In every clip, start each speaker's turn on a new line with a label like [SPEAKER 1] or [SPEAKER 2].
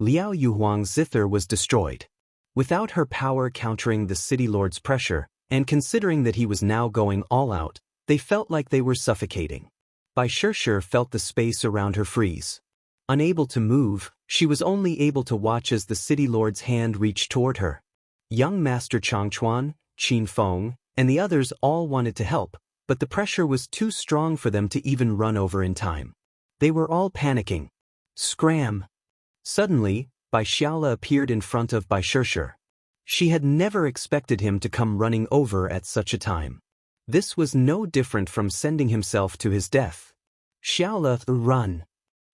[SPEAKER 1] Liao Yuhuang's zither was destroyed. Without her power countering the city lord's pressure, and considering that he was now going all out, they felt like they were suffocating. Bai Shishi felt the space around her freeze. Unable to move, she was only able to watch as the city lord's hand reached toward her. Young Master Changchuan, Qin Feng, and the others all wanted to help, but the pressure was too strong for them to even run over in time. They were all panicking. Scram! Suddenly, Bai Xiaola appeared in front of Bai Shishi. She had never expected him to come running over at such a time. This was no different from sending himself to his death. Xiaola, run!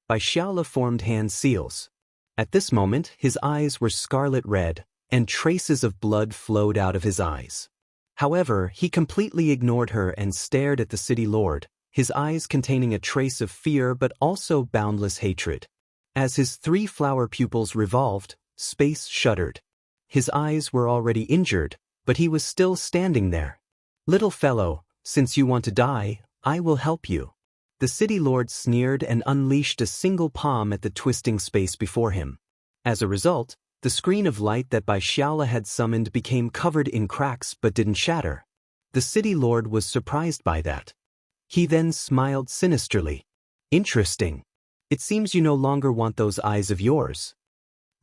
[SPEAKER 1] Bai Xiaola formed hand seals. At this moment, his eyes were scarlet red, and traces of blood flowed out of his eyes. However, he completely ignored her and stared at the city lord, his eyes containing a trace of fear but also boundless hatred. As his 3 flower pupils revolved, space shuddered. His eyes were already injured, but he was still standing there. Little fellow, since you want to die, I will help you. The city lord sneered and unleashed a single palm at the twisting space before him. As a result, the screen of light that Bai Xiaola had summoned became covered in cracks but didn't shatter. The city lord was surprised by that. He then smiled sinisterly. Interesting. It seems you no longer want those eyes of yours.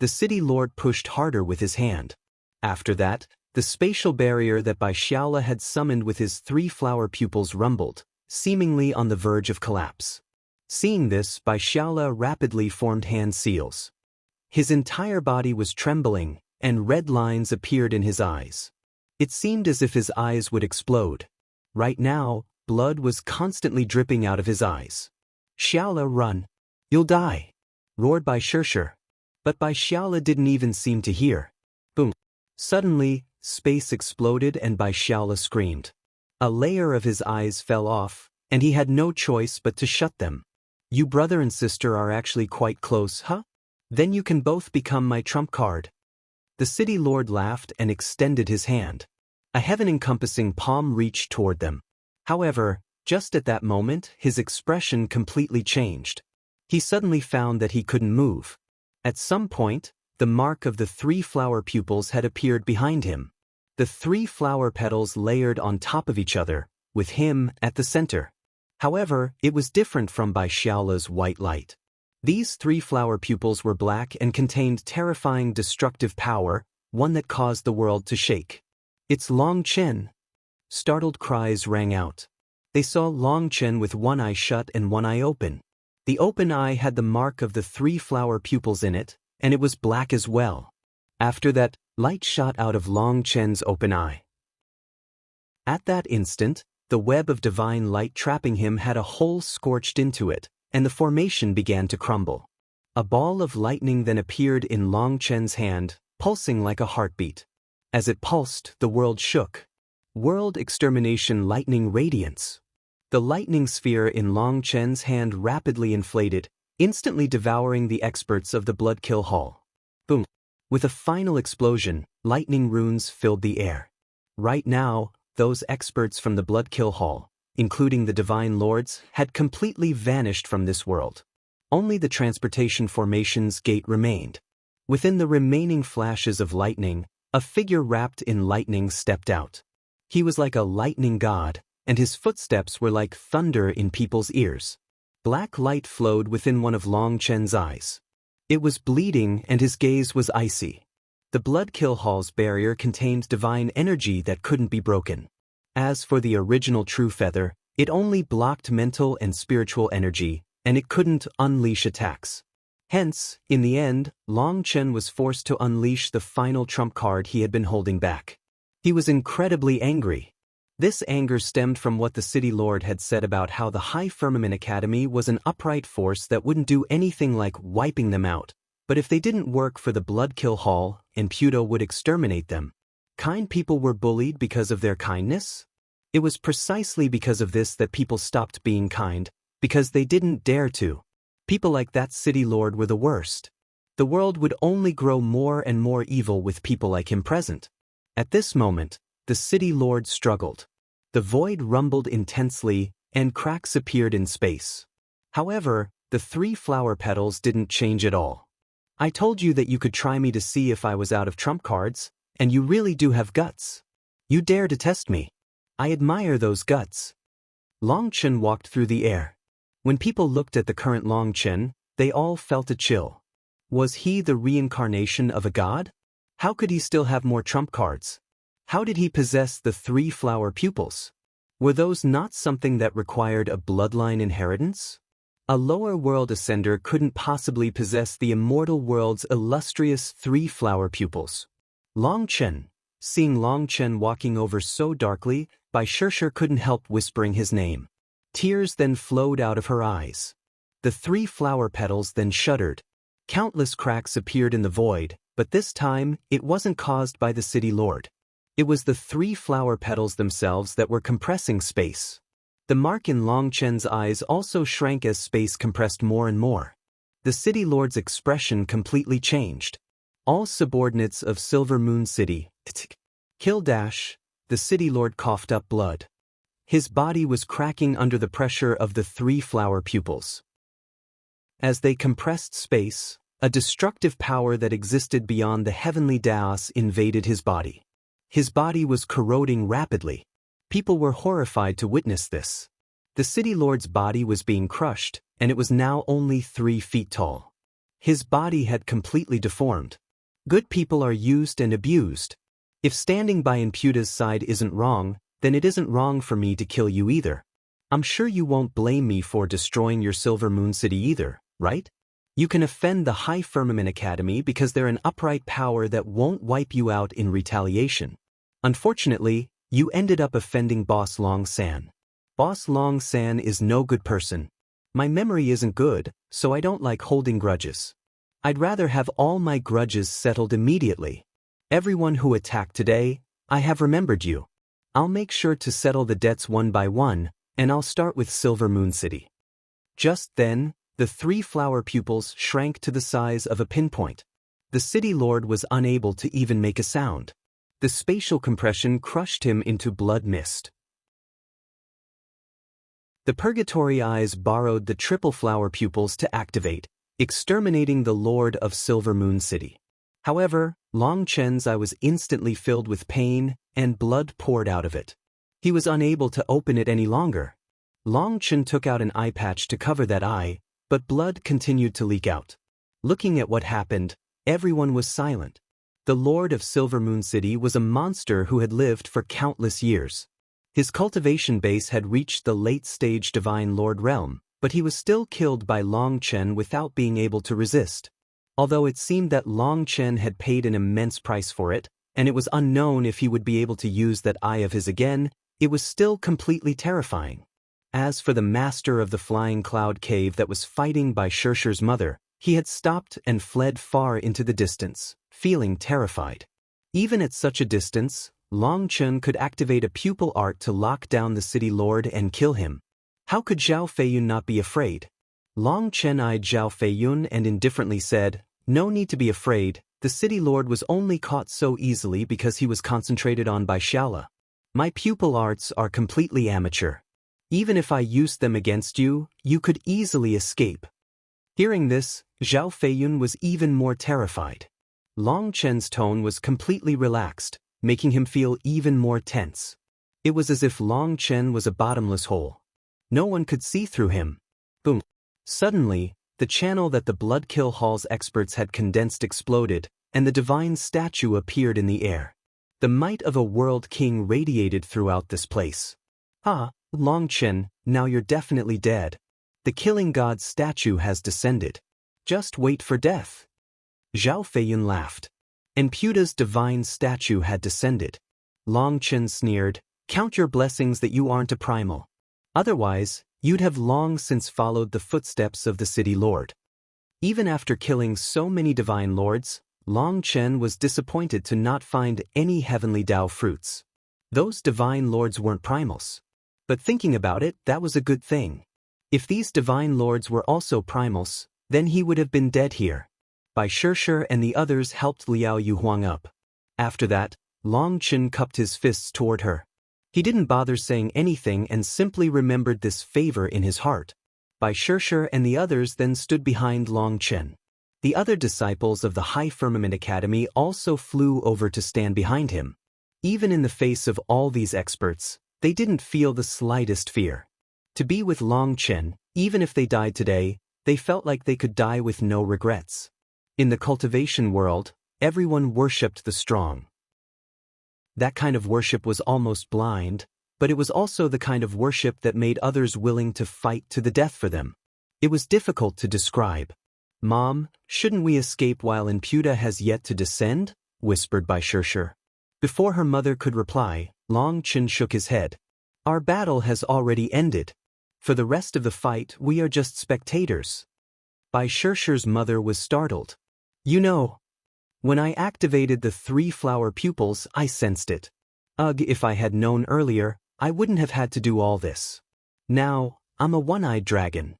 [SPEAKER 1] The city lord pushed harder with his hand. After that, the spatial barrier that Bai Xiaola had summoned with his 3 flower pupils rumbled, seemingly on the verge of collapse. Seeing this, Bai Xiaola rapidly formed hand seals. His entire body was trembling, and red lines appeared in his eyes. It seemed as if his eyes would explode. Right now, blood was constantly dripping out of his eyes. Xiaola, run! You'll die! Roared Bai Shishi. But Bai Xiaola didn't even seem to hear. Boom! Suddenly, space exploded and Bai Xiaola screamed. A layer of his eyes fell off, and he had no choice but to shut them. You brother and sister are actually quite close, huh? Then you can both become my trump card. The city lord laughed and extended his hand. A heaven-encompassing palm reached toward them. However, just at that moment, his expression completely changed. He suddenly found that he couldn't move. At some point, the mark of the 3 flower pupils had appeared behind him. The 3 flower petals layered on top of each other, with him at the center. However, it was different from Bai Xiaola's white light. These 3 flower pupils were black and contained terrifying destructive power, one that caused the world to shake. It's Long Chen! Startled cries rang out. They saw Long Chen with one eye shut and one eye open. The open eye had the mark of the 3 flower pupils in it, and it was black as well. After that, light shot out of Long Chen's open eye. At that instant, the web of divine light trapping him had a hole scorched into it, and the formation began to crumble. A ball of lightning then appeared in Long Chen's hand, pulsing like a heartbeat. As it pulsed, the world shook. World extermination lightning radiance. The lightning sphere in Long Chen's hand rapidly inflated, instantly devouring the experts of the Blood Kill Hall. Boom! With a final explosion, lightning runes filled the air. Right now, those experts from the Blood Kill Hall, including the Divine Lords, had completely vanished from this world. Only the transportation formation's gate remained. Within the remaining flashes of lightning, a figure wrapped in lightning stepped out. He was like a lightning god, and his footsteps were like thunder in people's ears. Black light flowed within one of Long Chen's eyes. It was bleeding and his gaze was icy. The Blood Kill Hall's barrier contained divine energy that couldn't be broken. As for the original True Feather, it only blocked mental and spiritual energy, and it couldn't unleash attacks. Hence, in the end, Long Chen was forced to unleash the final trump card he had been holding back. He was incredibly angry. This anger stemmed from what the City Lord had said about how the High Firmament Academy was an upright force that wouldn't do anything like wiping them out, but if they didn't work for the Blood Kill Hall, Imputo would exterminate them. Kind people were bullied because of their kindness? It was precisely because of this that people stopped being kind, because they didn't dare to. People like that City Lord were the worst. The world would only grow more and more evil with people like him present. At this moment, the City Lord struggled. The void rumbled intensely, and cracks appeared in space. However, the 3 flower petals didn't change at all. I told you that you could try me to see if I was out of trump cards, and you really do have guts. You dare to test me. I admire those guts. Long Chen walked through the air. When people looked at the current Long Chen, they all felt a chill. Was he the reincarnation of a god? How could he still have more trump cards? How did he possess the 3 flower pupils? Were those not something that required a bloodline inheritance? A lower world ascender couldn't possibly possess the immortal world's illustrious 3 flower pupils. Long Chen. Seeing Long Chen walking over so darkly, Bai Shishi couldn't help whispering his name. Tears then flowed out of her eyes. The 3 flower petals then shuddered. Countless cracks appeared in the void, but this time, it wasn't caused by the city lord. It was the 3 flower petals themselves that were compressing space. The mark in Long Chen's eyes also shrank as space compressed more and more. The city lord's expression completely changed. All subordinates of Silver Moon City, kill dash, the city lord coughed up blood. His body was cracking under the pressure of the 3 flower pupils. As they compressed space, a destructive power that existed beyond the heavenly Daos invaded his body. His body was corroding rapidly. People were horrified to witness this. The city lord's body was being crushed, and it was now only 3 feet tall. His body had completely deformed. Good people are used and abused. If standing by Imputa's side isn't wrong, then it isn't wrong for me to kill you either. I'm sure you won't blame me for destroying your Silver Moon City either, right? You can offend the High Firmament Academy because they're an upright power that won't wipe you out in retaliation. Unfortunately, you ended up offending Boss Long San. Boss Long San is no good person. My memory isn't good, so I don't like holding grudges. I'd rather have all my grudges settled immediately. Everyone who attacked today, I have remembered you. I'll make sure to settle the debts one by one, and I'll start with Silver Moon City. Just then, the 3 flower pupils shrank to the size of a pinpoint. The city lord was unable to even make a sound. The spatial compression crushed him into blood mist. The Purgatory eyes borrowed the triple flower pupils to activate, exterminating the Lord of Silver Moon City. However, Long Chen's eye was instantly filled with pain, and blood poured out of it. He was unable to open it any longer. Long Chen took out an eye patch to cover that eye, but blood continued to leak out. Looking at what happened, everyone was silent. The Lord of Silver Moon City was a monster who had lived for countless years. His cultivation base had reached the late-stage Divine Lord realm, but he was still killed by Long Chen without being able to resist. Although it seemed that Long Chen had paid an immense price for it, and it was unknown if he would be able to use that eye of his again, it was still completely terrifying. As for the master of the Flying Cloud Cave that was fighting Bai Shishi's mother, he had stopped and fled far into the distance, feeling terrified. Even at such a distance, Long Chen could activate a pupil art to lock down the city lord and kill him. How could Zhao Feiyun not be afraid? Long Chen eyed Zhao Feiyun and indifferently said, "No need to be afraid, the city lord was only caught so easily because he was concentrated on by Shaola. My pupil arts are completely amateur. Even if I used them against you, you could easily escape." Hearing this, Zhao Feiyun was even more terrified. Long Chen's tone was completely relaxed, making him feel even more tense. It was as if Long Chen was a bottomless hole. No one could see through him. Boom. Suddenly, the channel that the Blood Kill Hall's experts had condensed exploded, and the divine statue appeared in the air. The might of a world king radiated throughout this place. "Ah, Long Chen, now you're definitely dead. The killing god's statue has descended. Just wait for death." Zhao Feiyun laughed. Imputa's divine statue had descended. Long Chen sneered, "Count your blessings that you aren't a primal. Otherwise, you'd have long since followed the footsteps of the city lord." Even after killing so many divine lords, Long Chen was disappointed to not find any heavenly Dao fruits. Those divine lords weren't primals. But thinking about it, that was a good thing. If these divine lords were also primals, then he would have been dead here. Bai Shishi and the others helped Liao Yuhuang up. After that, Long Chen cupped his fists toward her. He didn't bother saying anything and simply remembered this favor in his heart. Bai Shishi and the others then stood behind Long Chen. The other disciples of the High Firmament Academy also flew over to stand behind him. Even in the face of all these experts, they didn't feel the slightest fear. To be with Long Chen, even if they died today, they felt like they could die with no regrets. In the cultivation world, everyone worshipped the strong. That kind of worship was almost blind, but it was also the kind of worship that made others willing to fight to the death for them. It was difficult to describe. "Mom, shouldn't we escape while Imputa has yet to descend?" whispered by Shishi. Before her mother could reply, Long Chen shook his head. "Our battle has already ended. For the rest of the fight, we are just spectators." Bai Shishi's mother was startled. "You know, when I activated the 3 flower pupils, I sensed it. Ugh, if I had known earlier, I wouldn't have had to do all this. Now, I'm a one-eyed dragon."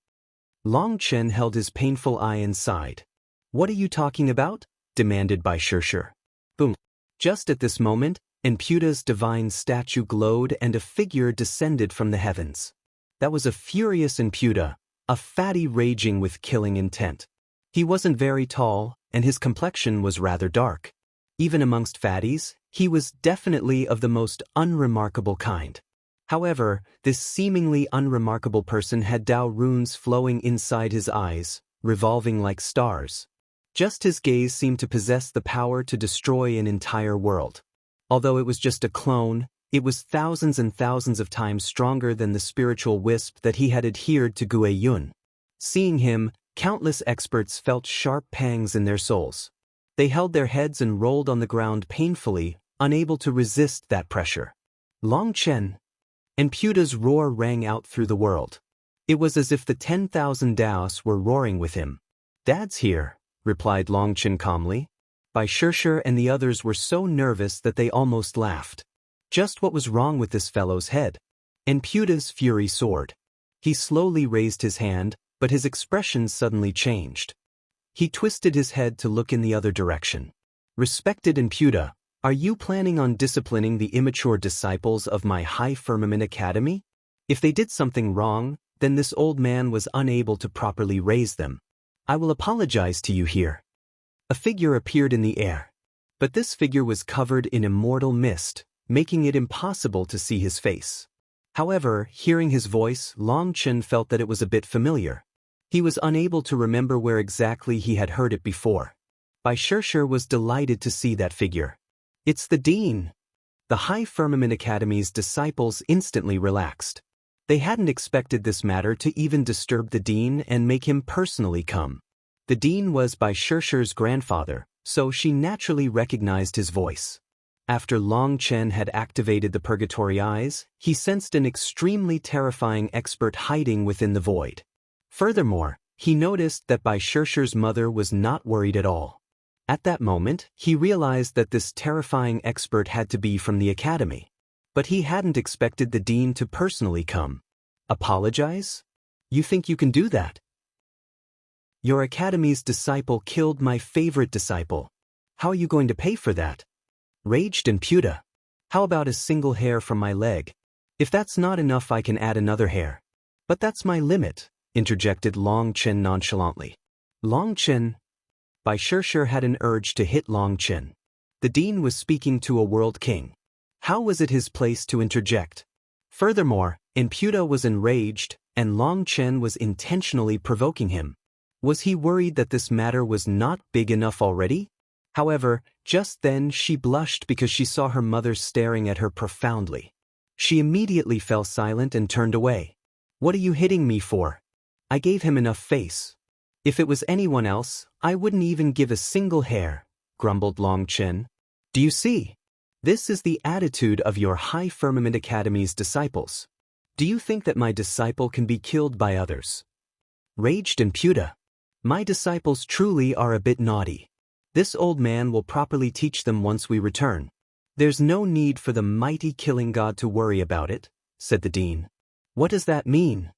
[SPEAKER 1] Long Chen held his painful eye inside. "What are you talking about?" demanded Bai Shishi. Boom. Just at this moment, Imputa's divine statue glowed and a figure descended from the heavens. That was a furious Imputa, a fatty raging with killing intent. He wasn't very tall, and his complexion was rather dark. Even amongst fatties, he was definitely of the most unremarkable kind. However, this seemingly unremarkable person had Dao runes flowing inside his eyes, revolving like stars. Just his gaze seemed to possess the power to destroy an entire world. Although it was just a clone, it was thousands and thousands of times stronger than the spiritual wisp that he had adhered to Gue Yun. Seeing him, countless experts felt sharp pangs in their souls. They held their heads and rolled on the ground painfully, unable to resist that pressure. "Long Chen!" Imputa's roar rang out through the world. It was as if the 10,000 Daos were roaring with him. "Dad's here," replied Long Chen calmly. Bai Shishi and the others were so nervous that they almost laughed. Just what was wrong with this fellow's head? Imputa's fury soared. He slowly raised his hand, but his expression suddenly changed. He twisted his head to look in the other direction. "Respected Imputa, are you planning on disciplining the immature disciples of my High Firmament Academy? If they did something wrong, then this old man was unable to properly raise them. I will apologize to you here." A figure appeared in the air. But this figure was covered in immortal mist, making it impossible to see his face. However, hearing his voice, Long Chen felt that it was a bit familiar. He was unable to remember where exactly he had heard it before. Bai Shishi was delighted to see that figure. "It's the Dean." The High Firmament Academy's disciples instantly relaxed. They hadn't expected this matter to even disturb the Dean and make him personally come. The Dean was Bai Shishi's grandfather, so she naturally recognized his voice. After Long Chen had activated the Purgatory eyes, he sensed an extremely terrifying expert hiding within the void. Furthermore, he noticed that Bai Shishi's mother was not worried at all. At that moment, he realized that this terrifying expert had to be from the academy. But he hadn't expected the Dean to personally come. "Apologize? You think you can do that? Your academy's disciple killed my favorite disciple. How are you going to pay for that?" Raged Imputa. "How about a single hair from my leg? If that's not enough, I can add another hair." "But that's my limit," interjected Long Chen nonchalantly. "Long Chen?" Bai Shishi had an urge to hit Long Chen. The Dean was speaking to a world king. How was it his place to interject? Furthermore, Imputa was enraged, and Long Chen was intentionally provoking him. Was he worried that this matter was not big enough already? However, just then she blushed because she saw her mother staring at her profoundly. She immediately fell silent and turned away. "What are you hitting me for? I gave him enough face. If it was anyone else, I wouldn't even give a single hair," grumbled Long Chen. "Do you see? This is the attitude of your High Firmament Academy's disciples. Do you think that my disciple can be killed by others?" Raged Imputa. "My disciples truly are a bit naughty. This old man will properly teach them once we return. There's no need for the mighty killing god to worry about it," said the Dean. "What does that mean?"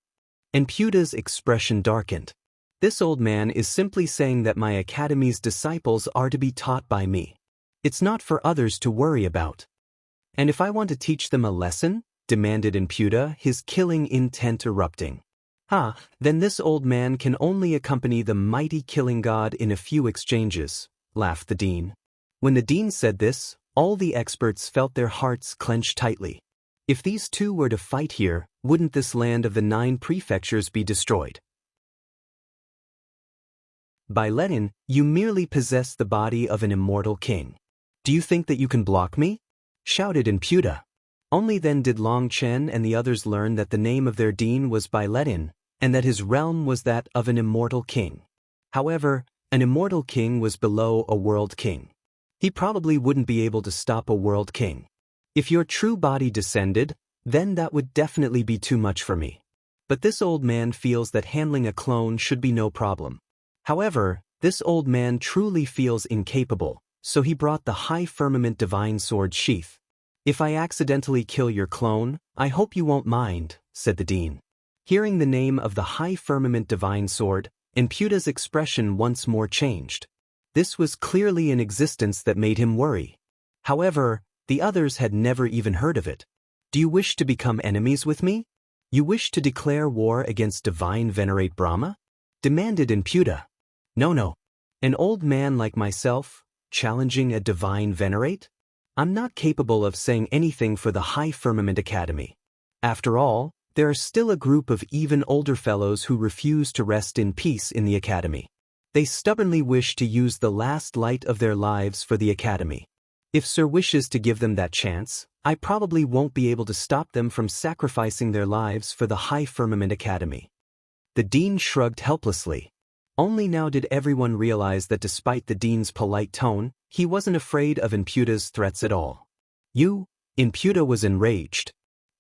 [SPEAKER 1] Imputa's expression darkened. "This old man is simply saying that my academy's disciples are to be taught by me. It's not for others to worry about." "And if I want to teach them a lesson?" demanded Imputa, his killing intent erupting. Then this old man can only accompany the mighty killing god in a few exchanges, laughed the dean. When the dean said this, all the experts felt their hearts clench tightly. If these two were to fight here, wouldn't this land of the 9 prefectures be destroyed? By Lenin, you merely possess the body of an immortal king. Do you think that you can block me? Shouted Imputa. Only then did Long Chen and the others learn that the name of their dean was By Lenin, and that his realm was that of an immortal king. However, an immortal king was below a world king. He probably wouldn't be able to stop a world king. If your true body descended, then that would definitely be too much for me. But this old man feels that handling a clone should be no problem. However, this old man truly feels incapable, so he brought the High Firmament Divine Sword sheath. If I accidentally kill your clone, I hope you won't mind, said the dean. Hearing the name of the High Firmament Divine Sword, Imputa's expression once more changed. This was clearly an existence that made him worry. However, the others had never even heard of it. Do you wish to become enemies with me? You wish to declare war against Divine Venerate Brahma? Demanded Imputa. No. An old man like myself, challenging a Divine Venerate? I'm not capable of saying anything for the High Firmament Academy. After all, there are still a group of even older fellows who refuse to rest in peace in the Academy. They stubbornly wish to use the last light of their lives for the Academy. If Sir wishes to give them that chance, I probably won't be able to stop them from sacrificing their lives for the High Firmament Academy. The dean shrugged helplessly. Only now did everyone realize that despite the dean's polite tone, he wasn't afraid of Imputa's threats at all. Imputa was enraged.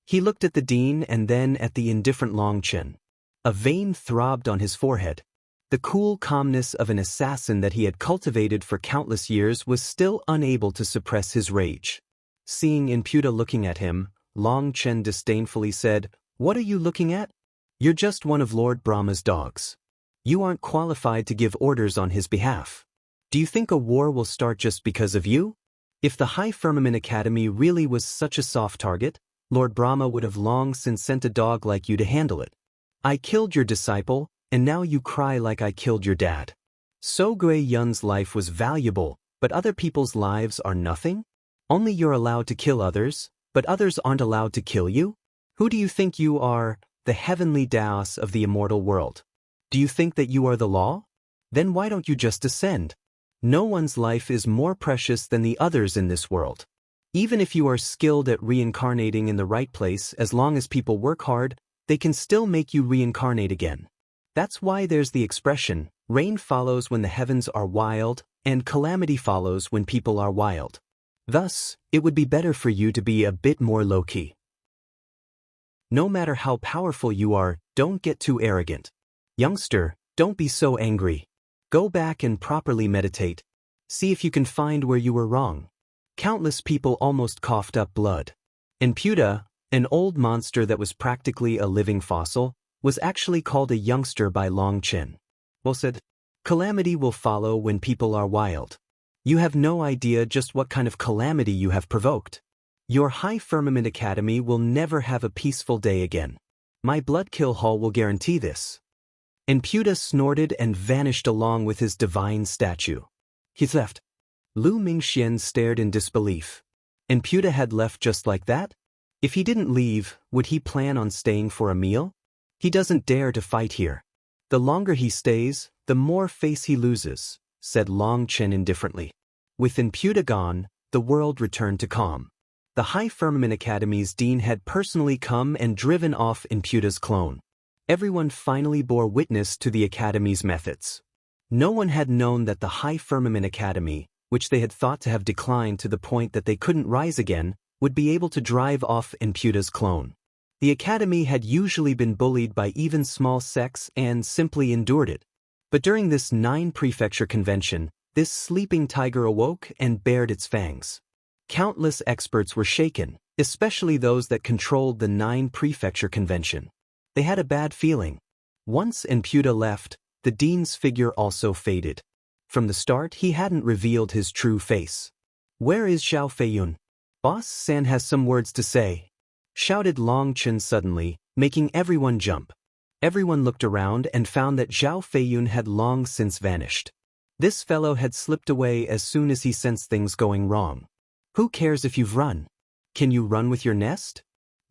[SPEAKER 1] He looked at the dean and then at the indifferent Long Chen. A vein throbbed on his forehead. The cool calmness of an assassin that he had cultivated for countless years was still unable to suppress his rage. Seeing Imputa looking at him, Long Chen disdainfully said, "What are you looking at? You're just one of Lord Brahma's dogs. You aren't qualified to give orders on his behalf. Do you think a war will start just because of you? If the High Firmament Academy really was such a soft target, Lord Brahma would have long since sent a dog like you to handle it. I killed your disciple, and now you cry like I killed your dad. So Gui Yun's life was valuable, but other people's lives are nothing? Only you're allowed to kill others, but others aren't allowed to kill you? Who do you think you are, the heavenly Daos of the immortal world? Do you think that you are the law? Then why don't you just descend? No one's life is more precious than the others in this world. Even if you are skilled at reincarnating in the right place, as long as people work hard, they can still make you reincarnate again. That's why there's the expression, rain follows when the heavens are wild, and calamity follows when people are wild. Thus, it would be better for you to be a bit more low-key. No matter how powerful you are, don't get too arrogant. Youngster, don't be so angry. Go back and properly meditate. See if you can find where you were wrong. Countless people almost coughed up blood. Imputa, an old monster that was practically a living fossil, was actually called a youngster by Long Chen. Well said. Calamity will follow when people are wild. You have no idea just what kind of calamity you have provoked. Your High Firmament Academy will never have a peaceful day again. My Bloodkill Hall will guarantee this. Imputa snorted and vanished along with his divine statue. He's left. Lu Mingxian stared in disbelief. Imputa had left just like that? If he didn't leave, would he plan on staying for a meal? He doesn't dare to fight here. The longer he stays, the more face he loses, said Long Chen indifferently. With Imputa gone, the world returned to calm. The High Firmament Academy's dean had personally come and driven off Imputa's clone. Everyone finally bore witness to the Academy's methods. No one had known that the High Firmament Academy, which they had thought to have declined to the point that they couldn't rise again, would be able to drive off Imputa's clone. The Academy had usually been bullied by even small sects and simply endured it. But during this 9 prefecture convention, this sleeping tiger awoke and bared its fangs. Countless experts were shaken, especially those that controlled the 9 prefecture convention. They had a bad feeling. Once Imputa left, the dean's figure also faded. From the start, he hadn't revealed his true face. Where is Zhao Feiyun? Boss San has some words to say, shouted Long Chen suddenly, making everyone jump. Everyone looked around and found that Zhao Feiyun had long since vanished. This fellow had slipped away as soon as he sensed things going wrong. Who cares if you've run? Can you run with your nest?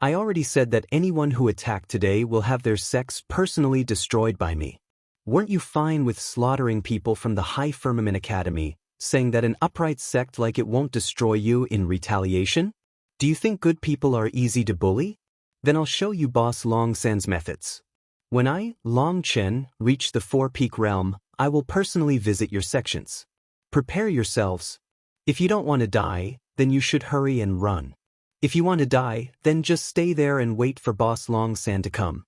[SPEAKER 1] I already said that anyone who attacked today will have their sex personally destroyed by me. Weren't you fine with slaughtering people from the High Firmament Academy, saying that an upright sect like it won't destroy you in retaliation? Do you think good people are easy to bully? Then I'll show you Boss Long San's methods. When I, Long Chen, reach the Four-Peak Realm, I will personally visit your sections. Prepare yourselves. If you don't want to die, then you should hurry and run. If you want to die, then just stay there and wait for Boss Long San to come.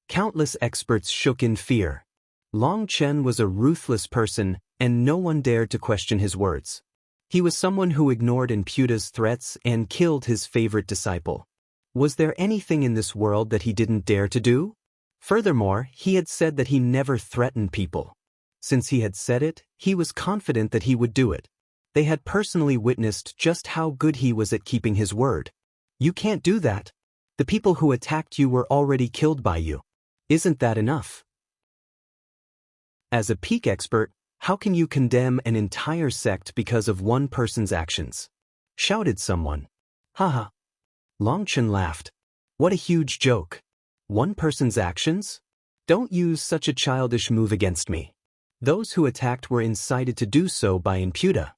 [SPEAKER 1] Countless experts shook in fear. Long Chen was a ruthless person, and no one dared to question his words. He was someone who ignored Imputa's threats and killed his favorite disciple. Was there anything in this world that he didn't dare to do? Furthermore, he had said that he never threatened people. Since he had said it, he was confident that he would do it. They had personally witnessed just how good he was at keeping his word. You can't do that. The people who attacked you were already killed by you. Isn't that enough? As a peak expert, how can you condemn an entire sect because of one person's actions? Shouted someone. Haha. Long Chen laughed. What a huge joke. One person's actions? Don't use such a childish move against me. Those who attacked were incited to do so by Imputa.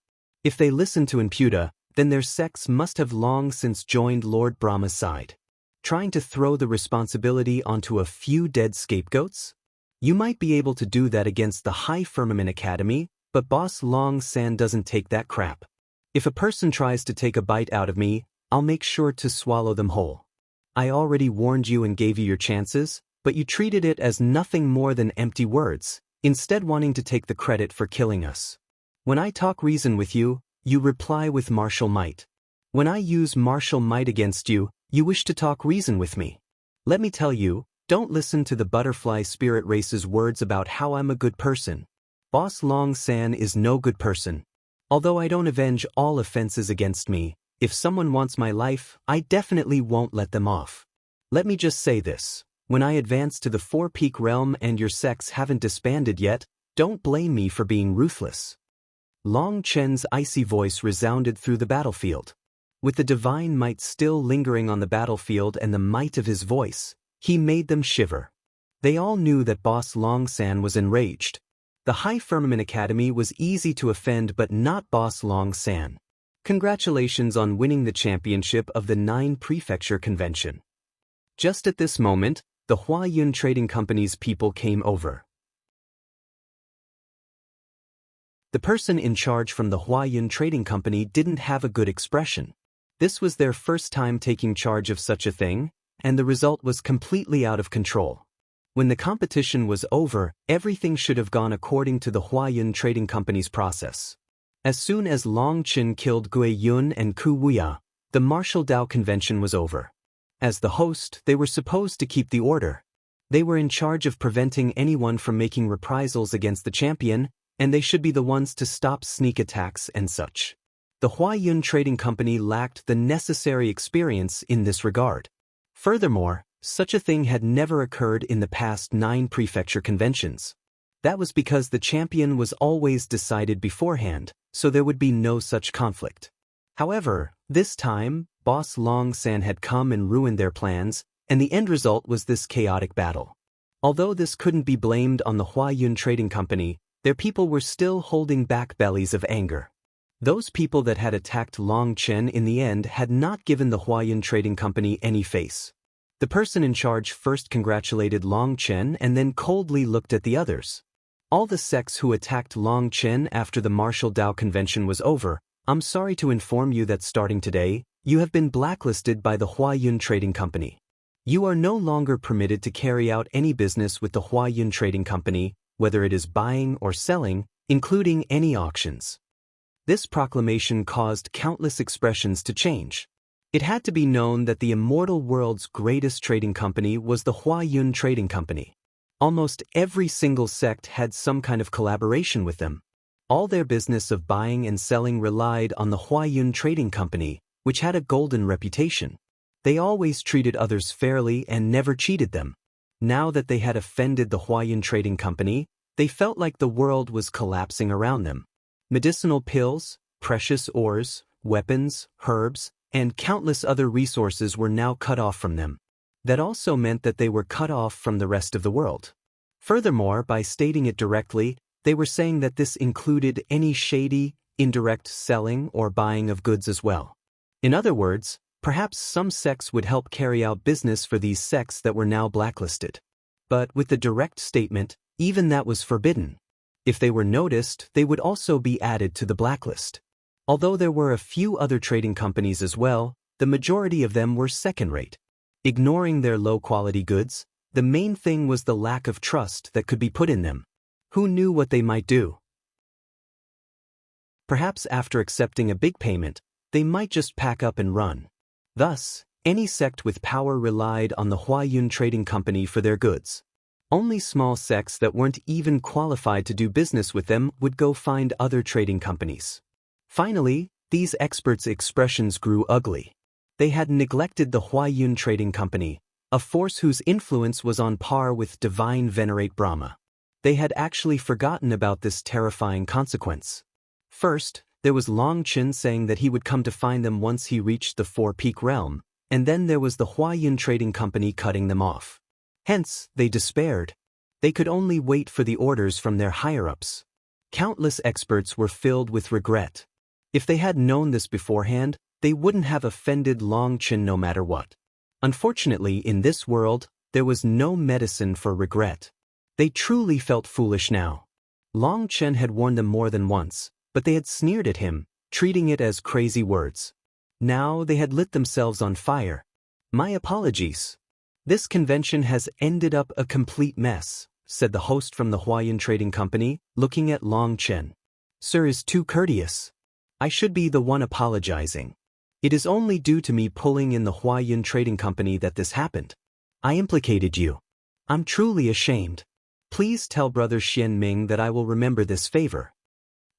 [SPEAKER 1] If they listened to Imputa, then their sects must have long since joined Lord Brahma's side. Trying to throw the responsibility onto a few dead scapegoats? You might be able to do that against the High Firmament Academy, but Boss Long San doesn't take that crap. If a person tries to take a bite out of me, I'll make sure to swallow them whole. I already warned you and gave you your chances, but you treated it as nothing more than empty words, instead wanting to take the credit for killing us. When I talk reason with you, you reply with martial might. When I use martial might against you, you wish to talk reason with me. Let me tell you, don't listen to the butterfly spirit race's words about how I'm a good person. Boss Long San is no good person. Although I don't avenge all offenses against me, if someone wants my life, I definitely won't let them off. Let me just say this. When I advance to the Four-Peak Realm and your sects haven't disbanded yet, don't blame me for being ruthless. Long Chen's icy voice resounded through the battlefield. With the divine might still lingering on the battlefield and the might of his voice, he made them shiver. They all knew that Boss Long San was enraged. The High Firmament Academy was easy to offend but not Boss Long San. Congratulations on winning the championship of the 9 Prefecture Convention. Just at this moment, the Huayun Trading Company's people came over. The person in charge from the Huayun Trading Company didn't have a good expression. This was their first time taking charge of such a thing, and the result was completely out of control. When the competition was over, everything should have gone according to the Huayun Trading Company's process. As soon as Long Chen killed Gui Yun and Ku Wuya, the Martial Dao Convention was over. As the host, they were supposed to keep the order. They were in charge of preventing anyone from making reprisals against the champion, and they should be the ones to stop sneak attacks and such. The Huayun Trading Company lacked the necessary experience in this regard. Furthermore, such a thing had never occurred in the past 9 prefecture conventions. That was because the champion was always decided beforehand, so there would be no such conflict. However, this time, Boss Long San had come and ruined their plans, and the end result was this chaotic battle. Although this couldn't be blamed on the Huayun Trading Company, their people were still holding back bellies of anger. Those people that had attacked Long Chen in the end had not given the Huayun Trading Company any face. The person in charge first congratulated Long Chen and then coldly looked at the others. All the sects who attacked Long Chen after the Martial Dao Convention was over, I'm sorry to inform you that starting today, you have been blacklisted by the Huayun Trading Company. You are no longer permitted to carry out any business with the Huayun Trading Company, whether it is buying or selling, including any auctions. This proclamation caused countless expressions to change. It had to be known that the immortal world's greatest trading company was the Huayun Trading Company. Almost every single sect had some kind of collaboration with them. All their business of buying and selling relied on the Huayun Trading Company, which had a golden reputation. They always treated others fairly and never cheated them. Now that they had offended the Huayan Trading Company, they felt like the world was collapsing around them. Medicinal pills, precious ores, weapons, herbs, and countless other resources were now cut off from them. That also meant that they were cut off from the rest of the world. Furthermore, by stating it directly, they were saying that this included any shady, indirect selling or buying of goods as well. In other words, perhaps some sects would help carry out business for these sects that were now blacklisted. But with the direct statement, even that was forbidden. If they were noticed, they would also be added to the blacklist. Although there were a few other trading companies as well, the majority of them were second-rate. Ignoring their low-quality goods, the main thing was the lack of trust that could be put in them. Who knew what they might do? Perhaps after accepting a big payment, they might just pack up and run. Thus, any sect with power relied on the Huayan Trading Company for their goods. Only small sects that weren't even qualified to do business with them would go find other trading companies. Finally, these experts' expressions grew ugly. They had neglected the Huayan Trading Company, a force whose influence was on par with divine venerate Brahma. They had actually forgotten about this terrifying consequence. First, there was Long Chen saying that he would come to find them once he reached the Four-Peak Realm, and then there was the Huayan Trading Company cutting them off. Hence, they despaired. They could only wait for the orders from their higher-ups. Countless experts were filled with regret. If they had known this beforehand, they wouldn't have offended Long Chen no matter what. Unfortunately, in this world, there was no medicine for regret. They truly felt foolish now. Long Chen had warned them more than once, but they had sneered at him, treating it as crazy words. Now they had lit themselves on fire. My apologies. This convention has ended up a complete mess, said the host from the Huayan Trading Company, looking at Long Chen. Sir is too courteous. I should be the one apologizing. It is only due to me pulling in the Huayan Trading Company that this happened. I implicated you. I'm truly ashamed. Please tell Brother Xian Ming that I will remember this favor.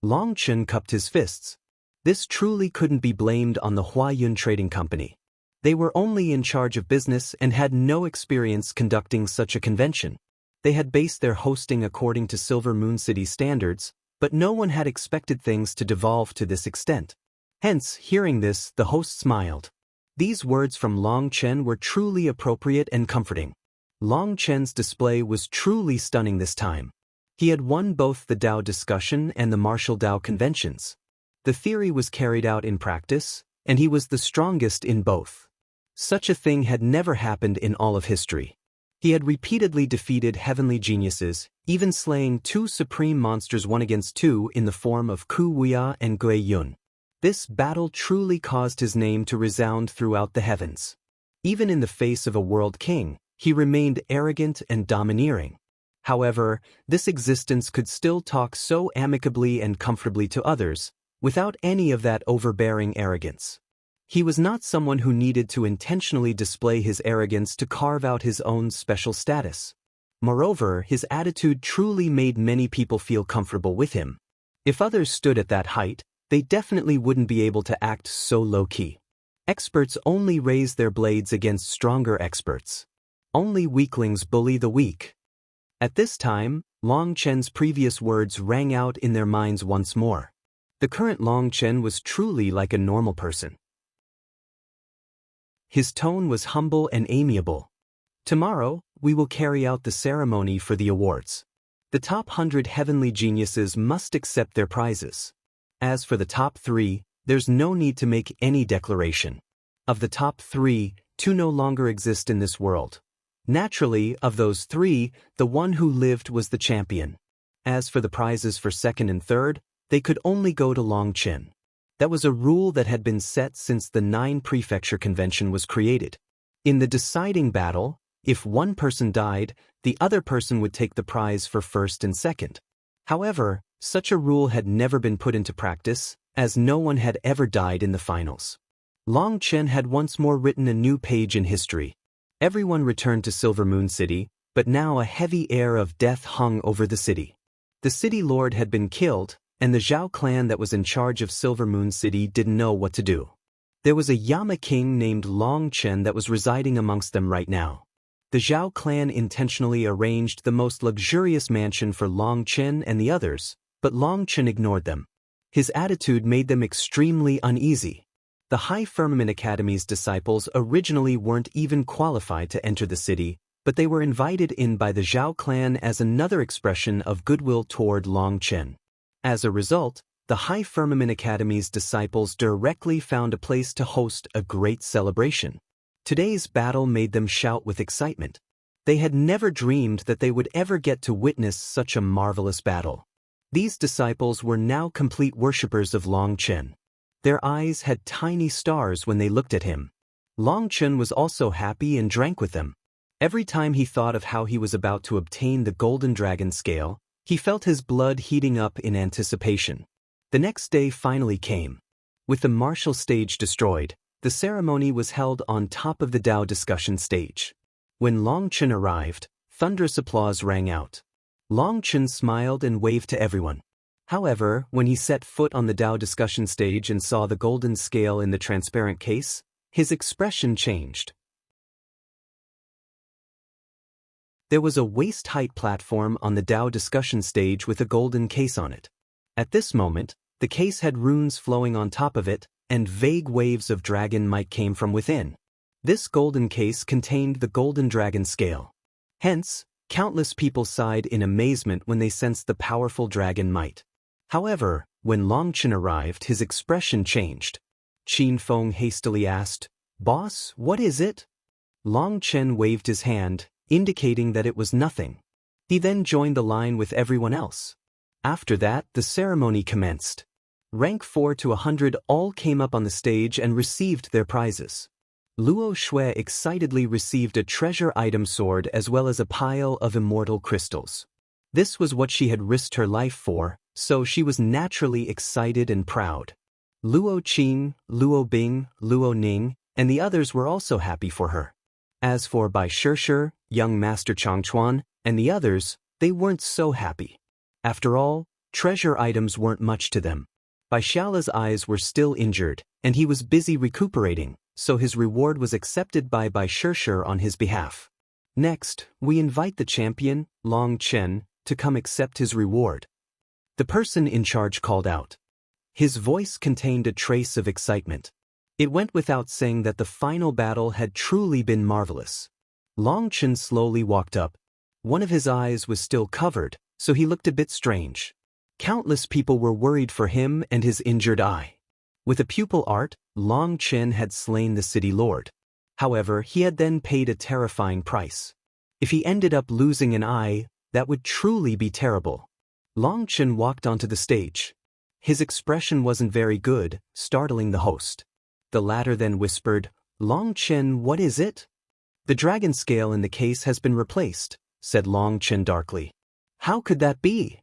[SPEAKER 1] Long Chen cupped his fists. This truly couldn't be blamed on the Huayan Trading Company. They were only in charge of business and had no experience conducting such a convention. They had based their hosting according to Silver Moon City standards, but no one had expected things to devolve to this extent. Hence, hearing this, the host smiled. These words from Long Chen were truly appropriate and comforting. Long Chen's display was truly stunning this time. He had won both the Dao discussion and the martial Dao conventions. The theory was carried out in practice, and he was the strongest in both. Such a thing had never happened in all of history. He had repeatedly defeated heavenly geniuses, even slaying two supreme monsters 1 against 2 in the form of Ku Wuya and Gui Yun. This battle truly caused his name to resound throughout the heavens. Even in the face of a world king, he remained arrogant and domineering. However, this existence could still talk so amicably and comfortably to others, without any of that overbearing arrogance. He was not someone who needed to intentionally display his arrogance to carve out his own special status. Moreover, his attitude truly made many people feel comfortable with him. If others stood at that height, they definitely wouldn't be able to act so low-key. Experts only raise their blades against stronger experts. Only weaklings bully the weak. At this time, Long Chen's previous words rang out in their minds once more. The current Long Chen was truly like a normal person. His tone was humble and amiable. Tomorrow, we will carry out the ceremony for the awards. The top 100 heavenly geniuses must accept their prizes. As for the top 3, there's no need to make any declaration. Of the top 3, 2 no longer exist in this world. Naturally, of those 3, the one who lived was the champion. As for the prizes for 2nd and 3rd, they could only go to Long Chen. That was a rule that had been set since the 9 Prefecture Convention was created. In the deciding battle, if one person died, the other person would take the prize for 1st and 2nd. However, such a rule had never been put into practice, as no one had ever died in the finals. Long Chen had once more written a new page in history. Everyone returned to Silver Moon City, but now a heavy air of death hung over the city. The city lord had been killed, and the Zhao clan that was in charge of Silver Moon City didn't know what to do. There was a Yama king named Long Chen that was residing amongst them right now. The Zhao clan intentionally arranged the most luxurious mansion for Long Chen and the others, but Long Chen ignored them. His attitude made them extremely uneasy. The High Firmament Academy's disciples originally weren't even qualified to enter the city, but they were invited in by the Zhao clan as another expression of goodwill toward Long Chen. As a result, the High Firmament Academy's disciples directly found a place to host a great celebration. Today's battle made them shout with excitement. They had never dreamed that they would ever get to witness such a marvelous battle. These disciples were now complete worshippers of Long Chen. Their eyes had tiny stars when they looked at him. Long Chen was also happy and drank with them. Every time he thought of how he was about to obtain the golden dragon scale, he felt his blood heating up in anticipation. The next day finally came. With the martial stage destroyed, the ceremony was held on top of the Dao discussion stage. When Long Chen arrived, thunderous applause rang out. Long Chen smiled and waved to everyone. However, when he set foot on the Dao discussion stage and saw the golden scale in the transparent case, his expression changed. There was a waist-height platform on the Dao discussion stage with a golden case on it. At this moment, the case had runes flowing on top of it, and vague waves of dragon might came from within. This golden case contained the golden dragon scale. Hence, countless people sighed in amazement when they sensed the powerful dragon might. However, when Long Chen arrived, his expression changed. Qin Feng hastily asked, "Boss, what is it?" Long Chen waved his hand, indicating that it was nothing. He then joined the line with everyone else. After that, the ceremony commenced. Rank 4 to 100 all came up on the stage and received their prizes. Luo Shui excitedly received a treasure item sword as well as a pile of immortal crystals. This was what she had risked her life for, so she was naturally excited and proud. Luo Qing, Luo Bing, Luo Ning, and the others were also happy for her. As for Bai Shishi, young Master Changchuan, and the others, they weren't so happy. After all, treasure items weren't much to them. Bai Xiaola's eyes were still injured, and he was busy recuperating, so his reward was accepted by Bai Shishi on his behalf. Next, we invite the champion, Long Chen, to come accept his reward. The person in charge called out. His voice contained a trace of excitement. It went without saying that the final battle had truly been marvelous. Long Chen slowly walked up. One of his eyes was still covered, so he looked a bit strange. Countless people were worried for him and his injured eye. With a pupil art, Long Chen had slain the city lord. However, he had then paid a terrifying price. If he ended up losing an eye, that would truly be terrible. Long Chen walked onto the stage. His expression wasn't very good, startling the host. The latter then whispered, "Long Chen, what is it?" "The dragon scale in the case has been replaced," said Long Chen darkly. "How could that be?"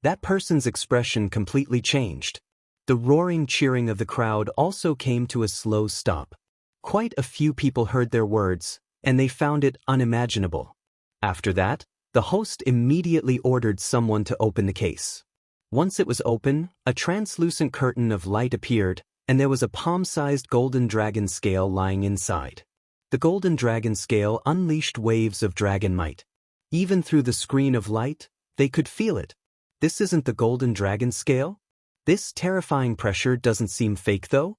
[SPEAKER 1] That person's expression completely changed. The roaring cheering of the crowd also came to a slow stop. Quite a few people heard their words, and they found it unimaginable. After that, the host immediately ordered someone to open the case. Once it was open, a translucent curtain of light appeared, and there was a palm-sized golden dragon scale lying inside. The golden dragon scale unleashed waves of dragon might. Even through the screen of light, they could feel it. This isn't the golden dragon scale? This terrifying pressure doesn't seem fake though?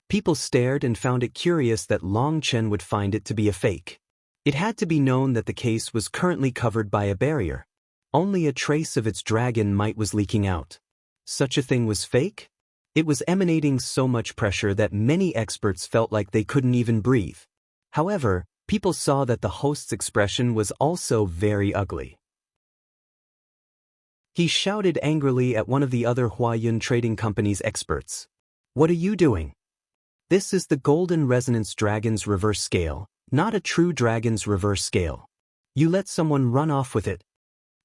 [SPEAKER 1] People stared and found it curious that Long Chen would find it to be a fake. It had to be known that the case was currently covered by a barrier. Only a trace of its dragon might was leaking out. Such a thing was fake? It was emanating so much pressure that many experts felt like they couldn't even breathe. However, people saw that the host's expression was also very ugly. He shouted angrily at one of the other Huayun Trading Company's experts. "What are you doing? This is the Golden Resonance Dragon's reverse scale, not a true dragon's reverse scale. You let someone run off with it."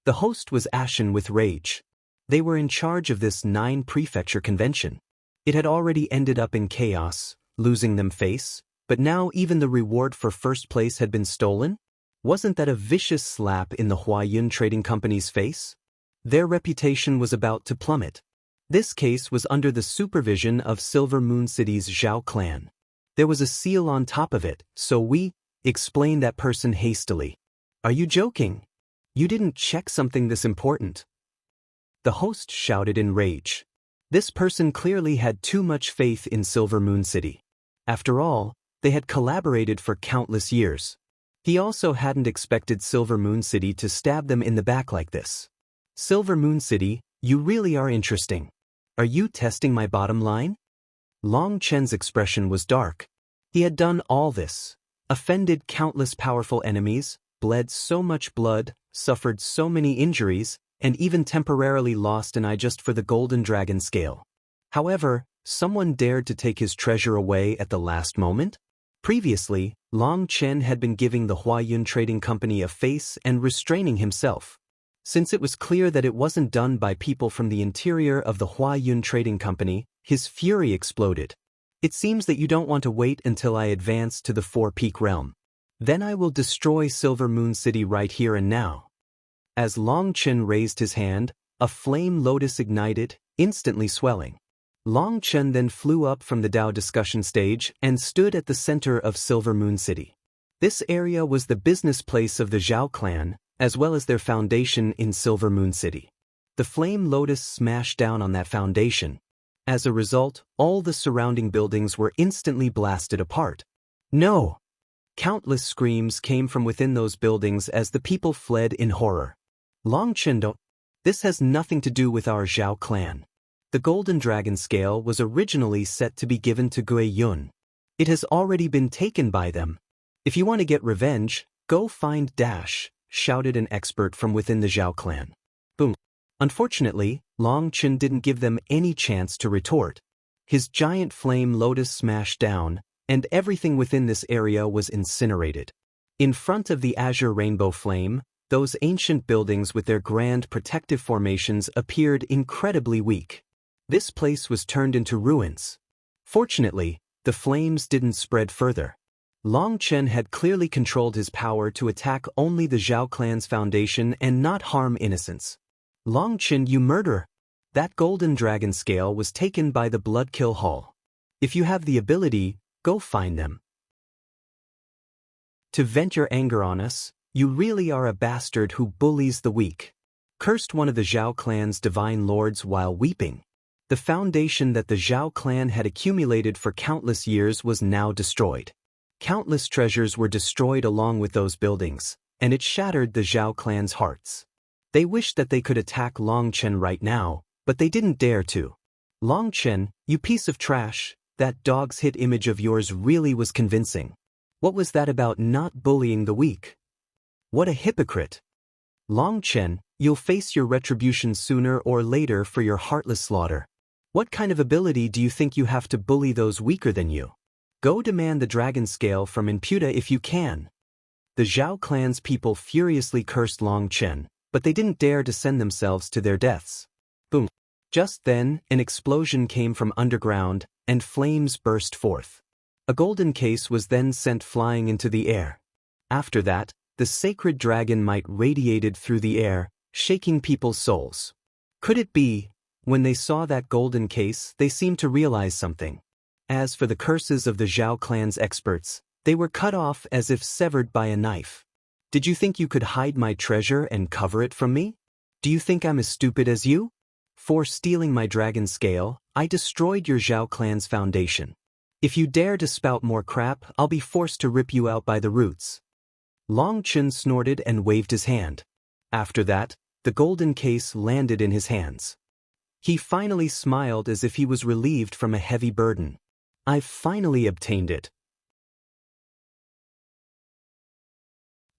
[SPEAKER 1] The host was ashen with rage. They were in charge of this 9 prefecture convention. It had already ended up in chaos, losing them face, but now even the reward for first place had been stolen? Wasn't that a vicious slap in the Huayun Trading Company's face? Their reputation was about to plummet. This case was under the supervision of Silver Moon City's Zhao clan. There was a seal on top of it, so we, explained that person hastily. Are you joking? You didn't check something this important. The host shouted in rage. This person clearly had too much faith in Silver Moon City. After all, they had collaborated for countless years. He also hadn't expected Silver Moon City to stab them in the back like this. Silver Moon City, you really are interesting. Are you testing my bottom line? Long Chen's expression was dark. He had done all this, offended countless powerful enemies, bled so much blood, suffered so many injuries, and even temporarily lost an eye just for the Golden Dragon scale. However, someone dared to take his treasure away at the last moment? Previously, Long Chen had been giving the Huayun Trading Company a face and restraining himself. Since it was clear that it wasn't done by people from the interior of the Huayun Trading Company, his fury exploded. It seems that you don't want to wait until I advance to the Four-Peak Realm. Then I will destroy Silver Moon City right here and now. As Long Chen raised his hand, a flame lotus ignited, instantly swelling. Long Chen then flew up from the Dao discussion stage and stood at the center of Silver Moon City. This area was the business place of the Zhao clan, as well as their foundation in Silver Moon City. The flame lotus smashed down on that foundation. As a result, all the surrounding buildings were instantly blasted apart. No! Countless screams came from within those buildings as the people fled in horror. Long Chen, don't. This has nothing to do with our Zhao clan. The Golden Dragon Scale was originally set to be given to Gui Yun. It has already been taken by them. If you want to get revenge, go find Dash, shouted an expert from within the Zhao clan. Boom. Unfortunately, Long Chen didn't give them any chance to retort. His giant flame lotus smashed down, and everything within this area was incinerated. In front of the azure rainbow flame, those ancient buildings with their grand protective formations appeared incredibly weak. This place was turned into ruins. Fortunately, the flames didn't spread further. Long Chen had clearly controlled his power to attack only the Zhao clan's foundation and not harm innocents. Long Chen, you murderer! That Golden Dragon Scale was taken by the Bloodkill Hall. If you have the ability, go find them. To vent your anger on us, you really are a bastard who bullies the weak. Cursed one of the Zhao clan's divine lords while weeping. The foundation that the Zhao clan had accumulated for countless years was now destroyed. Countless treasures were destroyed along with those buildings, and it shattered the Zhao clan's hearts. They wished that they could attack Long Chen right now, but they didn't dare to. Long Chen, you piece of trash, that dog's hit image of yours really was convincing. What was that about not bullying the weak? What a hypocrite. Long Chen, you'll face your retribution sooner or later for your heartless slaughter. What kind of ability do you think you have to bully those weaker than you? Go demand the dragon scale from Imputa if you can. The Zhao clan's people furiously cursed Long Chen, but they didn't dare to send themselves to their deaths. Boom. Just then, an explosion came from underground, and flames burst forth. A golden case was then sent flying into the air. After that, the sacred dragon might radiated through the air, shaking people's souls. Could it be? When they saw that golden case, they seemed to realize something. As for the curses of the Zhao clan's experts, they were cut off as if severed by a knife. Did you think you could hide my treasure and cover it from me? Do you think I'm as stupid as you? For stealing my dragon scale, I destroyed your Zhao clan's foundation. If you dare to spout more crap, I'll be forced to rip you out by the roots. Long Chen snorted and waved his hand. After that, the golden case landed in his hands. He finally smiled as if he was relieved from a heavy burden. I've finally obtained it.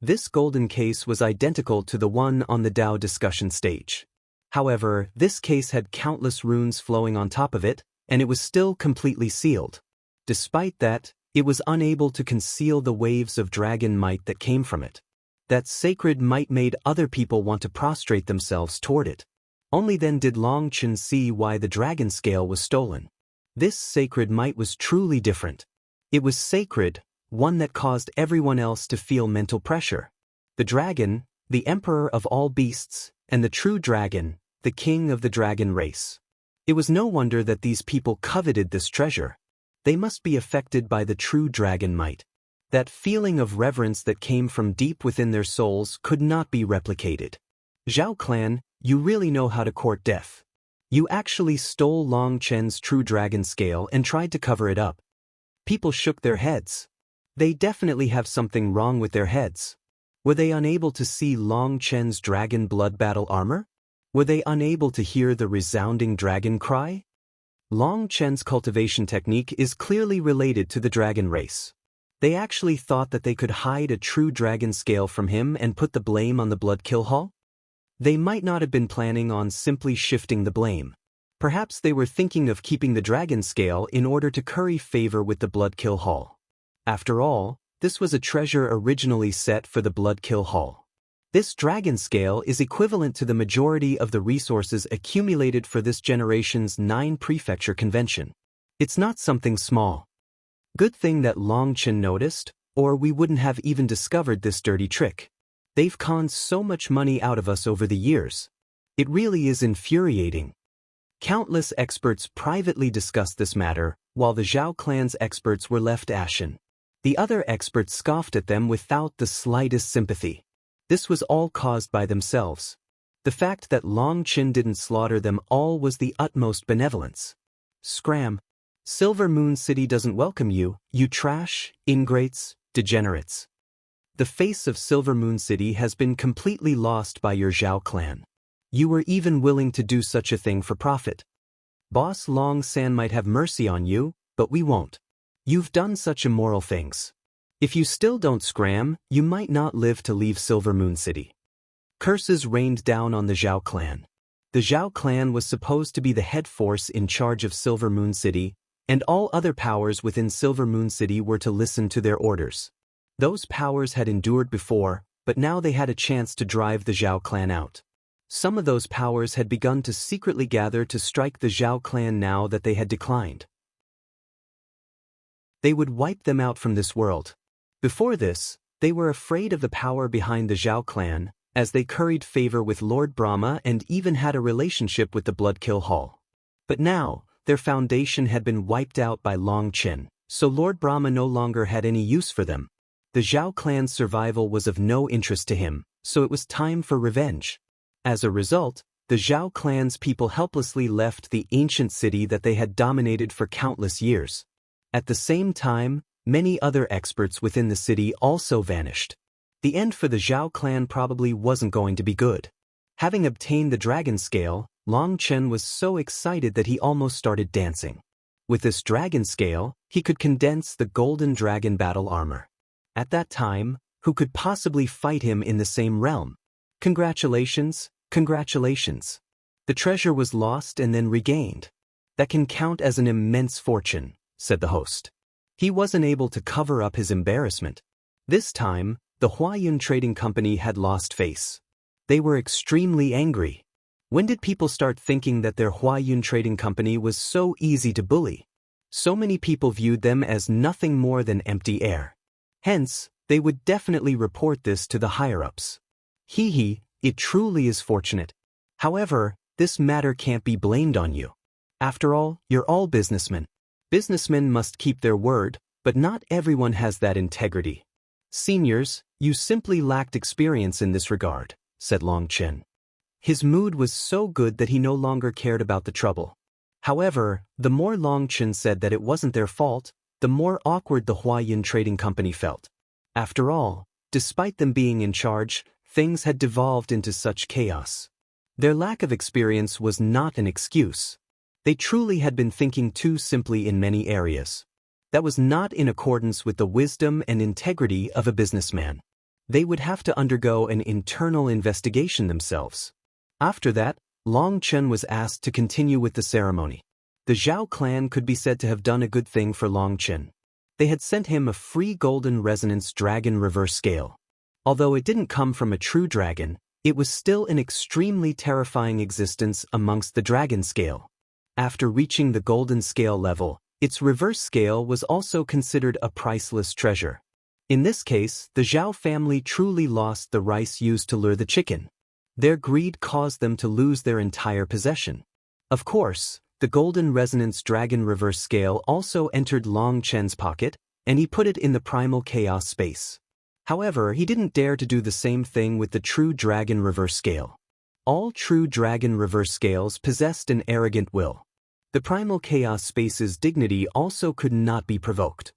[SPEAKER 1] This golden case was identical to the one on the Dao discussion stage. However, this case had countless runes flowing on top of it, and it was still completely sealed. Despite that, it was unable to conceal the waves of dragon might that came from it. That sacred might made other people want to prostrate themselves toward it. Only then did Long Chen see why the dragon scale was stolen. This sacred might was truly different. It was sacred, one that caused everyone else to feel mental pressure. The dragon, the emperor of all beasts, and the true dragon, the king of the dragon race. It was no wonder that these people coveted this treasure. They must be affected by the true dragon might. That feeling of reverence that came from deep within their souls could not be replicated. Zhao clan, you really know how to court death. You actually stole Long Chen's true dragon scale and tried to cover it up. People shook their heads. They definitely have something wrong with their heads. Were they unable to see Long Chen's dragon blood battle armor? Were they unable to hear the resounding dragon cry? Long Chen's cultivation technique is clearly related to the dragon race. They actually thought that they could hide a true dragon scale from him and put the blame on the Blood Kill Hall? They might not have been planning on simply shifting the blame. Perhaps they were thinking of keeping the dragon scale in order to curry favor with the Blood Kill Hall. After all, this was a treasure originally set for the Blood Kill Hall. This dragon scale is equivalent to the majority of the resources accumulated for this generation's 9 prefecture convention. It's not something small. Good thing that Long Chen noticed, or we wouldn't have even discovered this dirty trick. They've conned so much money out of us over the years. It really is infuriating. Countless experts privately discussed this matter, while the Zhao clan's experts were left ashen. The other experts scoffed at them without the slightest sympathy. This was all caused by themselves. The fact that Long Chen didn't slaughter them all was the utmost benevolence. Scram. Silver Moon City doesn't welcome you, you trash, ingrates, degenerates. The face of Silver Moon City has been completely lost by your Zhao clan. You were even willing to do such a thing for profit. Boss Long San might have mercy on you, but we won't. You've done such immoral things. If you still don't scram, you might not live to leave Silver Moon City. Curses rained down on the Zhao clan. The Zhao clan was supposed to be the head force in charge of Silver Moon City, and all other powers within Silver Moon City were to listen to their orders. Those powers had endured before, but now they had a chance to drive the Zhao clan out. Some of those powers had begun to secretly gather to strike the Zhao clan now that they had declined. They would wipe them out from this world. Before this, they were afraid of the power behind the Zhao clan, as they curried favor with Lord Brahma and even had a relationship with the Blood Kill Hall. But now, their foundation had been wiped out by Long Chen, so Lord Brahma no longer had any use for them. The Zhao clan's survival was of no interest to him, so it was time for revenge. As a result, the Zhao clan's people helplessly left the ancient city that they had dominated for countless years. At the same time, many other experts within the city also vanished. The end for the Zhao clan probably wasn't going to be good. Having obtained the dragon scale, Long Chen was so excited that he almost started dancing. With this dragon scale, he could condense the golden dragon battle armor. At that time, who could possibly fight him in the same realm? Congratulations, congratulations. The treasure was lost and then regained. That can count as an immense fortune, said the host. He wasn't able to cover up his embarrassment. This time, the Huayun Trading Company had lost face. They were extremely angry. When did people start thinking that their Huayun Trading Company was so easy to bully? So many people viewed them as nothing more than empty air. Hence, they would definitely report this to the higher-ups. It truly is fortunate. However, this matter can't be blamed on you. After all, you're all businessmen. Businessmen must keep their word, but not everyone has that integrity. Seniors, you simply lacked experience in this regard, said Long Chen. His mood was so good that he no longer cared about the trouble. However, the more Long Chen said that it wasn't their fault, the more awkward the Huayun Trading Company felt. After all, despite them being in charge, things had devolved into such chaos. Their lack of experience was not an excuse. They truly had been thinking too simply in many areas. That was not in accordance with the wisdom and integrity of a businessman. They would have to undergo an internal investigation themselves. After that, Long Chen was asked to continue with the ceremony. The Zhao clan could be said to have done a good thing for Long Chen. They had sent him a free golden resonance dragon reverse scale. Although it didn't come from a true dragon, it was still an extremely terrifying existence amongst the dragon scale. After reaching the golden scale level, its reverse scale was also considered a priceless treasure. In this case, the Zhao family truly lost the rice used to lure the chicken. Their greed caused them to lose their entire possession. Of course, the golden resonance dragon reverse scale also entered Long Chen's pocket, and he put it in the primal chaos space. However, he didn't dare to do the same thing with the true dragon reverse scale. All true dragon reverse scales possessed an arrogant will. The primal chaos space's dignity also could not be provoked.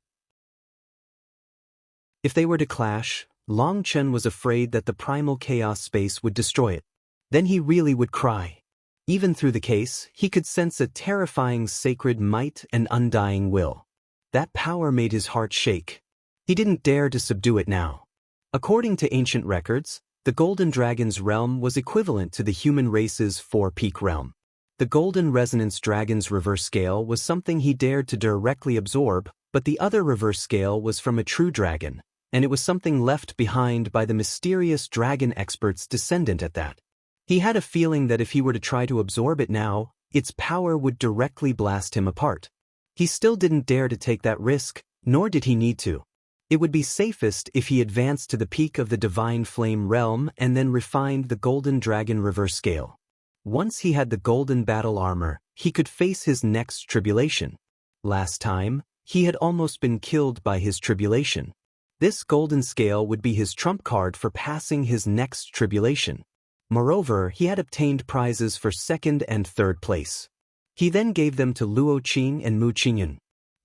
[SPEAKER 1] If they were to clash, Long Chen was afraid that the primal chaos space would destroy it. Then he really would cry. Even through the case, he could sense a terrifying sacred might and undying will. That power made his heart shake. He didn't dare to subdue it now. According to ancient records, the Golden Dragon's realm was equivalent to the human race's four-peak realm. The Golden Resonance Dragon's reverse scale was something he dared to directly absorb, but the other reverse scale was from a true dragon, and it was something left behind by the mysterious dragon expert's descendant at that. He had a feeling that if he were to try to absorb it now, its power would directly blast him apart. He still didn't dare to take that risk, nor did he need to. It would be safest if he advanced to the peak of the Divine Flame realm and then refined the Golden Dragon reverse scale. Once he had the golden battle armor, he could face his next tribulation. Last time, he had almost been killed by his tribulation. This golden scale would be his trump card for passing his next tribulation. Moreover, he had obtained prizes for second and third place. He then gave them to Luo Qing and Mu Qingyun.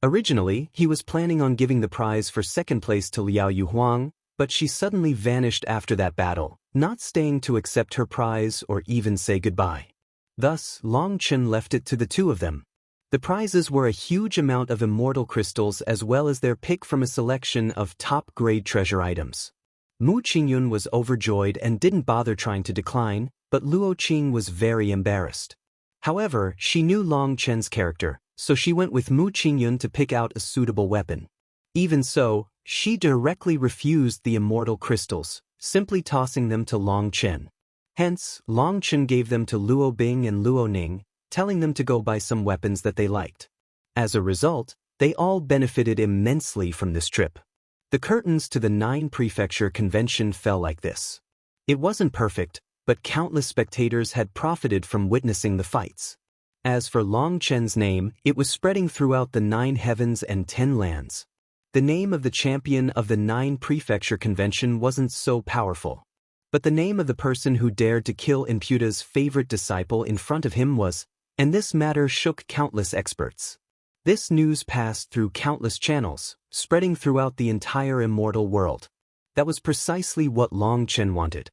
[SPEAKER 1] Originally, he was planning on giving the prize for second place to Liao Yuhuang, but she suddenly vanished after that battle, not staying to accept her prize or even say goodbye. Thus, Long Chen left it to the two of them. The prizes were a huge amount of immortal crystals as well as their pick from a selection of top-grade treasure items. Mu Qingyun was overjoyed and didn't bother trying to decline, but Luo Qing was very embarrassed. However, she knew Long Chen's character, so she went with Mu Qingyun to pick out a suitable weapon. Even so, she directly refused the immortal crystals, simply tossing them to Long Chen. Hence, Long Chen gave them to Luo Bing and Luo Ning, telling them to go buy some weapons that they liked. As a result, they all benefited immensely from this trip. The curtains to the 9 Prefecture convention fell like this. It wasn't perfect, but countless spectators had profited from witnessing the fights. As for Long Chen's name, it was spreading throughout the 9 heavens and 10 lands. The name of the champion of the 9 Prefecture convention wasn't so powerful. But the name of the person who dared to kill Imputa's favorite disciple in front of him was, and this matter shook countless experts. This news passed through countless channels, spreading throughout the entire immortal world. That was precisely what Long Chen wanted.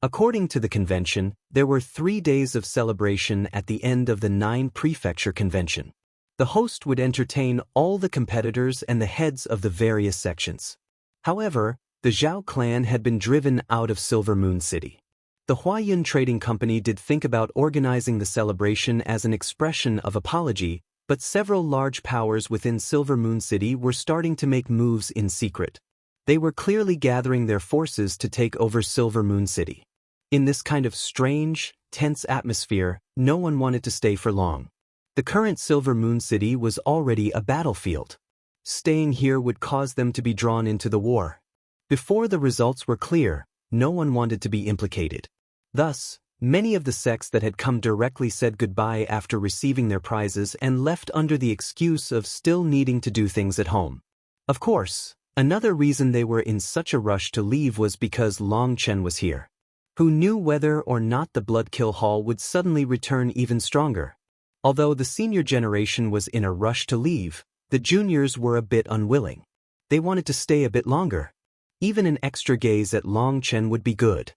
[SPEAKER 1] According to the convention, there were 3 days of celebration at the end of the 9 Prefecture convention. The host would entertain all the competitors and the heads of the various sections. However, the Zhao clan had been driven out of Silver Moon City. The Huayun Trading Company did think about organizing the celebration as an expression of apology, but several large powers within Silver Moon City were starting to make moves in secret. They were clearly gathering their forces to take over Silver Moon City. In this kind of strange, tense atmosphere, no one wanted to stay for long. The current Silver Moon City was already a battlefield. Staying here would cause them to be drawn into the war. Before the results were clear, no one wanted to be implicated. Thus, many of the sects that had come directly said goodbye after receiving their prizes and left under the excuse of still needing to do things at home. Of course, another reason they were in such a rush to leave was because Long Chen was here. Who knew whether or not the Bloodkill Hall would suddenly return even stronger? Although the senior generation was in a rush to leave, the juniors were a bit unwilling. They wanted to stay a bit longer. Even an extra gaze at Long Chen would be good.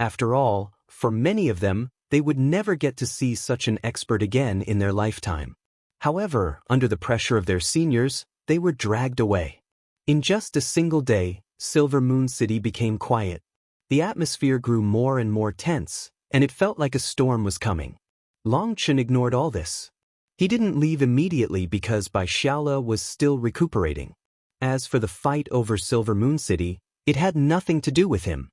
[SPEAKER 1] After all, for many of them, they would never get to see such an expert again in their lifetime. However, under the pressure of their seniors, they were dragged away. In just a single day, Silver Moon City became quiet. The atmosphere grew more and more tense, and it felt like a storm was coming. Long Chen ignored all this. He didn't leave immediately because Bai Xiaola was still recuperating. As for the fight over Silver Moon City, it had nothing to do with him.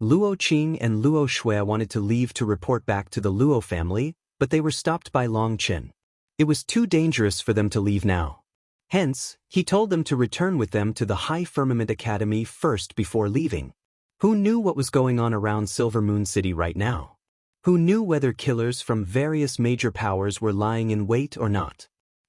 [SPEAKER 1] Luo Qing and Luo Shui wanted to leave to report back to the Luo family, but they were stopped by Long Chen. It was too dangerous for them to leave now. Hence, he told them to return with them to the High Firmament Academy first before leaving. Who knew what was going on around Silver Moon City right now? Who knew whether killers from various major powers were lying in wait or not?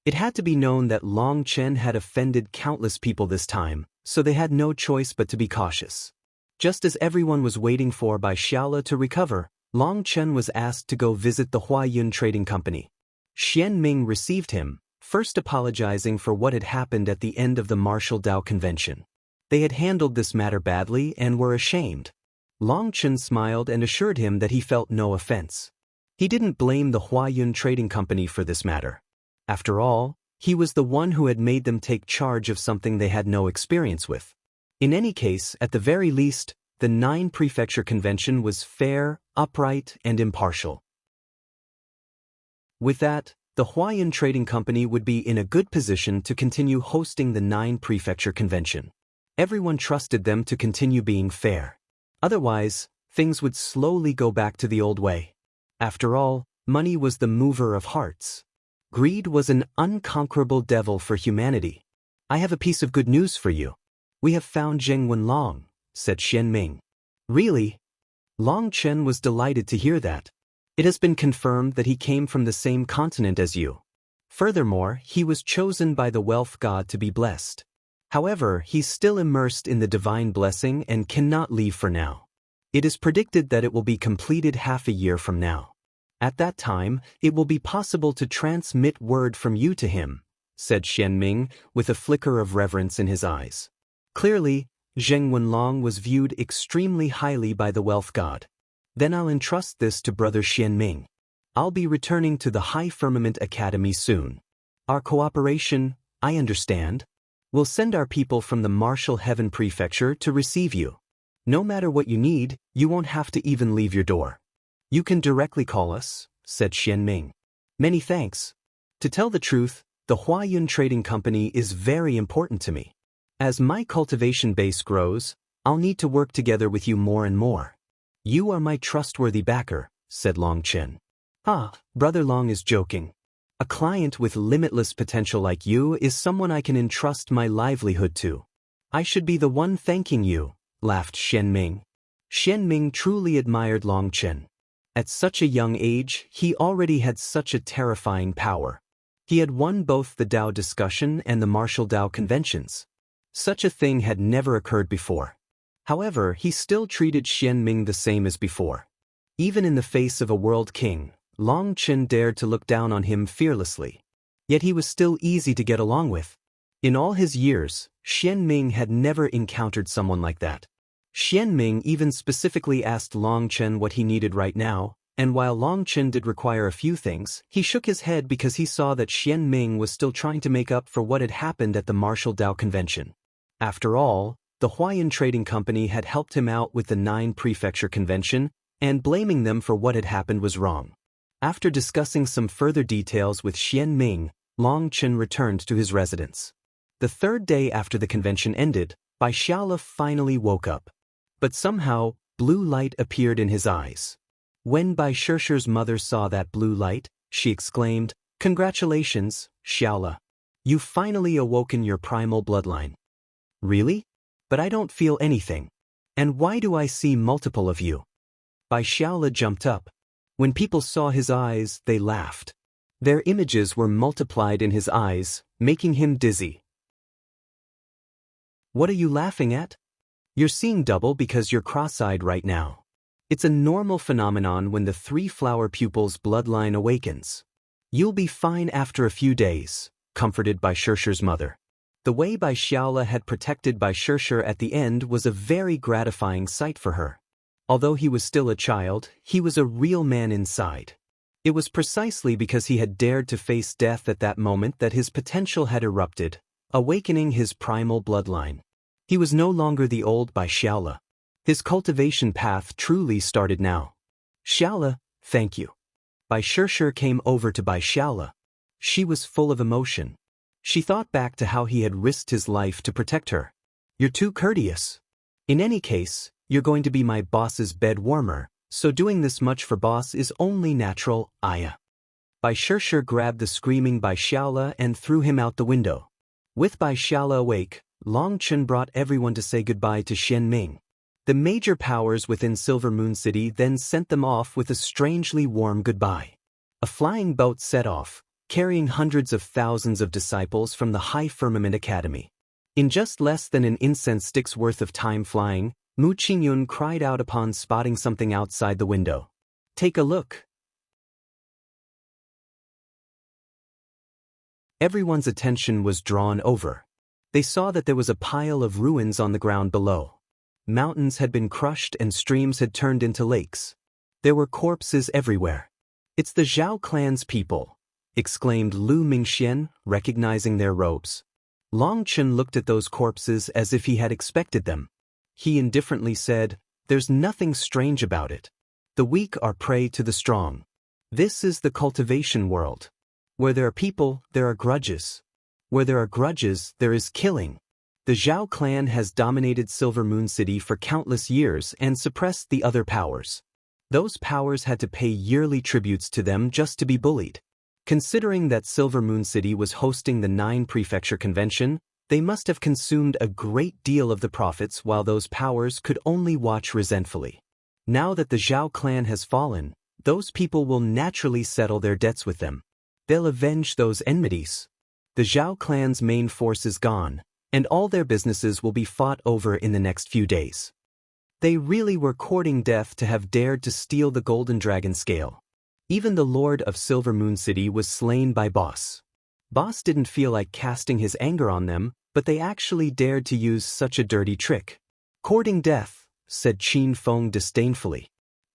[SPEAKER 1] It had to be known that Long Chen had offended countless people this time, so they had no choice but to be cautious. Just as everyone was waiting for Bai Xiaola to recover, Long Chen was asked to go visit the Huayun Trading Company. Xian Ming received him, first apologizing for what had happened at the end of the Martial Dao Convention. They had handled this matter badly and were ashamed. Long Chen smiled and assured him that he felt no offense. He didn't blame the Huayun Trading Company for this matter. After all, he was the one who had made them take charge of something they had no experience with. In any case, at the very least, the 9 Prefecture Convention was fair, upright, and impartial. With that, the Huayun Trading Company would be in a good position to continue hosting the 9 Prefecture Convention. Everyone trusted them to continue being fair. Otherwise, things would slowly go back to the old way. After all, money was the mover of hearts. Greed was an unconquerable devil for humanity. I have a piece of good news for you. We have found Zheng Wenlong, said Xian Ming. Really? Long Chen was delighted to hear that. It has been confirmed that he came from the same continent as you. Furthermore, he was chosen by the wealth god to be blessed. However, he's still immersed in the divine blessing and cannot leave for now. It is predicted that it will be completed half a year from now. At that time, it will be possible to transmit word from you to him, said Xian Ming, with a flicker of reverence in his eyes. Clearly, Zheng Wenlong was viewed extremely highly by the wealth god. Then I'll entrust this to Brother Xian Ming. I'll be returning to the High Firmament Academy soon. Our cooperation, I understand. We'll send our people from the Martial Heaven Prefecture to receive you. No matter what you need, you won't have to even leave your door. You can directly call us, said Xian Ming. Many thanks. To tell the truth, the Huayun Trading Company is very important to me. As my cultivation base grows, I'll need to work together with you more and more. You are my trustworthy backer, said Long Chen. Ah, Brother Long is joking. A client with limitless potential like you is someone I can entrust my livelihood to. I should be the one thanking you, laughed Xian Ming. Xian Ming truly admired Long Chen. At such a young age, he already had such a terrifying power. He had won both the Dao discussion and the Martial Dao conventions. Such a thing had never occurred before. However, he still treated Xian Ming the same as before. Even in the face of a world king, Long Chen dared to look down on him fearlessly. Yet he was still easy to get along with. In all his years, Xian Ming had never encountered someone like that. Xian Ming even specifically asked Long Chen what he needed right now, and while Long Chen did require a few things, he shook his head because he saw that Xian Ming was still trying to make up for what had happened at the Martial Dao Convention. After all, the Huayun Trading Company had helped him out with the 9 Prefecture Convention, and blaming them for what had happened was wrong. After discussing some further details with Xian Ming, Long Chen returned to his residence. The 3rd day after the convention ended, Bai Xiaola finally woke up. But somehow, blue light appeared in his eyes. When Bai Shishi's mother saw that blue light, she exclaimed, "Congratulations, Xiaola. You've finally awoken your primal bloodline." Really? But I don't feel anything. And why do I see multiple of you? Bai Xiaola jumped up. When people saw his eyes, they laughed. Their images were multiplied in his eyes, making him dizzy. What are you laughing at? You're seeing double because you're cross-eyed right now. It's a normal phenomenon when the 3-flower pupil's bloodline awakens. You'll be fine after a few days, comforted Bai Shishi's mother. The way Bai Xiaola had protected Bai Shishi at the end was a very gratifying sight for her. Although he was still a child, he was a real man inside. It was precisely because he had dared to face death at that moment that his potential had erupted, awakening his primal bloodline. He was no longer the old Bai Xiaola. His cultivation path truly started now. "Xiaola, thank you." Bai Shishi came over to Bai Xiaola. She was full of emotion. She thought back to how he had risked his life to protect her. "You're too courteous. In any case, you're going to be my boss's bed warmer, so doing this much for boss is only natural, Aya." Bai Shishi grabbed the screaming Bai Xiaola and threw him out the window. With Bai Xiaola awake, Long Chen brought everyone to say goodbye to Xian Ming. The major powers within Silver Moon City then sent them off with a strangely warm goodbye. A flying boat set off, carrying hundreds of thousands of disciples from the High Firmament Academy. In just less than an incense stick's worth of time flying, Mu Qingyun cried out upon spotting something outside the window. "Take a look." Everyone's attention was drawn over. They saw that there was a pile of ruins on the ground below. Mountains had been crushed and streams had turned into lakes. There were corpses everywhere. "It's the Zhao clan's people," exclaimed Lu Mingxian, recognizing their robes. Long Chen looked at those corpses as if he had expected them. He indifferently said, "There's nothing strange about it. The weak are prey to the strong. This is the cultivation world. Where there are people, there are grudges. Where there are grudges, there is killing. The Zhao clan has dominated Silver Moon City for countless years and suppressed the other powers. Those powers had to pay yearly tributes to them just to be bullied. Considering that Silver Moon City was hosting the 9 Prefecture Convention, they must have consumed a great deal of the profits while those powers could only watch resentfully. Now that the Zhao clan has fallen, those people will naturally settle their debts with them. They'll avenge those enmities. The Zhao clan's main force is gone, and all their businesses will be fought over in the next few days. They really were courting death to have dared to steal the Golden Dragon scale. Even the Lord of Silver Moon City was slain by Boss. Boss didn't feel like casting his anger on them, but they actually dared to use such a dirty trick. "Courting death," said Qin Feng disdainfully.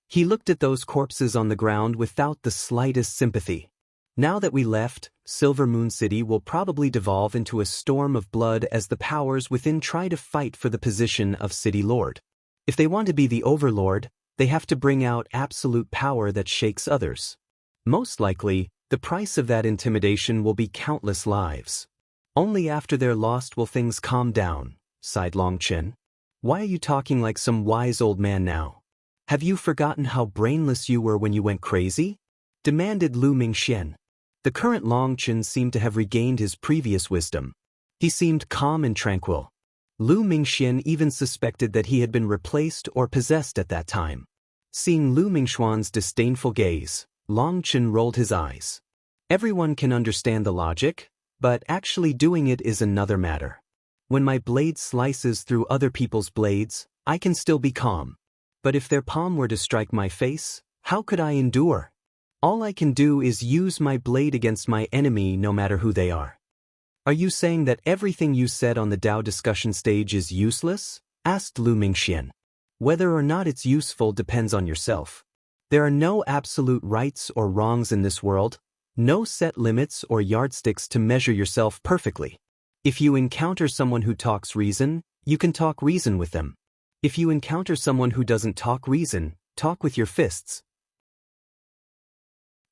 [SPEAKER 1] He looked at those corpses on the ground without the slightest sympathy. "Now that we left, Silver Moon City will probably devolve into a storm of blood as the powers within try to fight for the position of City Lord. If they want to be the Overlord, they have to bring out absolute power that shakes others. Most likely, the price of that intimidation will be countless lives. Only after they're lost will things calm down," sighed Long Chen. "Why are you talking like some wise old man now? Have you forgotten how brainless you were when you went crazy?" demanded Lu Mingxian. The current Long Chen seemed to have regained his previous wisdom. He seemed calm and tranquil. Lu Mingxian even suspected that he had been replaced or possessed at that time. Seeing Lu Mingxuan's disdainful gaze, Long Chen rolled his eyes. Everyone can understand the logic, but actually doing it is another matter. When my blade slices through other people's blades, I can still be calm. But if their palm were to strike my face, how could I endure? All I can do is use my blade against my enemy no matter who they are. "Are you saying that everything you said on the Dao discussion stage is useless?" asked Lu Mingxian. "Whether or not it's useful depends on yourself. There are no absolute rights or wrongs in this world, no set limits or yardsticks to measure yourself perfectly. If you encounter someone who talks reason, you can talk reason with them. If you encounter someone who doesn't talk reason, talk with your fists.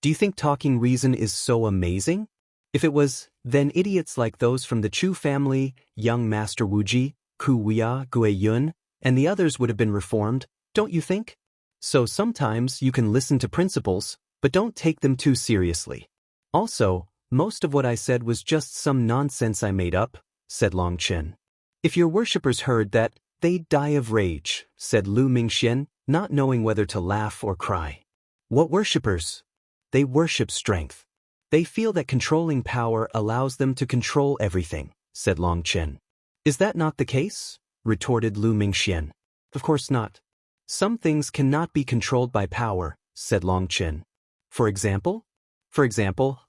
[SPEAKER 1] Do you think talking reason is so amazing? If it was, then idiots like those from the Chu family, young Master Wuji, Ku Wia, Gui Yun, and the others would have been reformed, don't you think? So sometimes you can listen to principles, but don't take them too seriously. Also, most of what I said was just some nonsense I made up," said Long Chen. "If your worshippers heard that, they'd die of rage," said Lu Mingxian, not knowing whether to laugh or cry. "What worshippers?" "They worship strength. They feel that controlling power allows them to control everything," said Long Chen. "Is that not the case?" retorted Lu Mingxian. "Of course not. Some things cannot be controlled by power," said Long Chen. For example,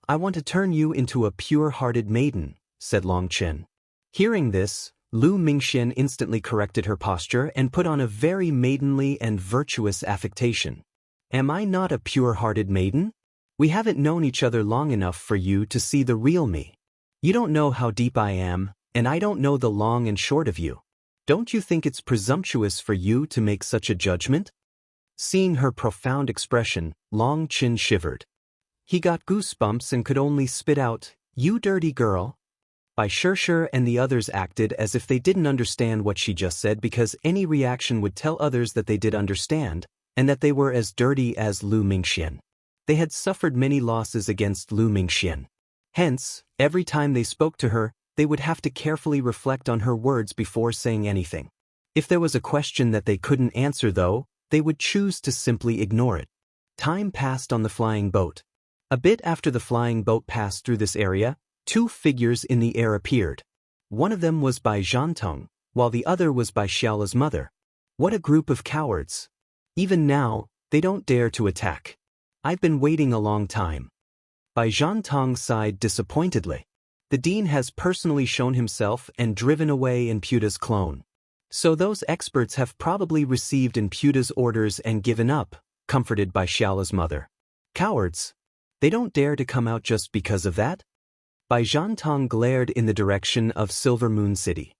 [SPEAKER 1] I want to turn you into a pure-hearted maiden," said Long Chen. Hearing this, Lu Mingxian instantly corrected her posture and put on a very maidenly and virtuous affectation. "Am I not a pure-hearted maiden? We haven't known each other long enough for you to see the real me. You don't know how deep I am, and I don't know the long and short of you. Don't you think it's presumptuous for you to make such a judgment?" Seeing her profound expression, Long Chen shivered. He got goosebumps and could only spit out, "You dirty girl." Bai Shishi and the others acted as if they didn't understand what she just said because any reaction would tell others that they did understand, and that they were as dirty as Lu Mingxian. They had suffered many losses against Lu Mingxian. Hence, every time they spoke to her, they would have to carefully reflect on her words before saying anything. If there was a question that they couldn't answer though, they would choose to simply ignore it. Time passed on the flying boat. A bit after the flying boat passed through this area, two figures in the air appeared. One of them was by Zhang, while the other was by Xiaola's mother. What a group of cowards. Even now, they don't dare to attack. I've been waiting a long time. Bai Zhantong sighed disappointedly. The dean has personally shown himself and driven away Imputa's clone. So those experts have probably received Imputa's orders and given up, comforted by Xiaola's mother. Cowards. They don't dare to come out just because of that? Bai Zhantong glared in the direction of Silver Moon City.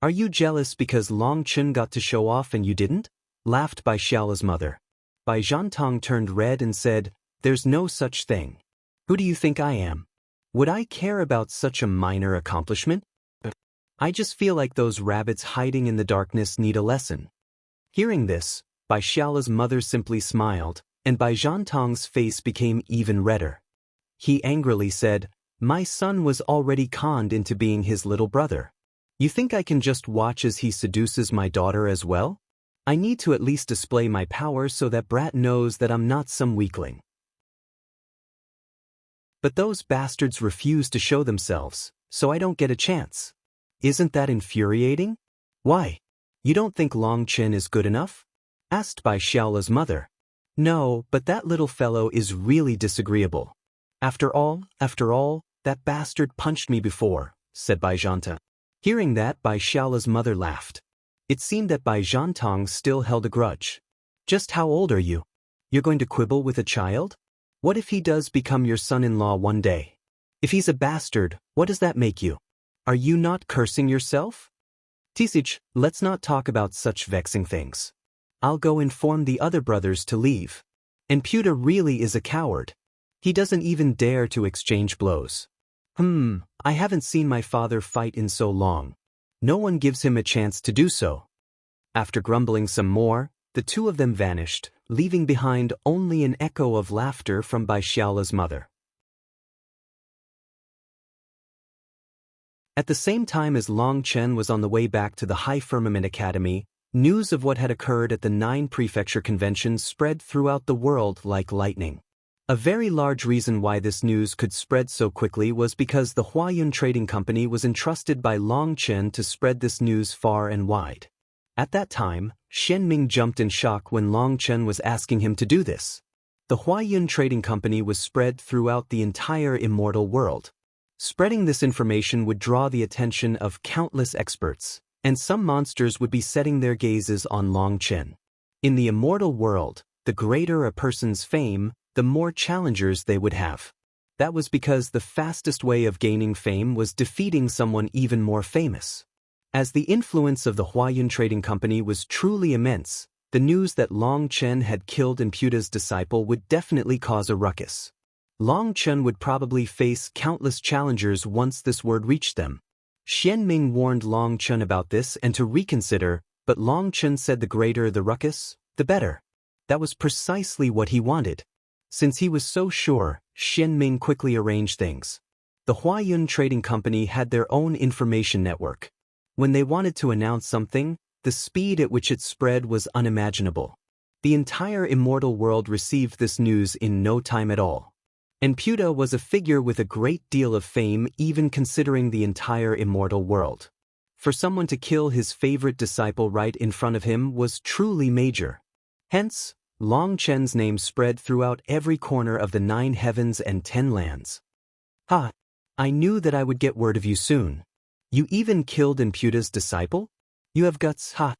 [SPEAKER 1] Are you jealous because Long Chen got to show off and you didn't? Laughed Bai Xiaola's mother. Bai Zhantong turned red and said, there's no such thing. Who do you think I am? Would I care about such a minor accomplishment? I just feel like those rabbits hiding in the darkness need a lesson. Hearing this, Bai Xiaola's mother simply smiled, and Bai Zhantong's face became even redder. He angrily said, my son was already conned into being his little brother. You think I can just watch as he seduces my daughter as well? I need to at least display my power so that Brat knows that I'm not some weakling. But those bastards refuse to show themselves, so I don't get a chance. Isn't that infuriating? Why? You don't think Long Chen is good enough? Asked Bai Xiaola's mother. No, but that little fellow is really disagreeable. After all, that bastard punched me before, said Bai Zhantong. Hearing that, Bai Xiaola's mother laughed. It seemed that Bai Zhantong still held a grudge. Just how old are you? You're going to quibble with a child? What if he does become your son-in-law one day? If he's a bastard, what does that make you? Are you not cursing yourself? Tisich, let's not talk about such vexing things. I'll go inform the other brothers to leave. And Puta really is a coward. He doesn't even dare to exchange blows. I haven't seen my father fight in so long. No one gives him a chance to do so. After grumbling some more, the two of them vanished, leaving behind only an echo of laughter from Bai Xiaola's mother. At the same time as Long Chen was on the way back to the High Firmament Academy, news of what had occurred at the 9 prefecture conventions spread throughout the world like lightning. A very large reason why this news could spread so quickly was because the Huayun Trading Company was entrusted by Long Chen to spread this news far and wide. At that time, Shen Ming jumped in shock when Long Chen was asking him to do this. The Huayun Trading Company was spread throughout the entire immortal world. Spreading this information would draw the attention of countless experts, and some monsters would be setting their gazes on Long Chen. In the immortal world, the greater a person's fame, the more challengers they would have. That was because the fastest way of gaining fame was defeating someone even more famous. As the influence of the Huayun Trading Company was truly immense, the news that Long Chen had killed Imputa's disciple would definitely cause a ruckus. Long Chen would probably face countless challengers once this word reached them. Xian Ming warned Long Chen about this and to reconsider, but Long Chen said the greater the ruckus, the better. That was precisely what he wanted. Since he was so sure, Xian Ming quickly arranged things. The Huayun Trading Company had their own information network. When they wanted to announce something, the speed at which it spread was unimaginable. The entire immortal world received this news in no time at all. And Puta was a figure with a great deal of fame even considering the entire immortal world. For someone to kill his favorite disciple right in front of him was truly major. Hence, Long Chen's name spread throughout every corner of the 9 heavens and 10 lands. Ha! I knew that I would get word of you soon. You even killed Imputa's disciple? You have guts, ha!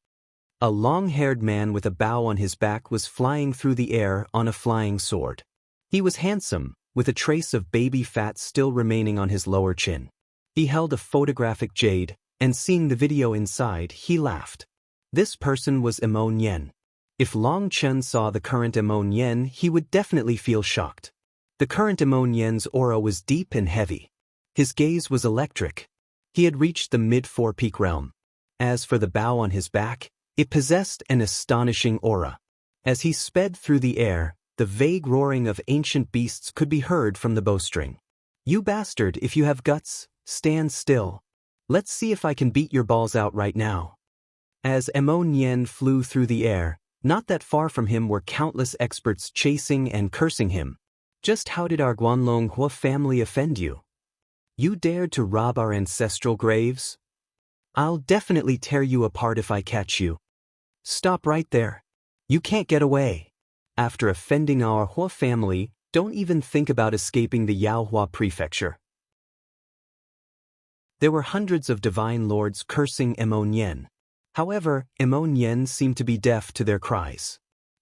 [SPEAKER 1] A long-haired man with a bow on his back was flying through the air on a flying sword. He was handsome, with a trace of baby fat still remaining on his lower chin. He held a photographic jade, and seeing the video inside, he laughed. This person was Emon Yen. If Long Chen saw the current Emon Yen, he would definitely feel shocked. The current Emon Yen's aura was deep and heavy. His gaze was electric. He had reached the mid-4 peak realm. As for the bow on his back, it possessed an astonishing aura. As he sped through the air, the vague roaring of ancient beasts could be heard from the bowstring. You bastard, if you have guts, stand still. Let's see if I can beat your balls out right now. As Emon Yen flew through the air, not that far from him were countless experts chasing and cursing him. Just how did our Guanlong Hua family offend you? You dared to rob our ancestral graves? I'll definitely tear you apart if I catch you. Stop right there. You can't get away. After offending our Hua family, don't even think about escaping the Yaohua prefecture. There were hundreds of divine lords cursing Emonian. However, Emonian seemed to be deaf to their cries.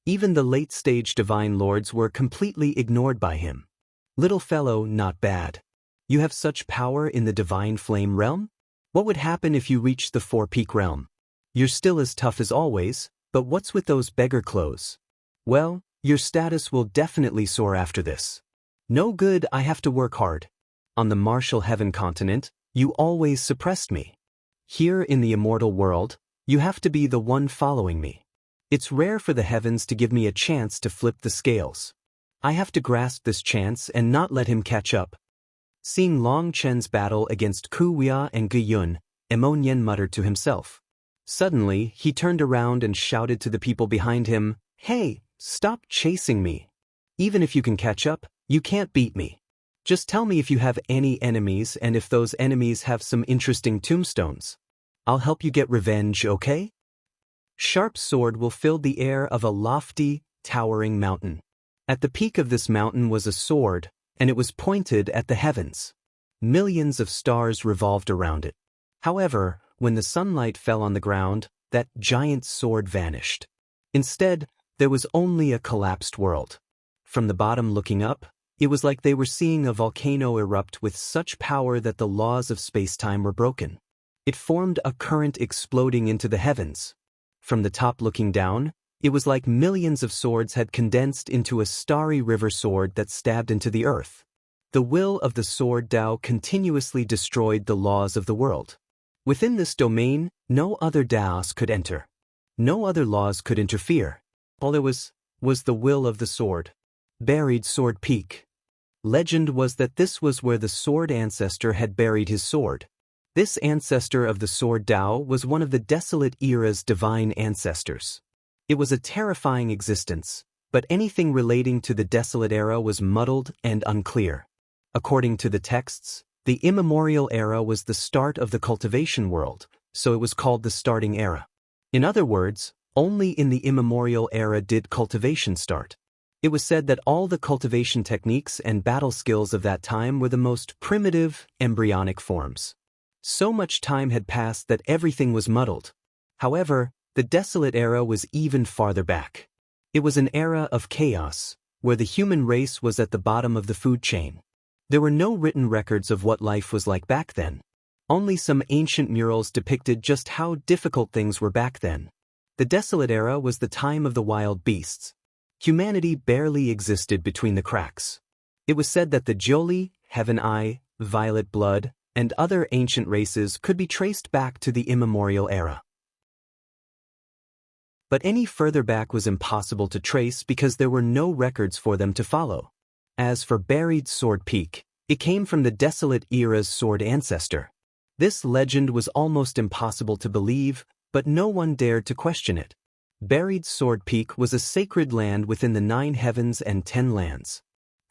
[SPEAKER 1] Even the late-stage divine lords were completely ignored by him. Little fellow, not bad. You have such power in the divine flame realm? What would happen if you reached the four-peak realm? You're still as tough as always, but what's with those beggar clothes? Well, your status will definitely soar after this. No good, I have to work hard. On the martial heaven continent, you always suppressed me. Here in the immortal world, you have to be the one following me. It's rare for the heavens to give me a chance to flip the scales. I have to grasp this chance and not let him catch up. Seeing Long Chen's battle against Ku Wia and Gu Yun, Emonian muttered to himself. Suddenly, he turned around and shouted to the people behind him, "Hey, stop chasing me. Even if you can catch up, you can't beat me. Just tell me if you have any enemies and if those enemies have some interesting tombstones. I'll help you get revenge, okay?" Sharp sword will fill the air of a lofty, towering mountain. At the peak of this mountain was a sword, and it was pointed at the heavens. Millions of stars revolved around it. However, when the sunlight fell on the ground, that giant sword vanished. Instead, there was only a collapsed world. From the bottom looking up, it was like they were seeing a volcano erupt with such power that the laws of space-time were broken. It formed a current exploding into the heavens. From the top looking down, it was like millions of swords had condensed into a starry river sword that stabbed into the earth. The will of the sword Dao continuously destroyed the laws of the world. Within this domain, no other Daos could enter. No other laws could interfere. All there was the will of the sword. Buried Sword Peak. Legend was that this was where the sword ancestor had buried his sword. This ancestor of the sword Dao was one of the Desolate Era's divine ancestors. It was a terrifying existence, but anything relating to the Desolate Era was muddled and unclear. According to the texts, the immemorial era was the start of the cultivation world, so it was called the starting era. In other words, only in the immemorial era did cultivation start. It was said that all the cultivation techniques and battle skills of that time were the most primitive, embryonic forms. So much time had passed that everything was muddled. However, the Desolate Era was even farther back. It was an era of chaos, where the human race was at the bottom of the food chain. There were no written records of what life was like back then. Only some ancient murals depicted just how difficult things were back then. The Desolate Era was the time of the wild beasts. Humanity barely existed between the cracks. It was said that the Jiuli, Heaven Eye, Violet Blood, and other ancient races could be traced back to the immemorial era. But any further back was impossible to trace because there were no records for them to follow. As for Buried Sword Peak, it came from the Desolate Era's sword ancestor. This legend was almost impossible to believe, but no one dared to question it. Buried Sword Peak was a sacred land within the 9 heavens and 10 lands.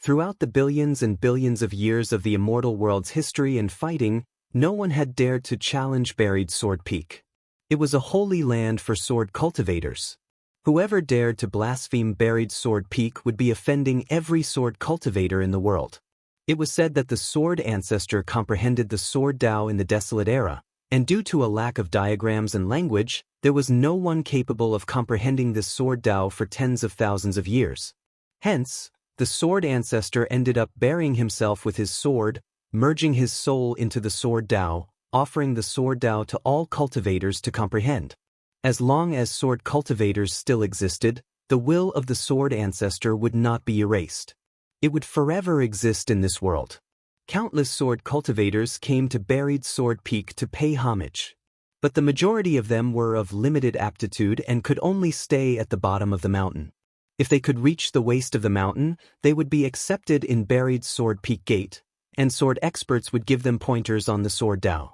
[SPEAKER 1] Throughout the billions and billions of years of the immortal world's history and fighting, no one had dared to challenge Buried Sword Peak. It was a holy land for sword cultivators. Whoever dared to blaspheme Buried Sword Peak would be offending every sword cultivator in the world. It was said that the sword ancestor comprehended the sword Dao in the Desolate Era, and due to a lack of diagrams and language, there was no one capable of comprehending this sword Dao for tens of thousands of years. Hence, the sword ancestor ended up burying himself with his sword, merging his soul into the sword Dao, offering the sword Dao to all cultivators to comprehend. As long as sword cultivators still existed, the will of the sword ancestor would not be erased. It would forever exist in this world. Countless sword cultivators came to Buried Sword Peak to pay homage. But the majority of them were of limited aptitude and could only stay at the bottom of the mountain. If they could reach the waist of the mountain, they would be accepted in Buried Sword Peak Gate, and sword experts would give them pointers on the sword Dao.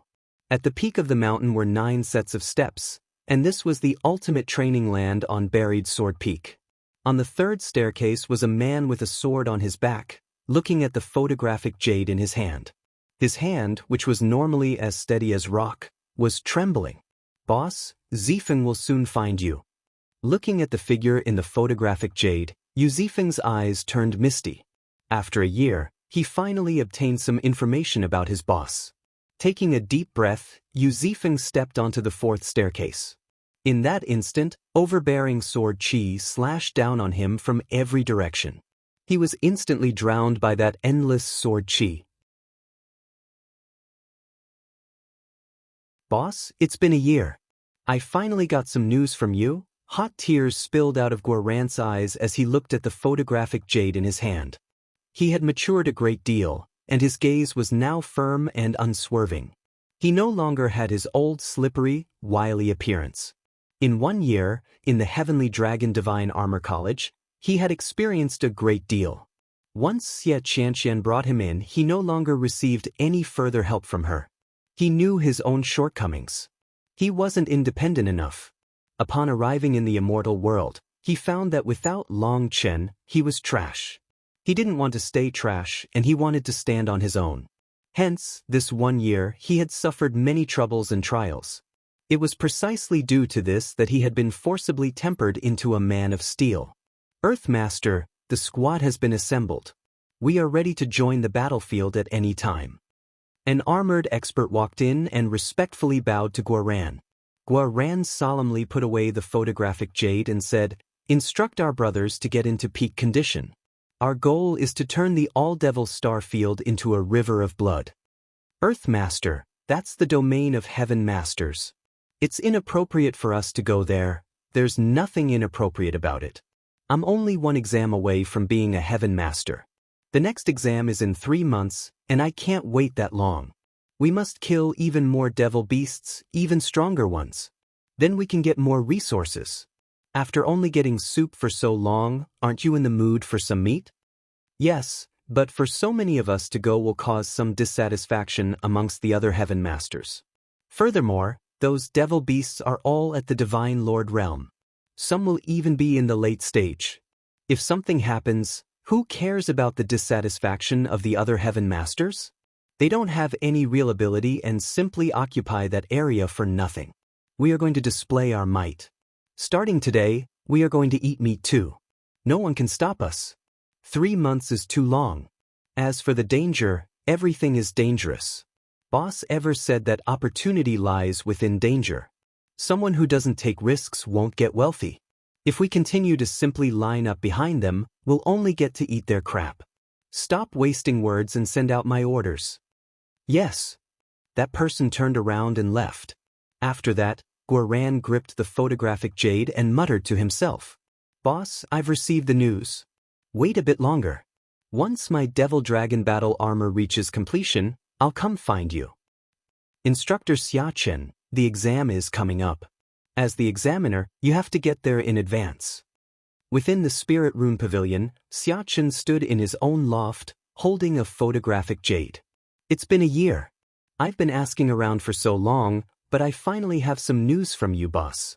[SPEAKER 1] At the peak of the mountain were 9 sets of steps, and this was the ultimate training land on Buried Sword Peak. On the 3rd staircase was a man with a sword on his back, looking at the photographic jade in his hand. His hand, which was normally as steady as rock, was trembling. "Boss, Zheng will soon find you." Looking at the figure in the photographic jade, Yu Zifeng's eyes turned misty. After a year, he finally obtained some information about his boss. Taking a deep breath, Yu Zifeng stepped onto the fourth staircase. In that instant, overbearing sword qi slashed down on him from every direction. He was instantly drowned by that endless sword qi. "Boss, it's been a year. I finally got some news from you." Hot tears spilled out of Guoran's eyes as he looked at the photographic jade in his hand. He had matured a great deal, and his gaze was now firm and unswerving. He no longer had his old slippery, wily appearance. In 1 year, in the Heavenly Dragon Divine Armor College, he had experienced a great deal. Once Xie Qianqian brought him in, he no longer received any further help from her. He knew his own shortcomings. He wasn't independent enough. Upon arriving in the immortal world, he found that without Long Chen, he was trash. He didn't want to stay trash, and he wanted to stand on his own. Hence, this 1 year, he had suffered many troubles and trials. It was precisely due to this that he had been forcibly tempered into a man of steel. "Earthmaster, the squad has been assembled. We are ready to join the battlefield at any time." An armored expert walked in and respectfully bowed to Guoran. Guoran solemnly put away the photographic jade and said, "Instruct our brothers to get into peak condition. Our goal is to turn the All-Devil Star Field into a river of blood." "Earthmaster, that's the domain of Heaven Masters. It's inappropriate for us to go there. There's nothing inappropriate about it. I'm only 1 exam away from being a Heaven Master. The next exam is in 3 months, and I can't wait that long. We must kill even more devil beasts, even stronger ones. Then we can get more resources. After only getting soup for so long, aren't you in the mood for some meat?" "Yes, but for so many of us to go will cause some dissatisfaction amongst the other Heaven Masters. Furthermore, those devil beasts are all at the Divine Lord realm. Some will even be in the late stage. If something happens, who cares about the dissatisfaction of the other Heaven Masters? They don't have any real ability and simply occupy that area for nothing. We are going to display our might. Starting today, we are going to eat meat too. No one can stop us. 3 months is too long. As for the danger, everything is dangerous. Boss ever said that opportunity lies within danger. Someone who doesn't take risks won't get wealthy. If we continue to simply line up behind them, we'll only get to eat their crap. Stop wasting words and send out my orders." "Yes." That person turned around and left. After that, Guoran gripped the photographic jade and muttered to himself, "Boss, I've received the news. Wait a bit longer. Once my Devil Dragon battle armor reaches completion, I'll come find you." "Instructor Xiachen, the exam is coming up. As the examiner, you have to get there in advance." Within the Spirit Rune Pavilion, Xiachen stood in his own loft, holding a photographic jade. "It's been a year. I've been asking around for so long, but I finally have some news from you, boss."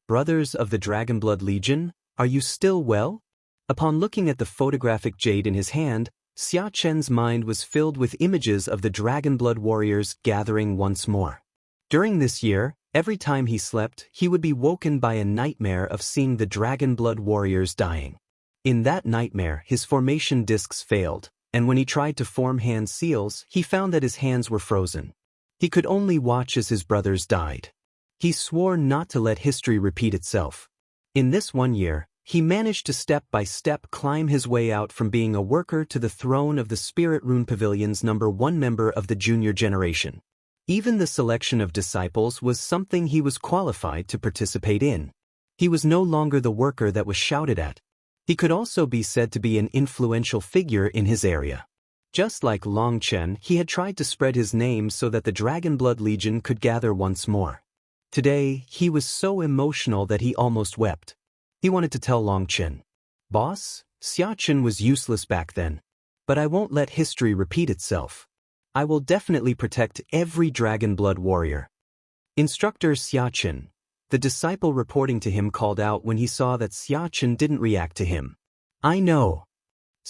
[SPEAKER 1] "Brothers of the Dragonblood Legion, are you still well?" Upon looking at the photographic jade in his hand, Xiachen's mind was filled with images of the Dragonblood warriors gathering once more. During this year, every time he slept, he would be woken by a nightmare of seeing the Dragonblood warriors dying. In that nightmare, his formation discs failed, and when he tried to form hand seals, he found that his hands were frozen. He could only watch as his brothers died. He swore not to let history repeat itself. In this 1 year, he managed to step by step climb his way out from being a worker to the throne of the Spirit Rune Pavilion's #1 member of the junior generation. Even the selection of disciples was something he was qualified to participate in. He was no longer the worker that was shouted at. He could also be said to be an influential figure in his area. Just like Long Chen, he had tried to spread his name so that the Dragonblood Legion could gather once more. Today, he was so emotional that he almost wept. He wanted to tell Long Chen, "Boss, Xiachen was useless back then. But I won't let history repeat itself. I will definitely protect every Dragonblood warrior." Instructor Xiachen, the disciple reporting to him, called out when he saw that Xiachen didn't react to him. "I know.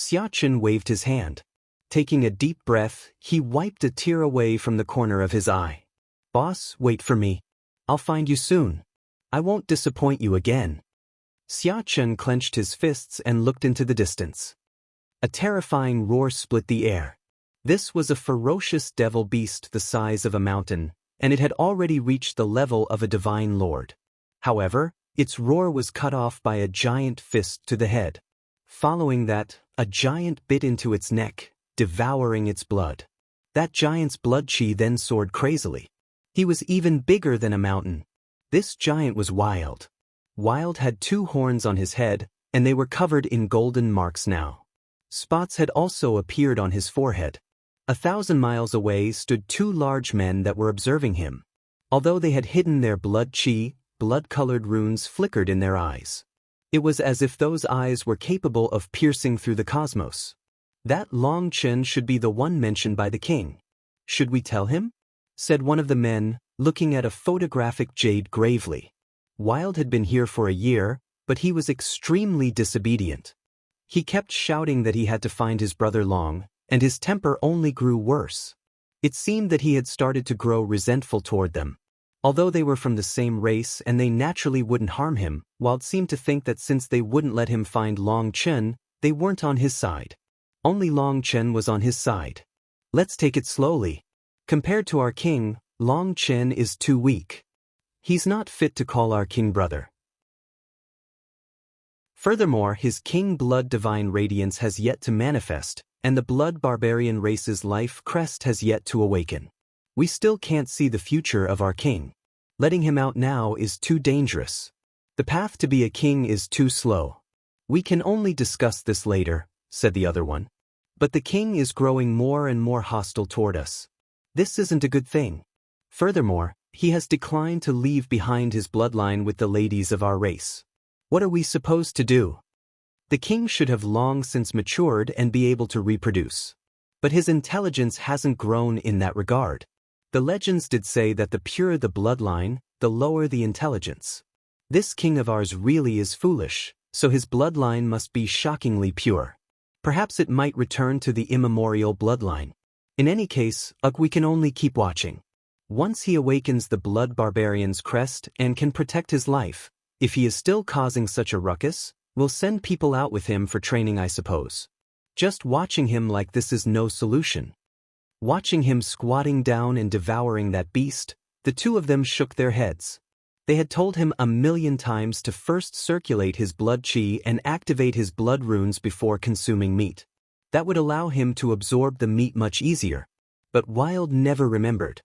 [SPEAKER 1] Xiaqin waved his hand. Taking a deep breath, he wiped a tear away from the corner of his eye. Boss, wait for me. I'll find you soon. I won't disappoint you again. Xiaqin clenched his fists and looked into the distance. A terrifying roar split the air. This was a ferocious devil beast the size of a mountain, and it had already reached the level of a divine lord. However, its roar was cut off by a giant fist to the head. Following that, a giant bit into its neck, devouring its blood. That giant's blood chi then soared crazily. He was even bigger than a mountain. This giant was Wild. Wild had 2 horns on his head, and they were covered in golden marks now. Spots had also appeared on his forehead. 1,000 miles away stood 2 large men that were observing him. Although they had hidden their blood chi, blood-colored runes flickered in their eyes. It was as if those eyes were capable of piercing through the cosmos. That Long Chen should be the one mentioned by the king. Should we tell him? Said one of the men, looking at a photographic jade gravely. Wild had been here for a year, but he was extremely disobedient. He kept shouting that he had to find his brother Long, and his temper only grew worse. It seemed that he had started to grow resentful toward them. Although they were from the same race and they naturally wouldn't harm him, Wild seemed to think that since they wouldn't let him find Long Chen, they weren't on his side. Only Long Chen was on his side. Let's take it slowly. Compared to our king, Long Chen is too weak. He's not fit to call our king brother. Furthermore, his king blood divine radiance has yet to manifest, and the blood barbarian race's life crest has yet to awaken. We still can't see the future of our king. Letting him out now is too dangerous. The path to be a king is too slow. We can only discuss this later, said the other one. But the king is growing more and more hostile toward us. This isn't a good thing. Furthermore, he has declined to leave behind his bloodline with the ladies of our race. What are we supposed to do? The king should have long since matured and be able to reproduce. But his intelligence hasn't grown in that regard. The legends did say that the purer the bloodline, the lower the intelligence. This king of ours really is foolish, so his bloodline must be shockingly pure. Perhaps it might return to the immemorial bloodline. In any case, we can only keep watching. Once he awakens the blood barbarian's crest and can protect his life, if he is still causing such a ruckus, we'll send people out with him for training, I suppose. Just watching him like this is no solution. Watching him squatting down and devouring that beast, the two of them shook their heads. They had told him 1,000,000 times to first circulate his blood chi and activate his blood runes before consuming meat. That would allow him to absorb the meat much easier. But Wild never remembered.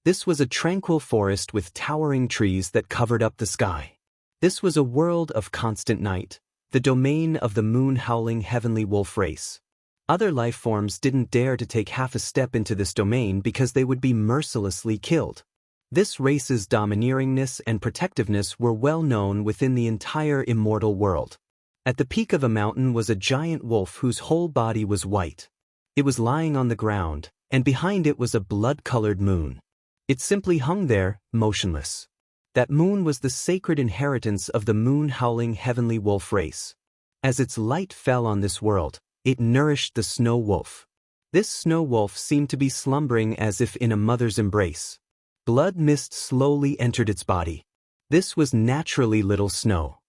[SPEAKER 1] This was a tranquil forest with towering trees that covered up the sky. This was a world of constant night, the domain of the moon-howling heavenly wolf race. Other life forms didn't dare to take half a step into this domain because they would be mercilessly killed. This race's domineeringness and protectiveness were well known within the entire immortal world. At the peak of a mountain was a giant wolf whose whole body was white. It was lying on the ground, and behind it was a blood-colored moon. It simply hung there, motionless. That moon was the sacred inheritance of the moon-howling heavenly wolf race. As its light fell on this world, it nourished the snow wolf. This snow wolf seemed to be slumbering as if in a mother's embrace. Blood mist slowly entered its body. This was naturally Little Snow.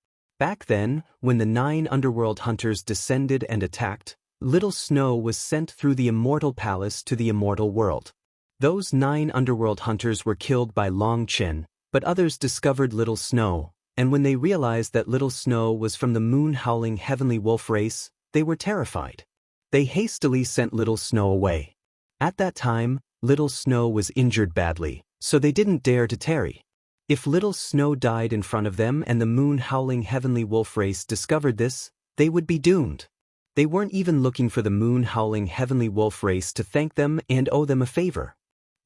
[SPEAKER 1] Back then, when the 9 underworld hunters descended and attacked, Little Snow was sent through the immortal palace to the immortal world. Those 9 underworld hunters were killed by Long Chen, but others discovered Little Snow, and when they realized that Little Snow was from the moon-howling heavenly wolf race, they were terrified. They hastily sent Little Snow away. At that time, Little Snow was injured badly, so they didn't dare to tarry. If Little Snow died in front of them and the moon-howling heavenly wolf race discovered this, they would be doomed. They weren't even looking for the moon-howling heavenly wolf race to thank them and owe them a favor.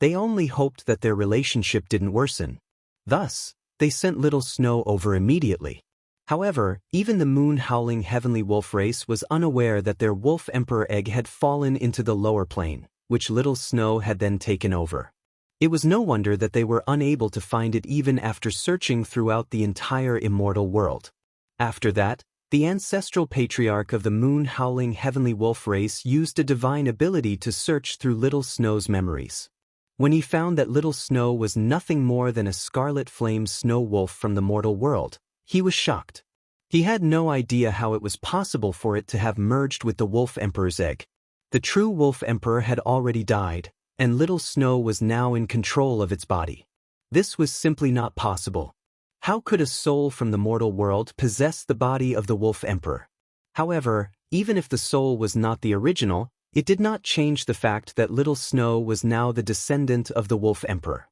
[SPEAKER 1] They only hoped that their relationship didn't worsen. Thus, they sent Little Snow over immediately. However, even the moon-howling heavenly wolf race was unaware that their wolf emperor egg had fallen into the lower plane, which Little Snow had then taken over. It was no wonder that they were unable to find it even after searching throughout the entire immortal world. After that, the ancestral patriarch of the moon-howling heavenly wolf race used a divine ability to search through Little Snow's memories. When he found that Little Snow was nothing more than a scarlet flame snow wolf from the mortal world, he was shocked. He had no idea how it was possible for it to have merged with the Wolf Emperor's egg. The true Wolf Emperor had already died, and Little Snow was now in control of its body. This was simply not possible. How could a soul from the mortal world possess the body of the Wolf Emperor? However, even if the soul was not the original, it did not change the fact that Little Snow was now the descendant of the Wolf Emperor.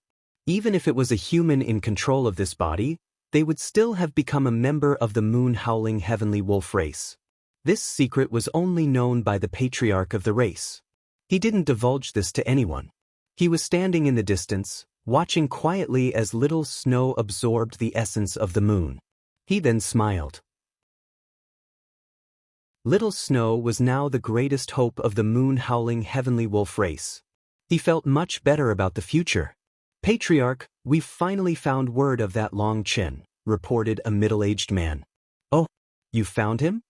[SPEAKER 1] Even if it was a human in control of this body, they would still have become a member of the moon-howling heavenly wolf race. This secret was only known by the patriarch of the race. He didn't divulge this to anyone. He was standing in the distance, watching quietly as Little Snow absorbed the essence of the moon. He then smiled. Little Snow was now the greatest hope of the moon-howling heavenly wolf race. He felt much better about the future. "Patriarch, we've finally found word of that Long Chen," reported a middle-aged man. "Oh, you found him?"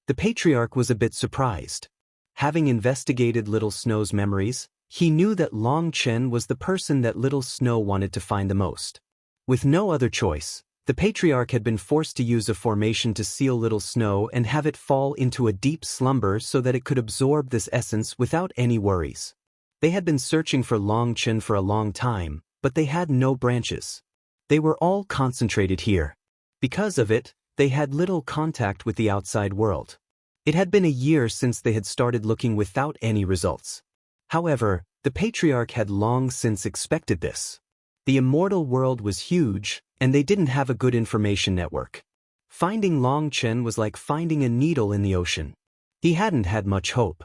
[SPEAKER 1] The patriarch was a bit surprised. Having investigated Little Snow's memories, he knew that Long Chen was the person that Little Snow wanted to find the most. With no other choice, the patriarch had been forced to use a formation to seal Little Snow and have it fall into a deep slumber so that it could absorb this essence without any worries. They had been searching for Long Chen for a long time, but they had no branches. They were all concentrated here. Because of it, they had little contact with the outside world. It had been a year since they had started looking without any results. However, the patriarch had long since expected this. The immortal world was huge, and they didn't have a good information network. Finding Long Chen was like finding a needle in the ocean. He hadn't had much hope.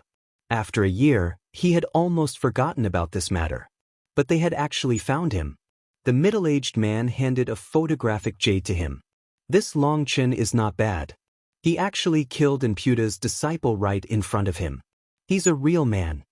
[SPEAKER 1] After a year, he had almost forgotten about this matter. But they had actually found him. The middle-aged man handed a photographic jade to him. "This Long Chen is not bad. He actually killed Imputa's disciple right in front of him. He's a real man."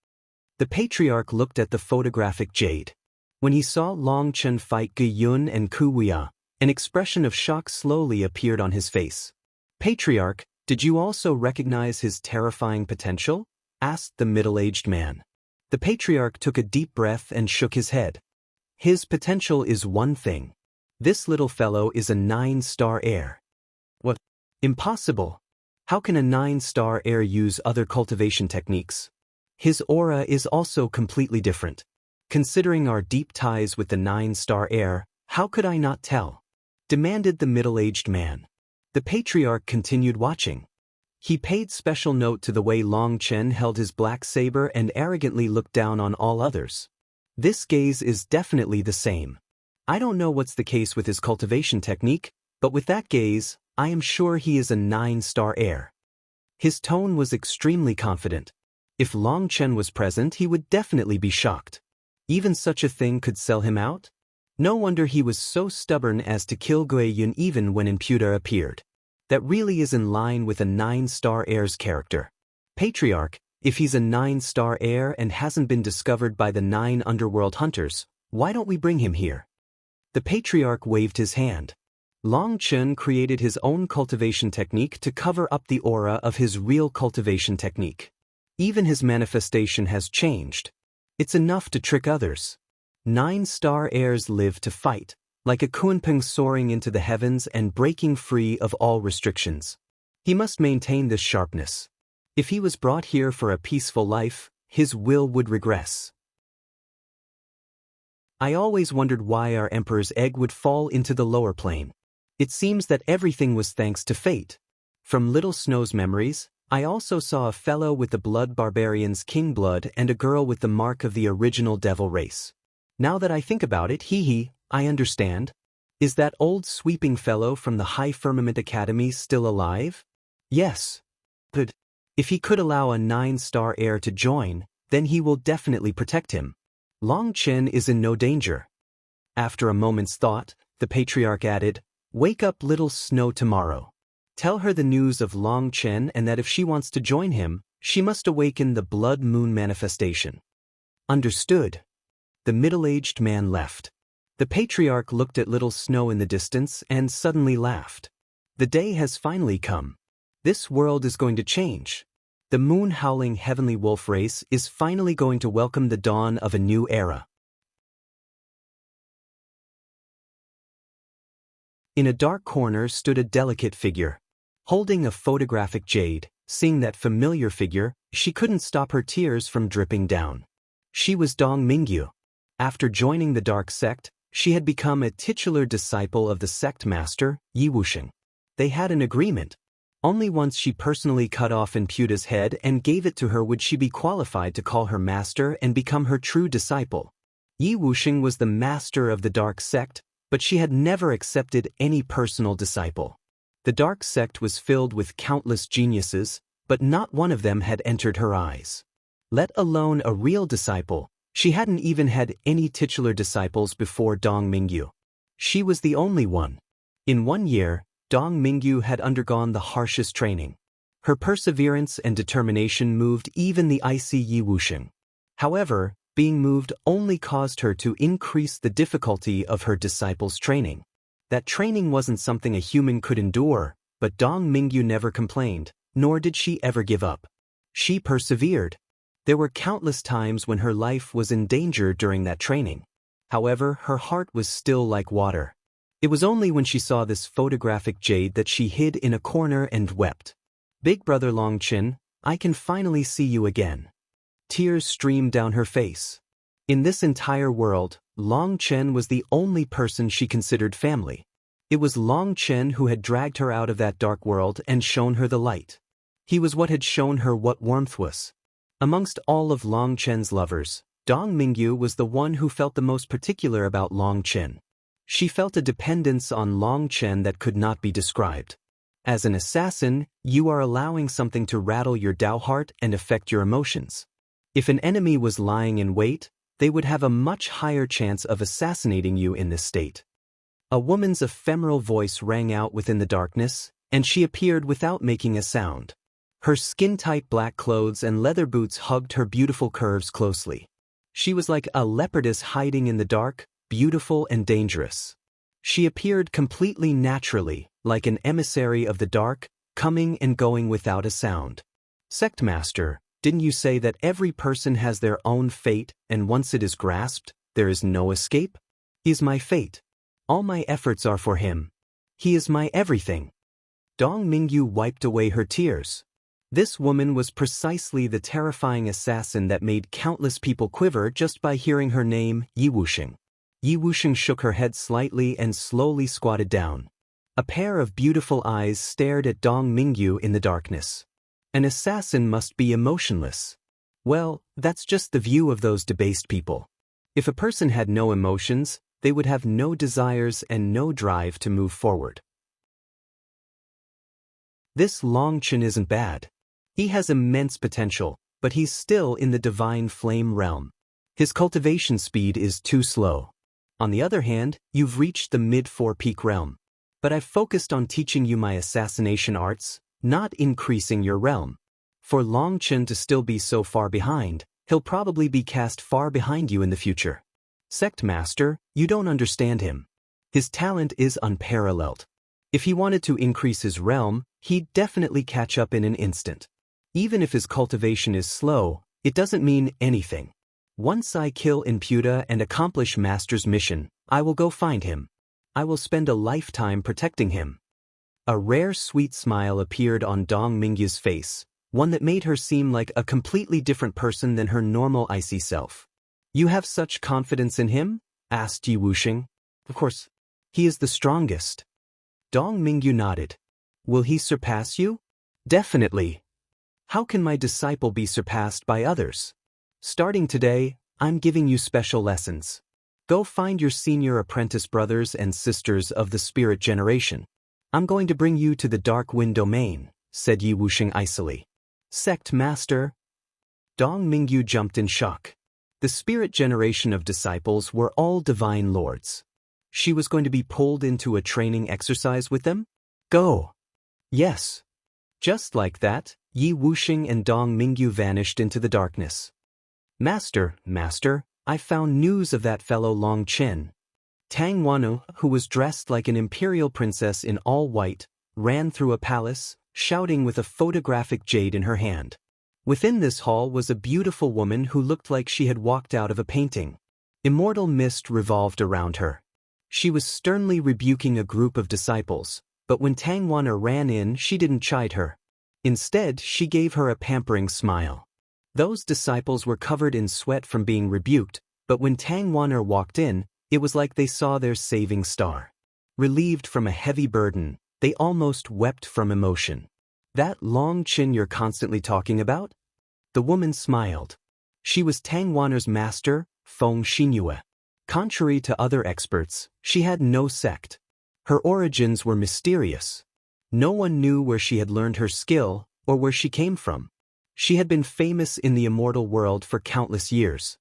[SPEAKER 1] The patriarch looked at the photographic jade. When he saw Long Chen fight Ge Yun and Ku Weia, an expression of shock slowly appeared on his face. "Patriarch, did you also recognize his terrifying potential?" asked the middle-aged man. The patriarch took a deep breath and shook his head. "His potential is one thing. This little fellow is a 9-star heir." "What? Impossible. How can a 9-star heir use other cultivation techniques? His aura is also completely different. Considering our deep ties with the 9-star heir, how could I not tell?" demanded the middle-aged man. The patriarch continued watching. He paid special note to the way Long Chen held his black saber and arrogantly looked down on all others. This gaze is definitely the same. I don't know what's the case with his cultivation technique, but with that gaze, I am sure he is a 9-star heir. His tone was extremely confident. If Long Chen was present, he would definitely be shocked. Even such a thing could sell him out? No wonder he was so stubborn as to kill Ge Yun even when Imputa appeared. That really is in line with a 9-star heir's character. "Patriarch, if he's a 9-star heir and hasn't been discovered by the 9 underworld hunters, why don't we bring him here?" The patriarch waved his hand. Long Chen created his own cultivation technique to cover up the aura of his real cultivation technique. Even his manifestation has changed. It's enough to trick others. 9-star heirs live to fight, like a Kunpeng soaring into the heavens and breaking free of all restrictions. He must maintain this sharpness. If he was brought here for a peaceful life, his will would regress. I always wondered why our emperor's egg would fall into the lower plane. It seems that everything was thanks to fate. From Little Snow's memories, I also saw a fellow with the blood barbarian's king blood and a girl with the mark of the original devil race. Now that I think about it, I understand. Is that old sweeping fellow from the High Firmament Academy still alive? Yes. Good. If he could allow a 9-star heir to join, then he will definitely protect him. Long Chen is in no danger. After a moment's thought, the patriarch added, "Wake up Little Snow tomorrow. Tell her the news of Long Chen and that if she wants to join him, she must awaken the blood moon manifestation." Understood. The middle-aged man left. The patriarch looked at Little Snow in the distance and suddenly laughed. The day has finally come. This world is going to change. The moon-howling heavenly wolf race is finally going to welcome the dawn of a new era. In a dark corner stood a delicate figure. Holding a photographic jade, seeing that familiar figure, she couldn't stop her tears from dripping down. She was Dong Mingyu. After joining the dark sect, she had become a titular disciple of the sect master, Yi Wusheng. They had an agreement. Only once she personally cut off Imputa's head and gave it to her would she be qualified to call her master and become her true disciple. Yi Wusheng was the master of the dark sect, but she had never accepted any personal disciple. The dark sect was filled with countless geniuses, but not one of them had entered her eyes. Let alone a real disciple, she hadn't even had any titular disciples before Dong Mingyu. She was the only one. In 1 year, Dong Mingyu had undergone the harshest training. Her perseverance and determination moved even the icy Yi Wusheng. However, being moved only caused her to increase the difficulty of her disciples' training. That training wasn't something a human could endure, but Dong Mingyu never complained, nor did she ever give up. She persevered. There were countless times when her life was in danger during that training. However, her heart was still like water. It was only when she saw this photographic jade that she hid in a corner and wept. "Big brother Long Chen, I can finally see you again." Tears streamed down her face. In this entire world, Long Chen was the only person she considered family. It was Long Chen who had dragged her out of that dark world and shown her the light. He was what had shown her what warmth was. Amongst all of Long Chen's lovers, Dong Mingyu was the one who felt the most particular about Long Chen. She felt a dependence on Long Chen that could not be described. As an assassin, you are allowing something to rattle your Dao heart and affect your emotions. If an enemy was lying in wait, they would have a much higher chance of assassinating you in this state. A woman's ephemeral voice rang out within the darkness, and she appeared without making a sound. Her skin-tight black clothes and leather boots hugged her beautiful curves closely. She was like a leopardess hiding in the dark, beautiful and dangerous. She appeared completely naturally, like an emissary of the dark, coming and going without a sound. "Sect Master, didn't you say that every person has their own fate, and once it is grasped, there is no escape? He is my fate. All my efforts are for him. He is my everything." Dong Mingyu wiped away her tears. This woman was precisely the terrifying assassin that made countless people quiver just by hearing her name, Yi Wusheng. Yi Wusheng shook her head slightly and slowly squatted down. A pair of beautiful eyes stared at Dong Mingyu in the darkness. An assassin must be emotionless. Well, that's just the view of those debased people. If a person had no emotions, they would have no desires and no drive to move forward. This Long Chen isn't bad. He has immense potential, but he's still in the divine flame realm. His cultivation speed is too slow. On the other hand, you've reached the mid-4 peak realm. But I've focused on teaching you my assassination arts, not increasing your realm. For Long Chen to still be so far behind, he'll probably be cast far behind you in the future. Sect Master, you don't understand him. His talent is unparalleled. If he wanted to increase his realm, he'd definitely catch up in an instant. Even if his cultivation is slow, it doesn't mean anything. Once I kill Imputa and accomplish Master's mission, I will go find him. I will spend a lifetime protecting him. A rare sweet smile appeared on Dong Mingyu's face, one that made her seem like a completely different person than her normal icy self. "You have such confidence in him?" asked Yi Wusheng. "Of course. He is the strongest." Dong Mingyu nodded. "Will he surpass you?" "Definitely. How can my disciple be surpassed by others? Starting today, I'm giving you special lessons. Go find your senior apprentice brothers and sisters of the spirit generation. I'm going to bring you to the Dark Wind domain," said Yi Wusheng icily. "Sect Master?" Dong Mingyu jumped in shock. The spirit generation of disciples were all divine lords. She was going to be pulled into a training exercise with them? Go! Yes. Just like that, Yi Wusheng and Dong Mingyu vanished into the darkness. Master, I found news of that fellow Long Chen." Tang Wanu, who was dressed like an imperial princess in all white, ran through a palace, shouting with a photographic jade in her hand. Within this hall was a beautiful woman who looked like she had walked out of a painting. Immortal mist revolved around her. She was sternly rebuking a group of disciples, but when Tang Wan'er ran in, she didn't chide her. Instead, she gave her a pampering smile. Those disciples were covered in sweat from being rebuked, but when Tang Wan'er walked in, it was like they saw their saving star. Relieved from a heavy burden, they almost wept from emotion. "That long chin you're constantly talking about?" The woman smiled. She was Tang Wan'er's master, Feng Xinyue. Contrary to other experts, she had no sect. Her origins were mysterious. No one knew where she had learned her skill or where she came from. She had been famous in the immortal world for countless years.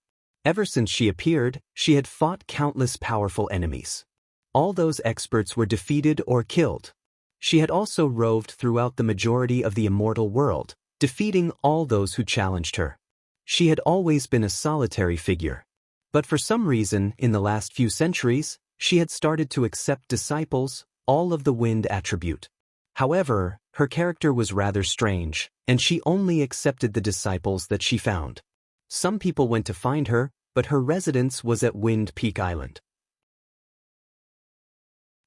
[SPEAKER 1] Ever since she appeared, she had fought countless powerful enemies. All those experts were defeated or killed. She had also roved throughout the majority of the immortal world, defeating all those who challenged her. She had always been a solitary figure. But for some reason, in the last few centuries, she had started to accept disciples, all of the wind attribute. However, her character was rather strange, and she only accepted the disciples that she found. Some people went to find her, but her residence was at Wind Peak Island.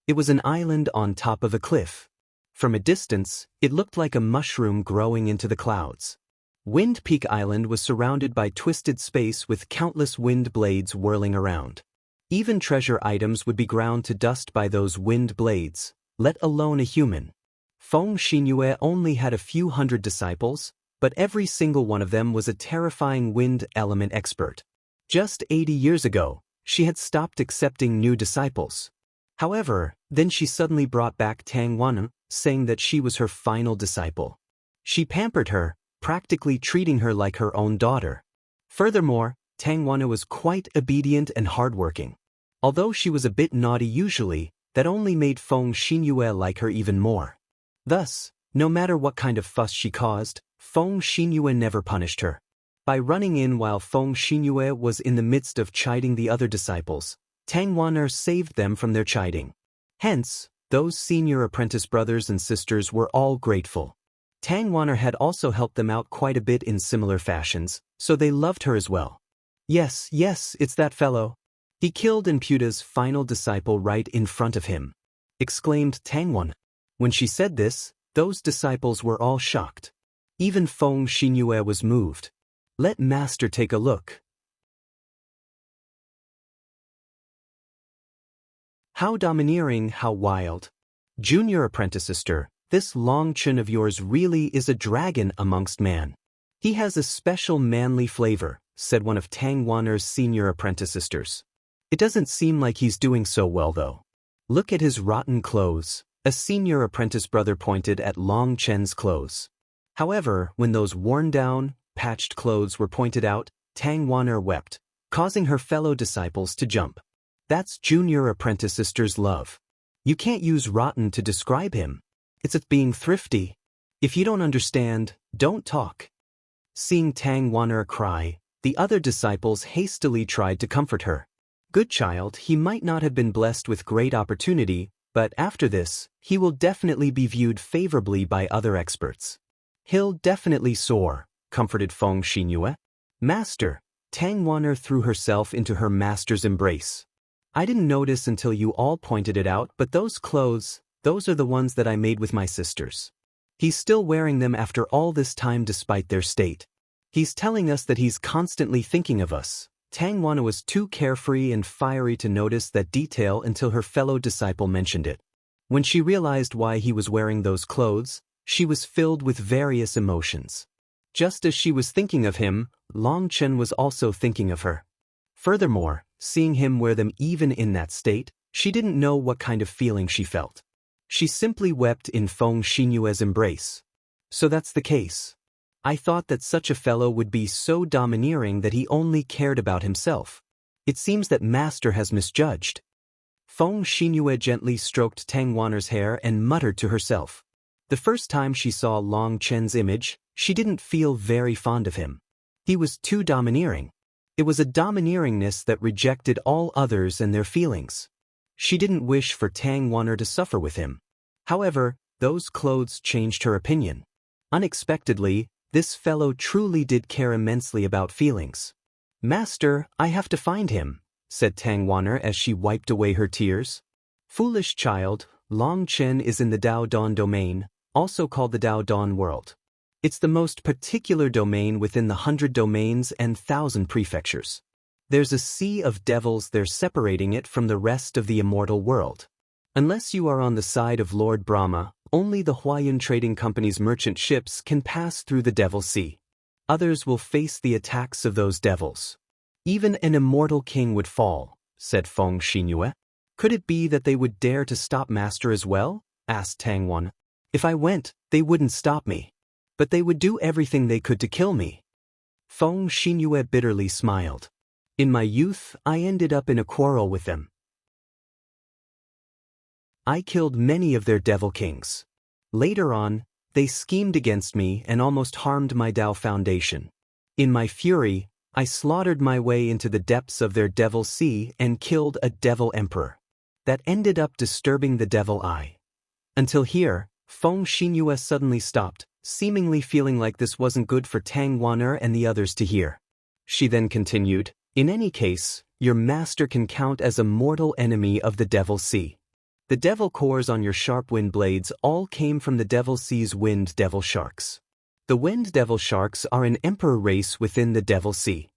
[SPEAKER 1] It was an island on top of a cliff. From a distance, it looked like a mushroom growing into the clouds. Wind Peak Island was surrounded by twisted space with countless wind blades whirling around. Even treasure items would be ground to dust by those wind blades, let alone a human. Feng Xinyue only had a few hundred disciples, but every single one of them was a terrifying wind element expert. Just 80 years ago, she had stopped accepting new disciples. However, then she suddenly brought back Tang Wan'er, saying that she was her final disciple. She pampered her, practically treating her like her own daughter. Furthermore, Tang Wan'er was quite obedient and hardworking. Although she was a bit naughty usually, that only made Feng Xinyue like her even more. Thus, no matter what kind of fuss she caused, Feng Xinyue never punished her. By running in while Feng Xinyue was in the midst of chiding the other disciples, Tang Wan'er saved them from their chiding. Hence, those senior apprentice brothers and sisters were all grateful. Tang Wan'er had also helped them out quite a bit in similar fashions, so they loved her as well. Yes, it's that fellow. He killed Imputa's final disciple right in front of him, exclaimed Tang Wan'er. When she said this, those disciples were all shocked. Even Feng Xinyue was moved. Let Master take a look. How domineering, how wild. Junior apprentice sister, this long chin of yours really is a dragon amongst man. He has a special manly flavor, said one of Tang Wan'er's senior apprentice sisters. It doesn't seem like he's doing so well though. Look at his rotten clothes. A senior apprentice brother pointed at Long Chen's clothes. However, when those worn-down, patched clothes were pointed out, Tang Wan'er wept, causing her fellow disciples to jump. That's junior apprentice sister's love. You can't use rotten to describe him. It's being thrifty. If you don't understand, don't talk. Seeing Tang Wan'er cry, the other disciples hastily tried to comfort her. Good child, he might not have been blessed with great opportunity, but after this, he will definitely be viewed favorably by other experts. He'll definitely soar, comforted Feng Xinyue. Master, Tang Wan'er threw herself into her master's embrace. I didn't notice until you all pointed it out, but those clothes, those are the ones that I made with my sisters. He's still wearing them after all this time despite their state. He's telling us that he's constantly thinking of us. Tang Wan'er was too carefree and fiery to notice that detail until her fellow disciple mentioned it. When she realized why he was wearing those clothes, she was filled with various emotions. Just as she was thinking of him, Long Chen was also thinking of her. Furthermore, seeing him wear them even in that state, she didn't know what kind of feeling she felt. She simply wept in Feng Xinyue's embrace. So that's the case. I thought that such a fellow would be so domineering that he only cared about himself. It seems that Master has misjudged. Feng Xinyue gently stroked Tang Wan'er's hair and muttered to herself. The first time she saw Long Chen's image, she didn't feel very fond of him. He was too domineering. It was a domineeringness that rejected all others and their feelings. She didn't wish for Tang Wan'er to suffer with him. However, Those clothes changed her opinion. Unexpectedly, this fellow truly did care immensely about feelings. "Master, I have to find him," said Tang Wan'er as she wiped away her tears. "Foolish child, Long Chen is in the Dao Dawn domain, also called the Dao Dawn world. It's the most particular domain within the 100 domains and 1,000 prefectures. There's a sea of devils there separating it from the rest of the immortal world. Unless you are on the side of Lord Brahma, only the Huayan Trading Company's merchant ships can pass through the Devil Sea. Others will face the attacks of those devils. Even an immortal king would fall," said Feng Xinyue. "Could it be that they would dare to stop Master as well?" asked Tang Wan. "If I went, they wouldn't stop me. But they would do everything they could to kill me." Feng Xinyue bitterly smiled. "In my youth, I ended up in a quarrel with them. I killed many of their devil kings. Later on, they schemed against me and almost harmed my Dao Foundation. In my fury, I slaughtered my way into the depths of their devil sea and killed a devil emperor. That ended up disturbing the devil eye." Until here, Feng Xinyue suddenly stopped, seemingly feeling like this wasn't good for Tang Wan'er and the others to hear. She then continued, "In any case, your master can count as a mortal enemy of the Devil Sea. The devil cores on your sharp wind blades all came from the Devil Sea's wind devil sharks. The wind devil sharks are an emperor race within the Devil Sea.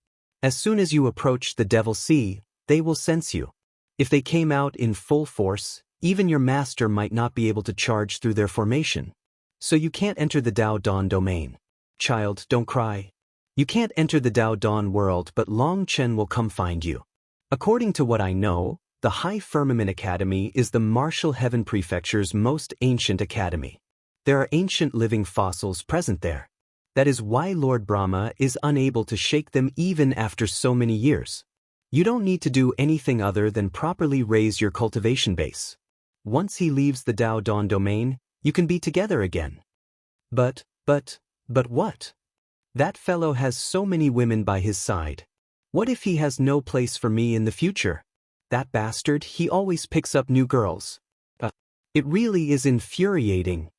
[SPEAKER 1] As soon as you approach the Devil Sea, they will sense you. If they came out in full force, even your master might not be able to charge through their formation. So you can't enter the Dao Dawn domain. Child, don't cry. You can't enter the Dao Dawn world, but Long Chen will come find you. According to what I know, the High Firmament Academy is the Martial Heaven Prefecture's most ancient academy. There are ancient living fossils present there. That is why Lord Brahma is unable to shake them even after so many years. You don't need to do anything other than properly raise your cultivation base. Once he leaves the Dao Dawn domain, you can be together again." But what? That fellow has so many women by his side. What if he has no place for me in the future? That bastard, he always picks up new girls. It really is infuriating."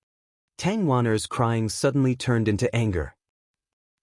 [SPEAKER 1] Tang Wan'er's crying suddenly turned into anger.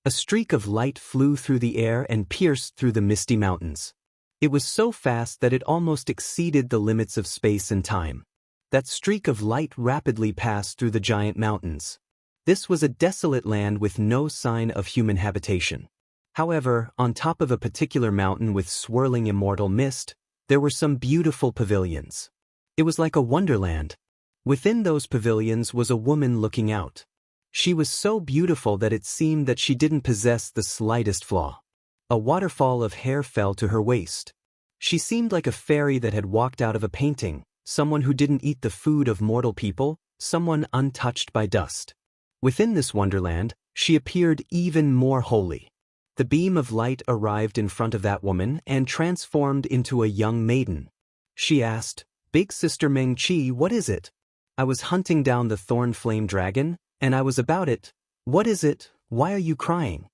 [SPEAKER 1] A streak of light flew through the air and pierced through the misty mountains. It was so fast that it almost exceeded the limits of space and time. That streak of light rapidly passed through the giant mountains. This was a desolate land with no sign of human habitation. However, on top of a particular mountain with swirling immortal mist, there were some beautiful pavilions. It was like a wonderland. Within those pavilions was a woman looking out. She was so beautiful that it seemed that she didn't possess the slightest flaw. A waterfall of hair fell to her waist. She seemed like a fairy that had walked out of a painting, someone who didn't eat the food of mortal people, someone untouched by dust. Within this wonderland, she appeared even more holy. The beam of light arrived in front of that woman and transformed into a young maiden. She asked, "Big Sister Meng Qi, what is it?" "I was hunting down the thorn flame dragon, and I was about it." "What is it? Why are you crying?"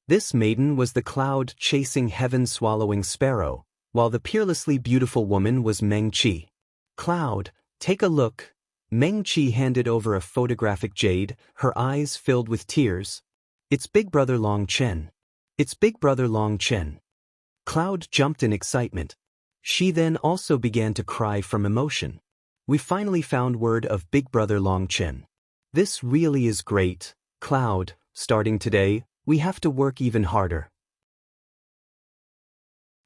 [SPEAKER 1] This maiden was the cloud-chasing heaven-swallowing sparrow, while the peerlessly beautiful woman was Meng Qi. "Cloud, take a look." Meng Qi handed over a photographic jade, her eyes filled with tears. "It's Big Brother Long Chen. It's Big Brother Long Chen." Cloud jumped in excitement. She then also began to cry from emotion. "We finally found word of Big Brother Long Chen. This really is great, Cloud. Starting today, we have to work even harder.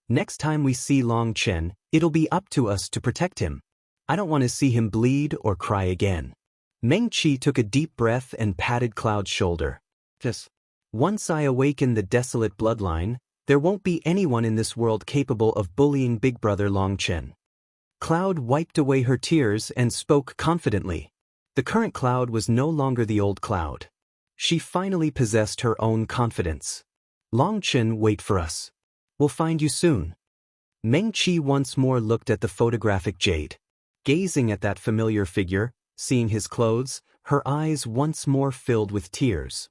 [SPEAKER 1] Next time we see Long Chen, it'll be up to us to protect him. I don't want to see him bleed or cry again." Meng Qi took a deep breath and patted Cloud's shoulder. "Once I awaken the desolate bloodline, there won't be anyone in this world capable of bullying Big Brother Long Chen." Cloud wiped away her tears and spoke confidently. The current Cloud was no longer the old Cloud. She finally possessed her own confidence. "Long Chen, wait for us. We'll find you soon." Meng Qi once more looked at the photographic jade. Gazing at that familiar figure, seeing his clothes, her eyes once more filled with tears.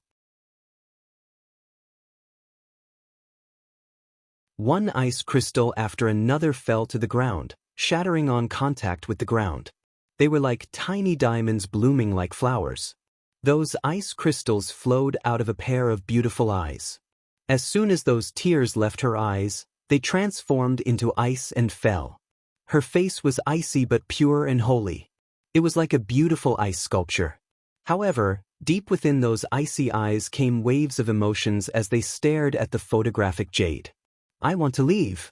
[SPEAKER 1] One ice crystal after another fell to the ground, shattering on contact with the ground. They were like tiny diamonds blooming like flowers. Those ice crystals flowed out of a pair of beautiful eyes. As soon as those tears left her eyes, they transformed into ice and fell. Her face was icy but pure and holy. It was like a beautiful ice sculpture. However, deep within those icy eyes came waves of emotions as they stared at the photographic jade. "I want to leave."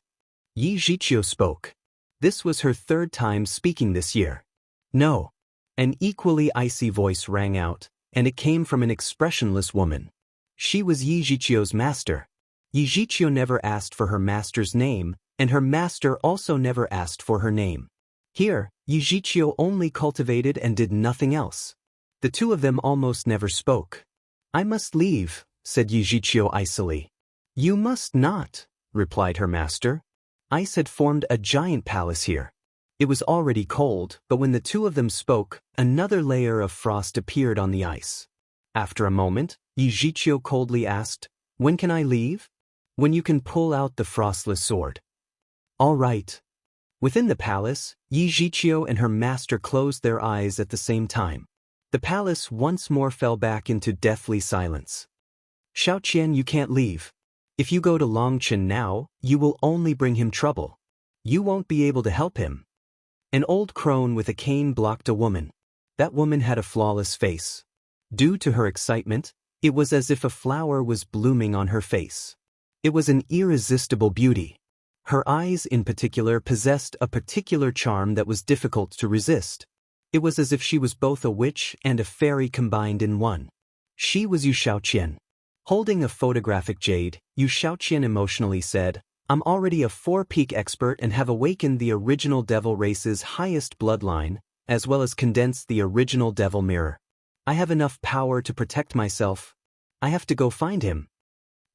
[SPEAKER 1] Yi Zhiqiu spoke. This was her third time speaking this year. "No." An equally icy voice rang out, and it came from an expressionless woman. She was Yi Zhiqiu's master. Yi Zhiqiu never asked for her master's name, and her master also never asked for her name. Here, Yi Zhiqiu only cultivated and did nothing else. The two of them almost never spoke. "I must leave," said Yi Zhiqiu icily. "You must not," replied her master. Ice had formed a giant palace here. It was already cold, but when the two of them spoke, another layer of frost appeared on the ice. After a moment, Yi Zhiqiu coldly asked, "When can I leave?" "When you can pull out the frostless sword." "All right." Within the palace, Yi Zhiqiu and her master closed their eyes at the same time. The palace once more fell back into deathly silence. "Xiaoqian, you can't leave. If you go to Longchen now, you will only bring him trouble. You won't be able to help him." An old crone with a cane blocked a woman. That woman had a flawless face. Due to her excitement, it was as if a flower was blooming on her face. It was an irresistible beauty. Her eyes in particular possessed a particular charm that was difficult to resist. It was as if she was both a witch and a fairy combined in one. She was Yu Xiaoqian. Holding a photographic jade, Yu Xiaoqian emotionally said, "I'm already a 4-peak expert and have awakened the original devil race's highest bloodline, as well as condensed the original devil mirror. I have enough power to protect myself. I have to go find him."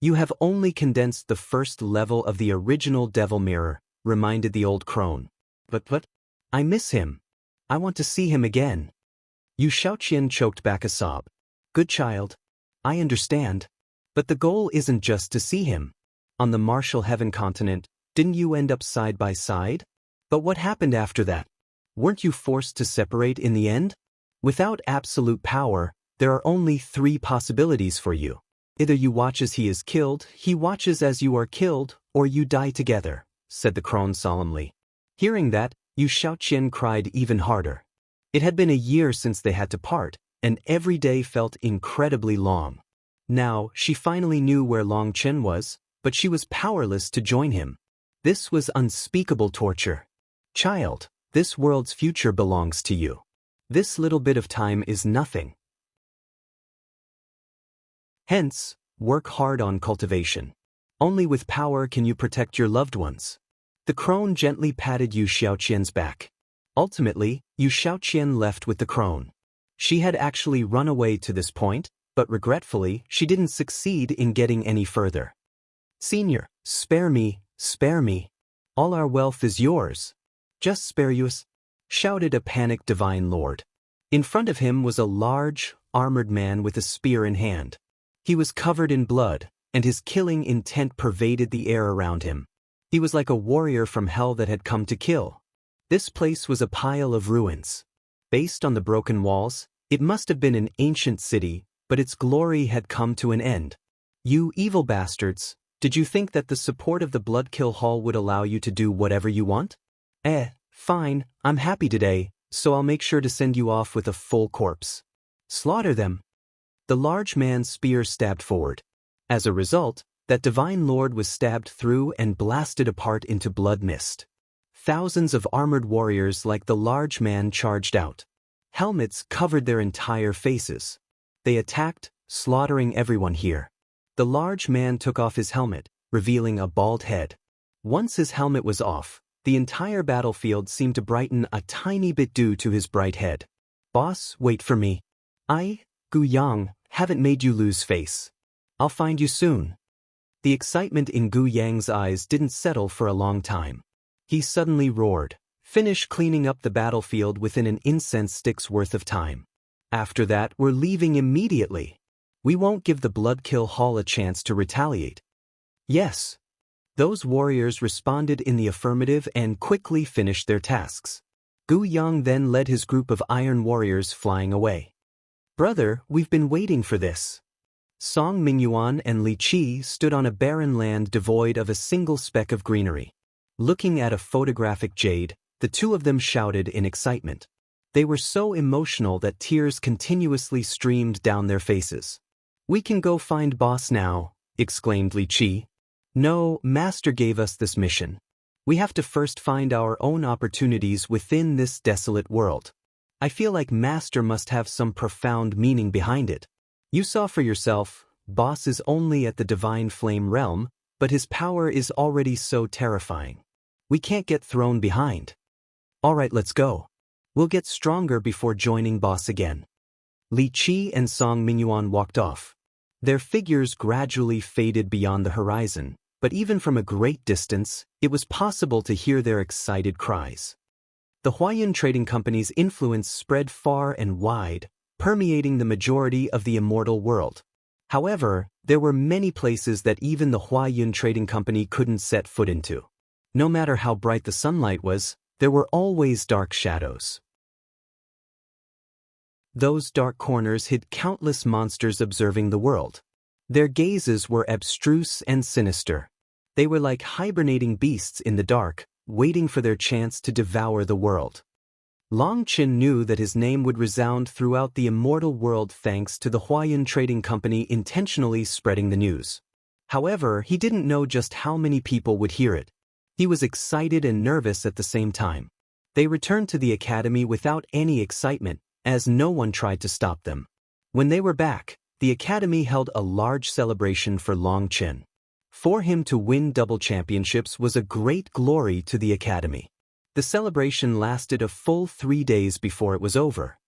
[SPEAKER 1] "You have only condensed the first level of the original devil mirror," reminded the old crone. But, I miss him. I want to see him again." Yu Xiaoqian choked back a sob. "Good child. I understand. But the goal isn't just to see him. On the martial heaven continent, didn't you end up side by side? But what happened after that? Weren't you forced to separate in the end? Without absolute power, there are only 3 possibilities for you. Either you watch as he is killed, he watches as you are killed, or you die together," said the crone solemnly. Hearing that, Yu Xiaoqian cried even harder. It had been a year since they had to part, and every day felt incredibly long. Now, she finally knew where Longchen was, but she was powerless to join him. This was unspeakable torture. "Child, this world's future belongs to you. This little bit of time is nothing. Hence, work hard on cultivation. Only with power can you protect your loved ones." The crone gently patted Yu Xiaoqian's back. Ultimately, Yu Xiaoqian left with the crone. She had actually run away to this point, but regretfully, she didn't succeed in getting any further. "Senior, spare me, spare me. All our wealth is yours. Just spare us," shouted a panicked divine lord. In front of him was a large, armored man with a spear in hand. He was covered in blood, and his killing intent pervaded the air around him. He was like a warrior from hell that had come to kill. This place was a pile of ruins. Based on the broken walls, it must have been an ancient city, but its glory had come to an end. "You evil bastards, did you think that the support of the Bloodkill Hall would allow you to do whatever you want? Fine, I'm happy today, so I'll make sure to send you off with a full corpse. Slaughter them." The large man's spear stabbed forward. As a result, that divine lord was stabbed through and blasted apart into blood mist. Thousands of armored warriors like the large man charged out. Helmets covered their entire faces. They attacked, slaughtering everyone here. The large man took off his helmet, revealing a bald head. Once his helmet was off, the entire battlefield seemed to brighten a tiny bit due to his bright head. "Boss, wait for me. I, Gu Yang, haven't made you lose face. I'll find you soon." The excitement in Gu Yang's eyes didn't settle for a long time. He suddenly roared, "Finish cleaning up the battlefield within an incense stick's worth of time. After that, we're leaving immediately. We won't give the Bloodkill Hall a chance to retaliate." "Yes." Those warriors responded in the affirmative and quickly finished their tasks. Gu Yang then led his group of iron warriors flying away. "Brother, we've been waiting for this." Song Mingyuan and Li Qi stood on a barren land devoid of a single speck of greenery. Looking at a photographic jade, the two of them shouted in excitement. They were so emotional that tears continuously streamed down their faces. "We can go find boss now," exclaimed Li Qi. "No, Master gave us this mission. We have to first find our own opportunities within this desolate world. I feel like Master must have some profound meaning behind it. You saw for yourself, boss is only at the divine flame realm, but his power is already so terrifying. We can't get thrown behind. Alright, let's go. We'll get stronger before joining boss again." Li Qi and Song Mingyuan walked off. Their figures gradually faded beyond the horizon, but even from a great distance, it was possible to hear their excited cries. The Huayun Trading Company's influence spread far and wide, permeating the majority of the immortal world. However, there were many places that even the Huayun Trading Company couldn't set foot into. No matter how bright the sunlight was, there were always dark shadows. Those dark corners hid countless monsters observing the world. Their gazes were abstruse and sinister. They were like hibernating beasts in the dark, waiting for their chance to devour the world. Long Qin knew that his name would resound throughout the immortal world thanks to the Huayun Trading Company intentionally spreading the news. However, he didn't know just how many people would hear it. He was excited and nervous at the same time. They returned to the academy without any excitement, as no one tried to stop them. When they were back, the academy held a large celebration for Long Qin. For him to win double championships was a great glory to the academy. The celebration lasted a full 3 days before it was over.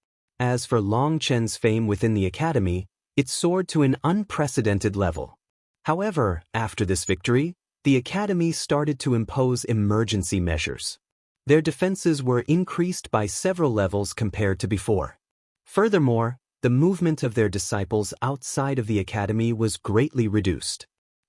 [SPEAKER 1] As for Long Chen's fame within the academy, it soared to an unprecedented level. However, after this victory, the academy started to impose emergency measures. Their defenses were increased by several levels compared to before. Furthermore, the movement of their disciples outside of the academy was greatly reduced.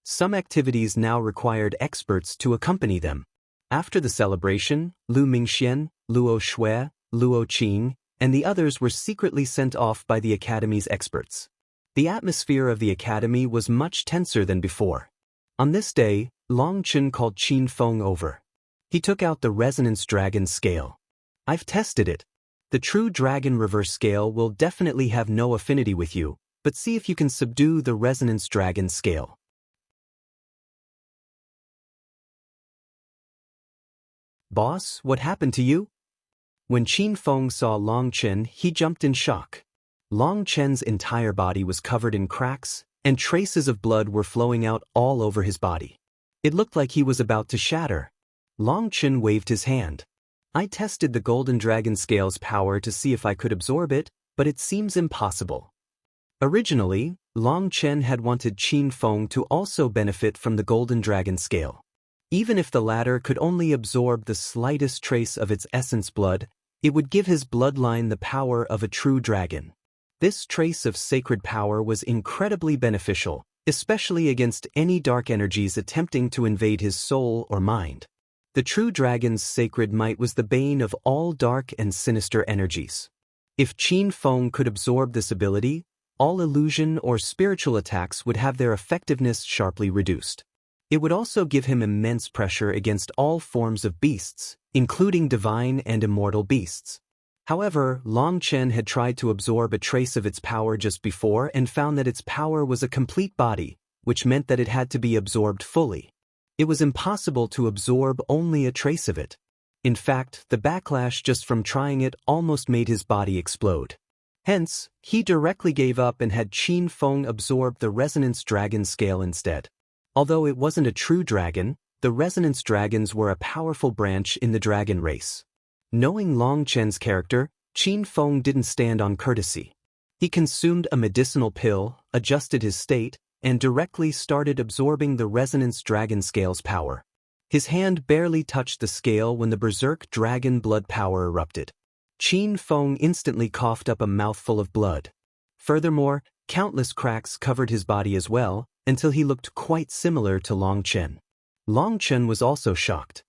[SPEAKER 1] Some activities now required experts to accompany them. After the celebration, Lu Mingxian, Luo Shui, Luo Qing, and the others were secretly sent off by the academy's experts. The atmosphere of the academy was much tenser than before. On this day, Long Qin called Qin Feng over. He took out the Resonance Dragon scale. "I've tested it. The true Dragon Reverse scale will definitely have no affinity with you, but see if you can subdue the Resonance Dragon scale." "Boss, what happened to you?" When Qin Feng saw Long Qin, he jumped in shock. Long Chen's entire body was covered in cracks, and traces of blood were flowing out all over his body. It looked like he was about to shatter. Long Qin waved his hand. "I tested the Golden Dragon Scale's power to see if I could absorb it, but it seems impossible." Originally, Long Chen had wanted Qin Feng to also benefit from the Golden Dragon Scale. Even if the latter could only absorb the slightest trace of its essence blood, it would give his bloodline the power of a true dragon. This trace of sacred power was incredibly beneficial, especially against any dark energies attempting to invade his soul or mind. The true dragon's sacred might was the bane of all dark and sinister energies. If Qin Feng could absorb this ability, all illusion or spiritual attacks would have their effectiveness sharply reduced. It would also give him immense pressure against all forms of beasts, including divine and immortal beasts. However, Long Chen had tried to absorb a trace of its power just before and found that its power was a complete body, which meant that it had to be absorbed fully. It was impossible to absorb only a trace of it. In fact, the backlash just from trying it almost made his body explode. Hence, he directly gave up and had Qin Feng absorb the Resonance Dragon Scale instead. Although it wasn't a true dragon, the Resonance Dragons were a powerful branch in the dragon race. Knowing Long Chen's character, Qin Feng didn't stand on courtesy. He consumed a medicinal pill, adjusted his state, and directly started absorbing the Resonance Dragon Scale's power. His hand barely touched the scale when the Berserk Dragon blood power erupted. Qin Feng instantly coughed up a mouthful of blood. Furthermore, countless cracks covered his body as well, until he looked quite similar to Long Chen. Long Chen was also shocked.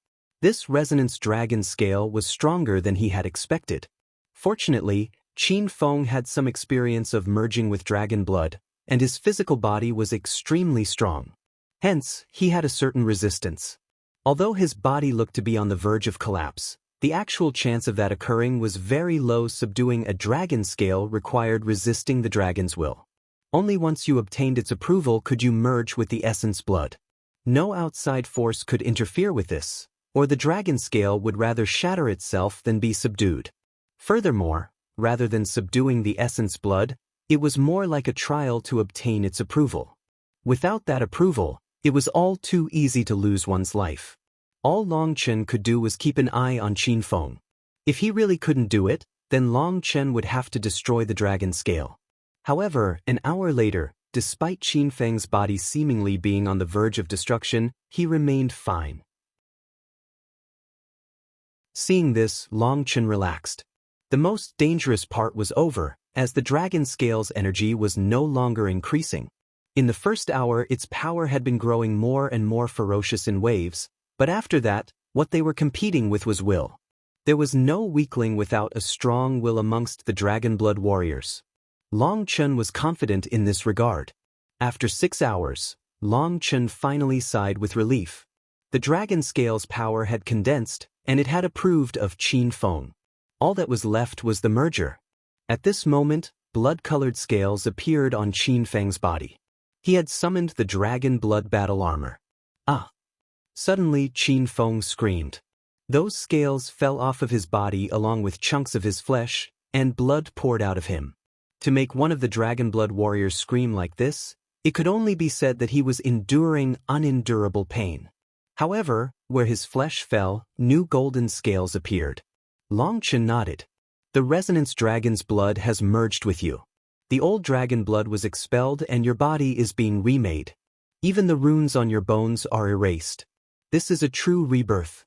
[SPEAKER 1] This resonance dragon scale was stronger than he had expected. Fortunately, Qin Feng had some experience of merging with dragon blood, and his physical body was extremely strong. Hence, he had a certain resistance. Although his body looked to be on the verge of collapse, the actual chance of that occurring was very low. Subduing a dragon scale required resisting the dragon's will. Only once you obtained its approval could you merge with the essence blood. No outside force could interfere with this, or the dragon scale would rather shatter itself than be subdued. Furthermore, rather than subduing the essence blood, it was more like a trial to obtain its approval. Without that approval, it was all too easy to lose one's life. All Long Chen could do was keep an eye on Qin Feng. If he really couldn't do it, then Long Chen would have to destroy the dragon scale. However, an hour later, despite Qin Feng's body seemingly being on the verge of destruction, he remained fine. Seeing this, Long Chen relaxed. The most dangerous part was over, as the dragon scale's energy was no longer increasing. In the first hour, its power had been growing more and more ferocious in waves, but after that, what they were competing with was will. There was no weakling without a strong will amongst the dragon blood warriors. Long Chen was confident in this regard. After 6 hours, Long Chen finally sighed with relief. The dragon scale's power had condensed, and it had approved of Qin Feng. All that was left was the merger. At this moment, blood-colored scales appeared on Qin Feng's body. He had summoned the dragon blood battle armor. Ah! Suddenly, Qin Feng screamed. Those scales fell off of his body along with chunks of his flesh, and blood poured out of him. To make one of the dragon blood warriors scream like this, it could only be said that he was enduring unendurable pain. However, where his flesh fell, new golden scales appeared. Long Chen nodded. The resonance dragon's blood has merged with you. The old dragon blood was expelled and your body is being remade. Even the runes on your bones are erased. This is a true rebirth.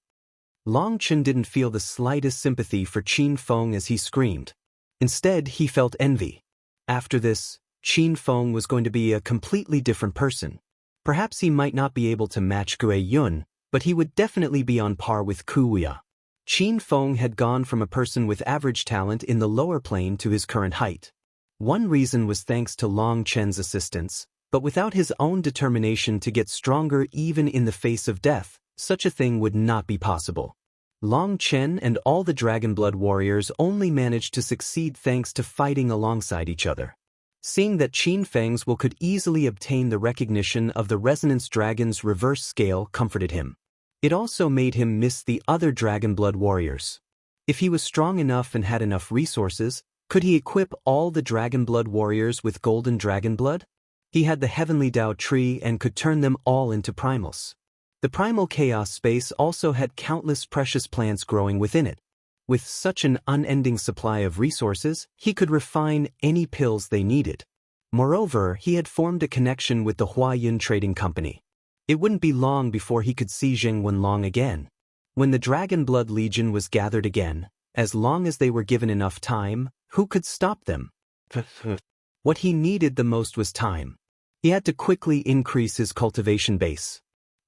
[SPEAKER 1] Long Chen didn't feel the slightest sympathy for Qin Feng as he screamed. Instead, he felt envy. After this, Qin Feng was going to be a completely different person. Perhaps he might not be able to match Gui Yun, but he would definitely be on par with Kuya. Qin Feng had gone from a person with average talent in the lower plane to his current height. One reason was thanks to Long Chen's assistance, but without his own determination to get stronger even in the face of death, such a thing would not be possible. Long Chen and all the Dragon Blood warriors only managed to succeed thanks to fighting alongside each other. Seeing that Qin Feng's will could easily obtain the recognition of the Resonance Dragon's reverse scale comforted him. It also made him miss the other Dragon Blood warriors. If he was strong enough and had enough resources, could he equip all the Dragon Blood warriors with golden dragon blood? He had the Heavenly Dao tree and could turn them all into primals. The primal chaos space also had countless precious plants growing within it. With such an unending supply of resources, he could refine any pills they needed. Moreover, he had formed a connection with the Huayun Trading Company. It wouldn't be long before he could see Zheng Wenlong again. When the Dragon Blood Legion was gathered again, as long as they were given enough time, who could stop them? What he needed the most was time. He had to quickly increase his cultivation base.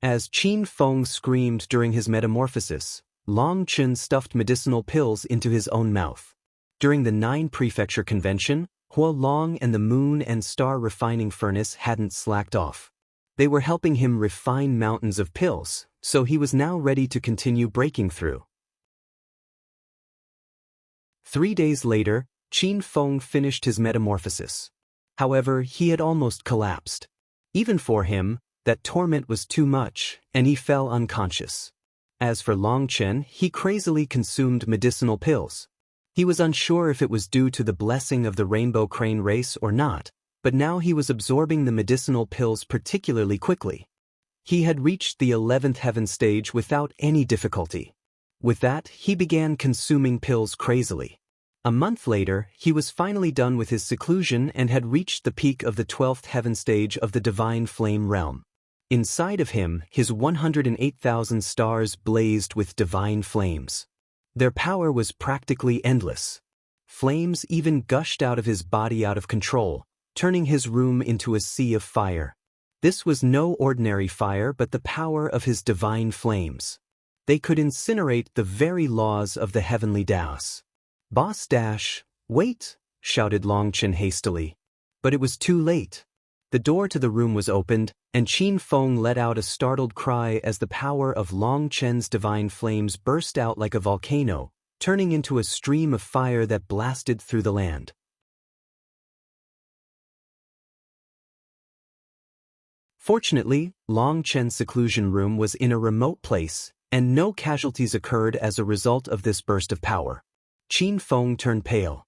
[SPEAKER 1] As Qin Feng screamed during his metamorphosis, Long Chen stuffed medicinal pills into his own mouth. During the 9 Prefecture Convention, Huolong and the Moon and Star Refining Furnace hadn't slacked off. They were helping him refine mountains of pills, so he was now ready to continue breaking through. 3 days later, Qin Feng finished his metamorphosis. However, he had almost collapsed. Even for him, that torment was too much, and he fell unconscious. As for Long Chen, he crazily consumed medicinal pills. He was unsure if it was due to the blessing of the Rainbow Crane race or not, but now he was absorbing the medicinal pills particularly quickly. He had reached the 11th Heavenstage without any difficulty. With that, he began consuming pills crazily. A month later, he was finally done with his seclusion and had reached the peak of the 12th Heavenstage of the Divine Flame Realm. Inside of him, his 108,000 stars blazed with divine flames. Their power was practically endless. Flames even gushed out of his body out of control, turning his room into a sea of fire. This was no ordinary fire but the power of his divine flames. They could incinerate the very laws of the heavenly Taos. Boss dash, wait, shouted Long Chen hastily. But it was too late. The door to the room was opened, and Qin Feng let out a startled cry as the power of Long Chen's divine flames burst out like a volcano, turning into a stream of fire that blasted through the land. Fortunately, Long Chen's seclusion room was in a remote place, and no casualties occurred as a result of this burst of power. Qin Feng turned pale.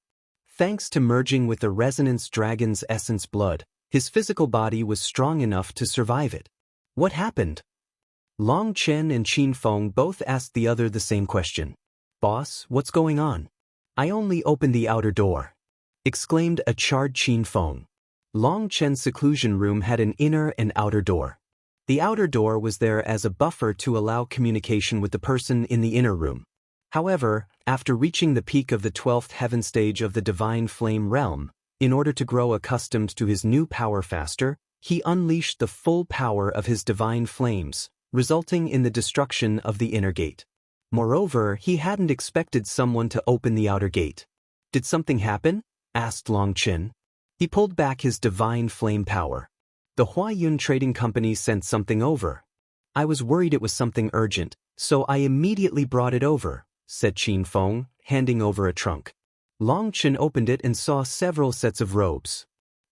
[SPEAKER 1] Thanks to merging with the resonance dragon's essence blood, his physical body was strong enough to survive it. What happened? Long Chen and Qin Feng both asked the other the same question. Boss, what's going on? I only opened the outer door, exclaimed a charred Qin Feng. Long Chen's seclusion room had an inner and outer door. The outer door was there as a buffer to allow communication with the person in the inner room. However, after reaching the peak of the 12th Heavenstage of the Divine Flame Realm, in order to grow accustomed to his new power faster, he unleashed the full power of his divine flames, resulting in the destruction of the inner gate. Moreover, he hadn't expected someone to open the outer gate. Did something happen? Asked Long Chen. He pulled back his divine flame power. The Huayun Trading Company sent something over. I was worried it was something urgent, so I immediately brought it over, said Qin Feng, handing over a trunk. Long Chen opened it and saw several sets of robes.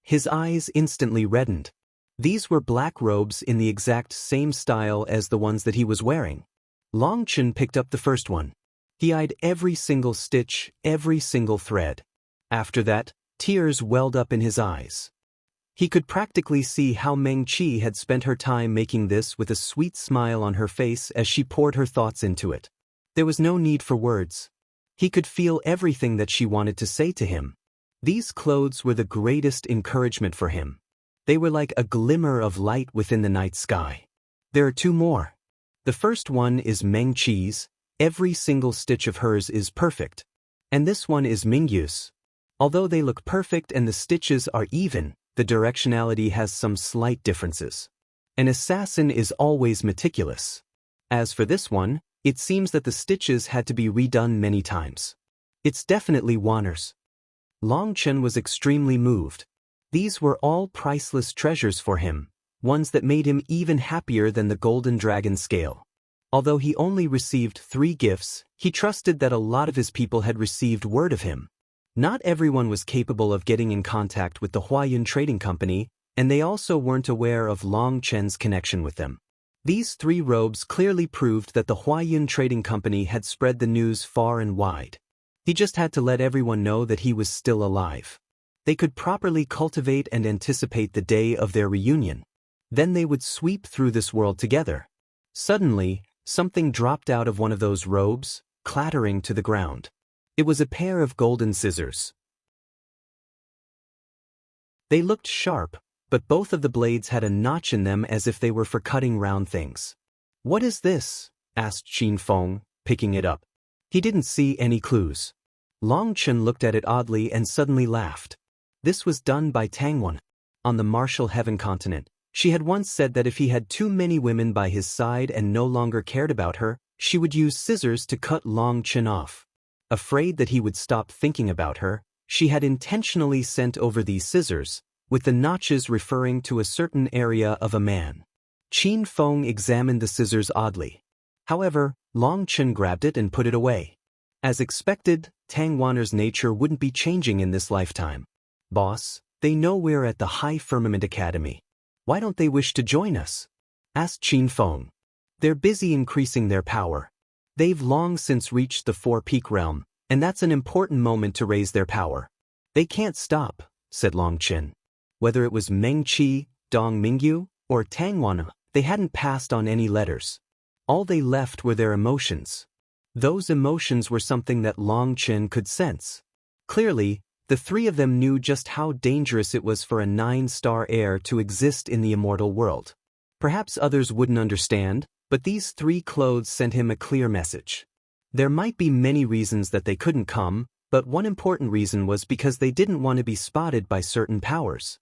[SPEAKER 1] His eyes instantly reddened. These were black robes in the exact same style as the ones that he was wearing. Long Chen picked up the first one. He eyed every single stitch, every single thread. After that, tears welled up in his eyes. He could practically see how Meng Qi had spent her time making this with a sweet smile on her face as she poured her thoughts into it. There was no need for words. He could feel everything that she wanted to say to him. These clothes were the greatest encouragement for him. They were like a glimmer of light within the night sky. There are two more. The first one is Meng Qi's. Every single stitch of hers is perfect. And this one is Mingyu's. Although they look perfect and the stitches are even, the directionality has some slight differences. An assassin is always meticulous. As for this one, it seems that the stitches had to be redone many times. It's definitely Wanner's. Long Chen was extremely moved. These were all priceless treasures for him, ones that made him even happier than the golden dragon scale. Although he only received 3 gifts, he trusted that a lot of his people had received word of him. Not everyone was capable of getting in contact with the Huayun Trading Company, and they also weren't aware of Long Chen's connection with them. These 3 robes clearly proved that the Huayun Trading Company had spread the news far and wide. He just had to let everyone know that he was still alive. They could properly cultivate and anticipate the day of their reunion. Then they would sweep through this world together. Suddenly, something dropped out of one of those robes, clattering to the ground. It was a pair of golden scissors. They looked sharp, but both of the blades had a notch in them as if they were for cutting round things. What is this? Asked Qin Feng, picking it up. He didn't see any clues. Long Chen looked at it oddly and suddenly laughed. This was done by Tangwan. On the martial heaven continent, she had once said that if he had too many women by his side and no longer cared about her, she would use scissors to cut Long Chen off. Afraid that he would stop thinking about her, she had intentionally sent over these scissors, with the notches referring to a certain area of a man. Qin Feng examined the scissors oddly. However, Long Chen grabbed it and put it away. As expected, Tang Wanner's nature wouldn't be changing in this lifetime. Boss, they know we're at the High Firmament Academy. Why don't they wish to join us? Asked Qin Feng. They're busy increasing their power. They've long since reached the 4-peak realm, and that's an important moment to raise their power. They can't stop, said Long Chen. Whether it was Meng Qi, Dong Mingyu, or Tang Wan, they hadn't passed on any letters. All they left were their emotions. Those emotions were something that Long Chen could sense. Clearly, the 3 of them knew just how dangerous it was for a 9-star heir to exist in the immortal world. Perhaps others wouldn't understand, but these 3 clothes sent him a clear message. There might be many reasons that they couldn't come, but one important reason was because they didn't want to be spotted by certain powers.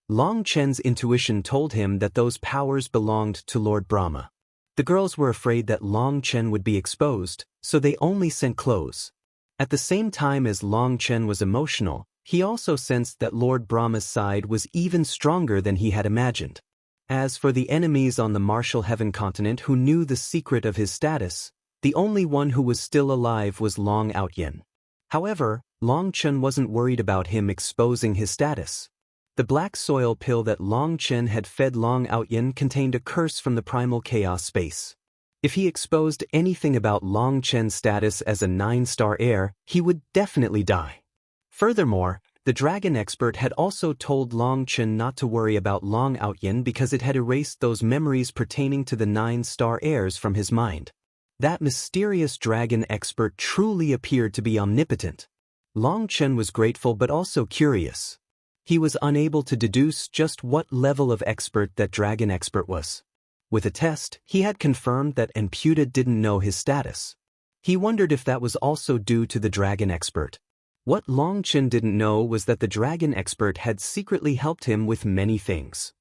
[SPEAKER 1] Long Chen's intuition told him that those powers belonged to Lord Brahma. The girls were afraid that Long Chen would be exposed, so they only sent clothes. At the same time as Long Chen was emotional, he also sensed that Lord Brahma's side was even stronger than he had imagined. As for the enemies on the Martial Heaven continent who knew the secret of his status, the only one who was still alive was Long Outyen. However, Long Chen wasn't worried about him exposing his status. The black soil pill that Long Chen had fed Long Outyen contained a curse from the primal chaos space. If he exposed anything about Long Chen's status as a 9-star heir, he would definitely die. Furthermore, the dragon expert had also told Long Chen not to worry about Long Outyen because it had erased those memories pertaining to the 9-star heirs from his mind. That mysterious dragon expert truly appeared to be omnipotent. Long Chen was grateful but also curious. He was unable to deduce just what level of expert that dragon expert was. With a test, he had confirmed that Emputa didn't know his status. He wondered if that was also due to the dragon expert. What Long Chen didn't know was that the dragon expert had secretly helped him with many things.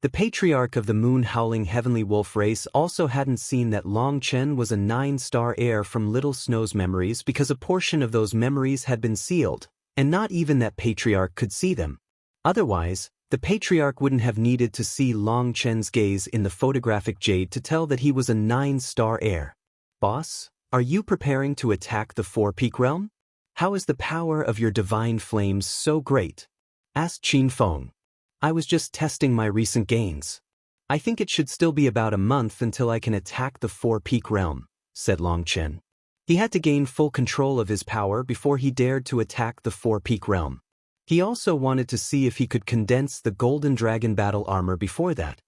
[SPEAKER 1] The patriarch of the moon-howling heavenly wolf race also hadn't seen that Long Chen was a 9-star heir from Little Snow's memories because a portion of those memories had been sealed, and not even that patriarch could see them. Otherwise, the patriarch wouldn't have needed to see Long Chen's gaze in the photographic jade to tell that he was a 9-star heir. Boss, are you preparing to attack the Four-Peak Realm? How is the power of your divine flames so great? Asked Qin Feng. I was just testing my recent gains. I think it should still be about a month until I can attack the Four-Peak Realm, said Long Chen. He had to gain full control of his power before he dared to attack the Four-Peak Realm. He also wanted to see if he could condense the Golden Dragon battle armor before that.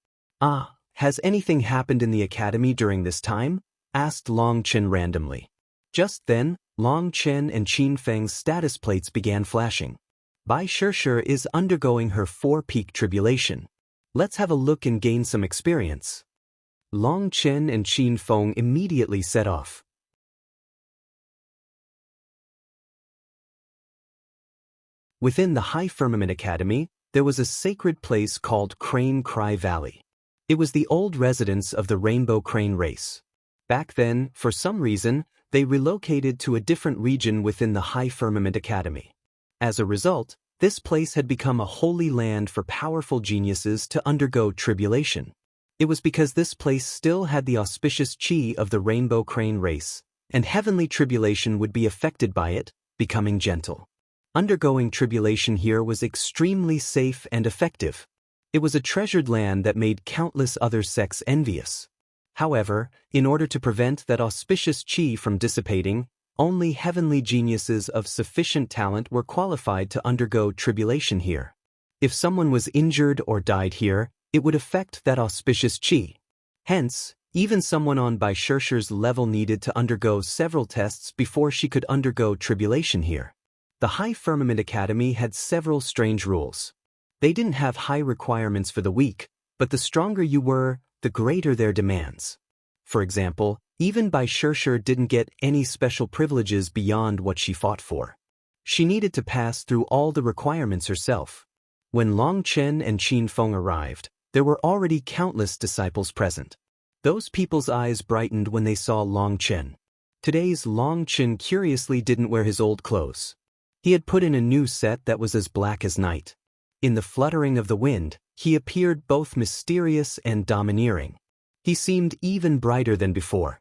[SPEAKER 1] Has anything happened in the academy during this time? Asked Long Chen randomly. Just then, Long Chen and Qin Feng's status plates began flashing. Bai Shishi is undergoing her 4-peak tribulation. Let's have a look and gain some experience. Long Chen and Qin Feng immediately set off. Within the High Firmament Academy, there was a sacred place called Crane Cry Valley. It was the old residence of the Rainbow Crane race. Back then, for some reason, they relocated to a different region within the High Firmament Academy. As a result, this place had become a holy land for powerful geniuses to undergo tribulation. It was because this place still had the auspicious chi of the Rainbow Crane race, and heavenly tribulation would be affected by it, becoming gentle. Undergoing tribulation here was extremely safe and effective. It was a treasured land that made countless other sects envious. However, in order to prevent that auspicious chi from dissipating, only heavenly geniuses of sufficient talent were qualified to undergo tribulation here. If someone was injured or died here, it would affect that auspicious chi. Hence, even someone on Bai Shishi's level needed to undergo several tests before she could undergo tribulation here. The High Firmament Academy had several strange rules. They didn't have high requirements for the weak, but the stronger you were, the greater their demands. For example, even Bai Shishi didn't get any special privileges beyond what she fought for. She needed to pass through all the requirements herself. When Long Chen and Qin Feng arrived, there were already countless disciples present. Those people's eyes brightened when they saw Long Chen. Today's Long Chen curiously didn't wear his old clothes. He had put in a new set that was as black as night. In the fluttering of the wind, he appeared both mysterious and domineering. He seemed even brighter than before.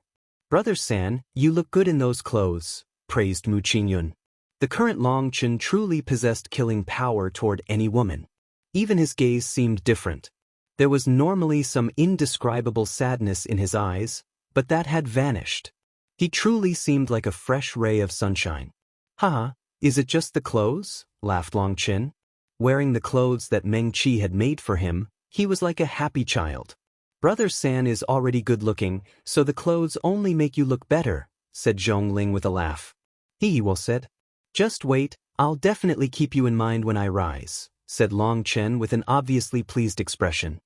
[SPEAKER 1] Brother San, you look good in those clothes, praised Mu Qingyun. The current Long Chen truly possessed killing power toward any woman. Even his gaze seemed different. There was normally some indescribable sadness in his eyes, but that had vanished. He truly seemed like a fresh ray of sunshine. Haha, is it just the clothes? Laughed Long Chen. Wearing the clothes that Meng Qi had made for him, he was like a happy child. Brother San is already good-looking, so the clothes only make you look better, said Zhongling with a laugh. He well said. Just wait, I'll definitely keep you in mind when I rise, said Long Chen with an obviously pleased expression.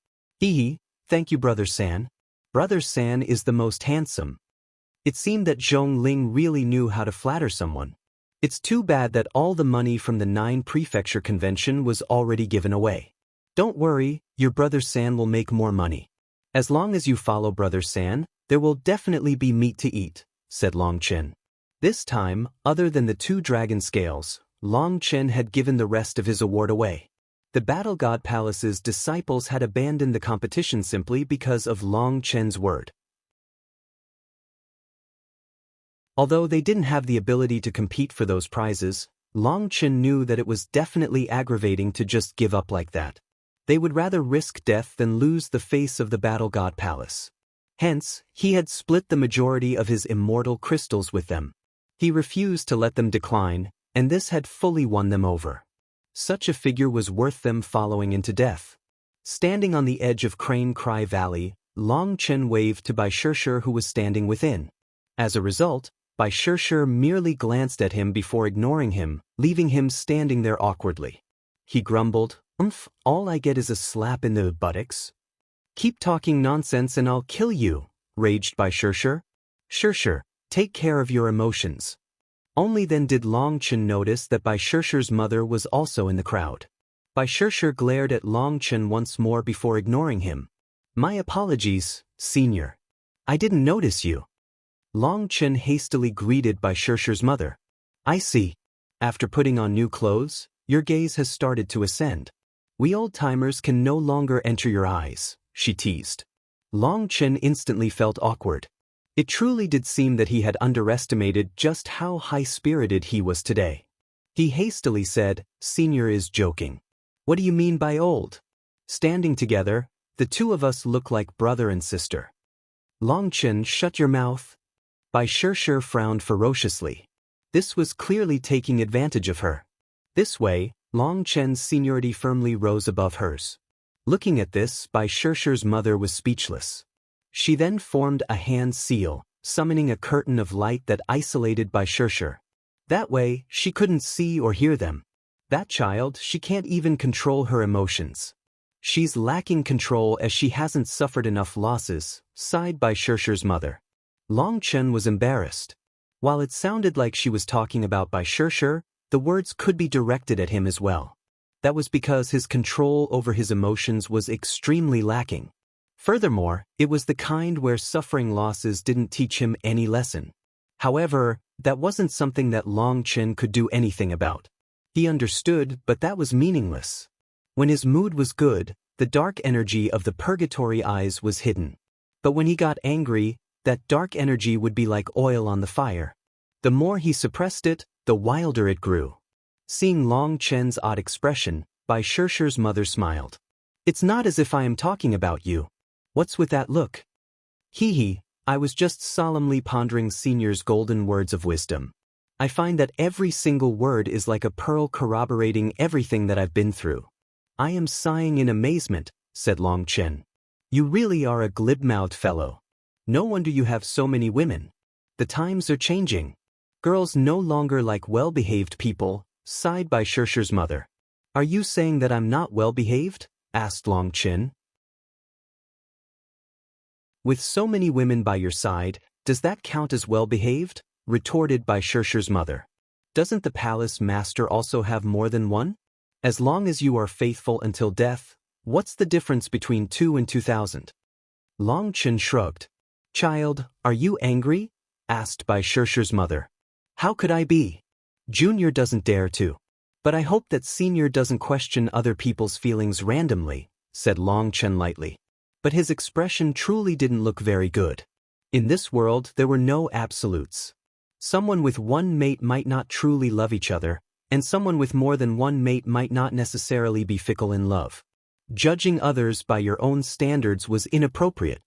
[SPEAKER 1] Thank you, Brother San. Brother San is the most handsome. It seemed that Zhongling really knew how to flatter someone. It's too bad that all the money from the 9 Prefecture Convention was already given away. Don't worry, your Brother San will make more money. As long as you follow Brother San, there will definitely be meat to eat, said Long Chen. This time, other than the 2 dragon scales, Long Chen had given the rest of his award away. The Battle God Palace's disciples had abandoned the competition simply because of Long Chen's word. Although they didn't have the ability to compete for those prizes, Long Chen knew that it was definitely aggravating to just give up like that. They would rather risk death than lose the face of the Battle God Palace. Hence, he had split the majority of his immortal crystals with them. He refused to let them decline, and this had fully won them over. Such a figure was worth them following into death. Standing on the edge of Crane Cry Valley, Long Chen waved to Bai Shishi, who was standing within. As a result, Bai Shishi merely glanced at him before ignoring him, leaving him standing there awkwardly. He grumbled, all I get is a slap in the buttocks. Keep talking nonsense and I'll kill you, raged Bai Shishi. Shishi, take care of your emotions. Only then did Long Chen notice that Bai Shishi's mother was also in the crowd. Bai Shishi glared at Long Chen once more before ignoring him. My apologies, senior. I didn't notice you. Long Chen hastily greeted Bai Shishi's mother. I see. After putting on new clothes, your gaze has started to ascend. We old-timers can no longer enter your eyes, she teased. Long Chen instantly felt awkward. It truly did seem that he had underestimated just how high-spirited he was today. He hastily said, Senior is joking. What do you mean by old? Standing together, the 2 of us look like brother and sister. Long Chen, shut your mouth. Bai Shishi frowned ferociously. This was clearly taking advantage of her. This way, Long Chen's seniority firmly rose above hers. Looking at this, Bai Shishi's mother was speechless. She then formed a hand seal, summoning a curtain of light that isolated Bai Shishi. That way, she couldn't see or hear them. That child, she can't even control her emotions. She's lacking control as she hasn't suffered enough losses, sighed Bai Shishi's mother. Long Chen was embarrassed. While it sounded like she was talking about Bai Shishi, the words could be directed at him as well. That was because his control over his emotions was extremely lacking. Furthermore, it was the kind where suffering losses didn't teach him any lesson. However, that wasn't something that Long Chen could do anything about. He understood, but that was meaningless. When his mood was good, the dark energy of the Purgatory eyes was hidden. But when he got angry, that dark energy would be like oil on the fire. The more he suppressed it, the wilder it grew. Seeing Long Chen's odd expression, Bai Shishi's mother smiled. It's not as if I am talking about you. What's with that look? Hee, I was just solemnly pondering Senior's golden words of wisdom. I find that every single word is like a pearl corroborating everything that I've been through. I am sighing in amazement, said Long Chen. You really are a glib-mouthed fellow. No wonder you have so many women. The times are changing. Girls no longer like well-behaved people, sighed Bai Shishi's mother. Are you saying that I'm not well-behaved? Asked Long Chen. With so many women by your side, does that count as well-behaved? Retorted Bai Shishi's mother. Doesn't the palace master also have more than one? As long as you are faithful until death, what's the difference between 2 and 2,000? Long Chen shrugged. Child, are you angry? Asked Bai Shishi's mother. How could I be? Junior doesn't dare to. But I hope that Senior doesn't question other people's feelings randomly, said Long Chen lightly. But his expression truly didn't look very good. In this world, there were no absolutes. Someone with one mate might not truly love each other, and someone with more than one mate might not necessarily be fickle in love. Judging others by your own standards was inappropriate.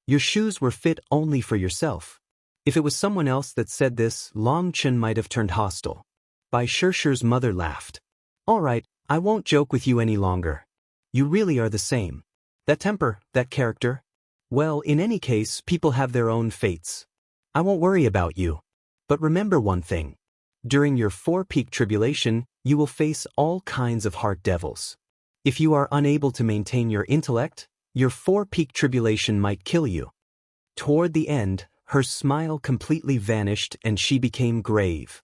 [SPEAKER 1] Your shoes were fit only for yourself. If it was someone else that said this, Long Chen might have turned hostile. Bai Shishi's mother laughed. All right, I won't joke with you any longer. You really are the same. That temper, that character. Well, in any case, people have their own fates. I won't worry about you. But remember one thing. During your 4-peak tribulation, you will face all kinds of heart devils. If you are unable to maintain your intellect, your 4-peak tribulation might kill you. Toward the end, her smile completely vanished and she became grave.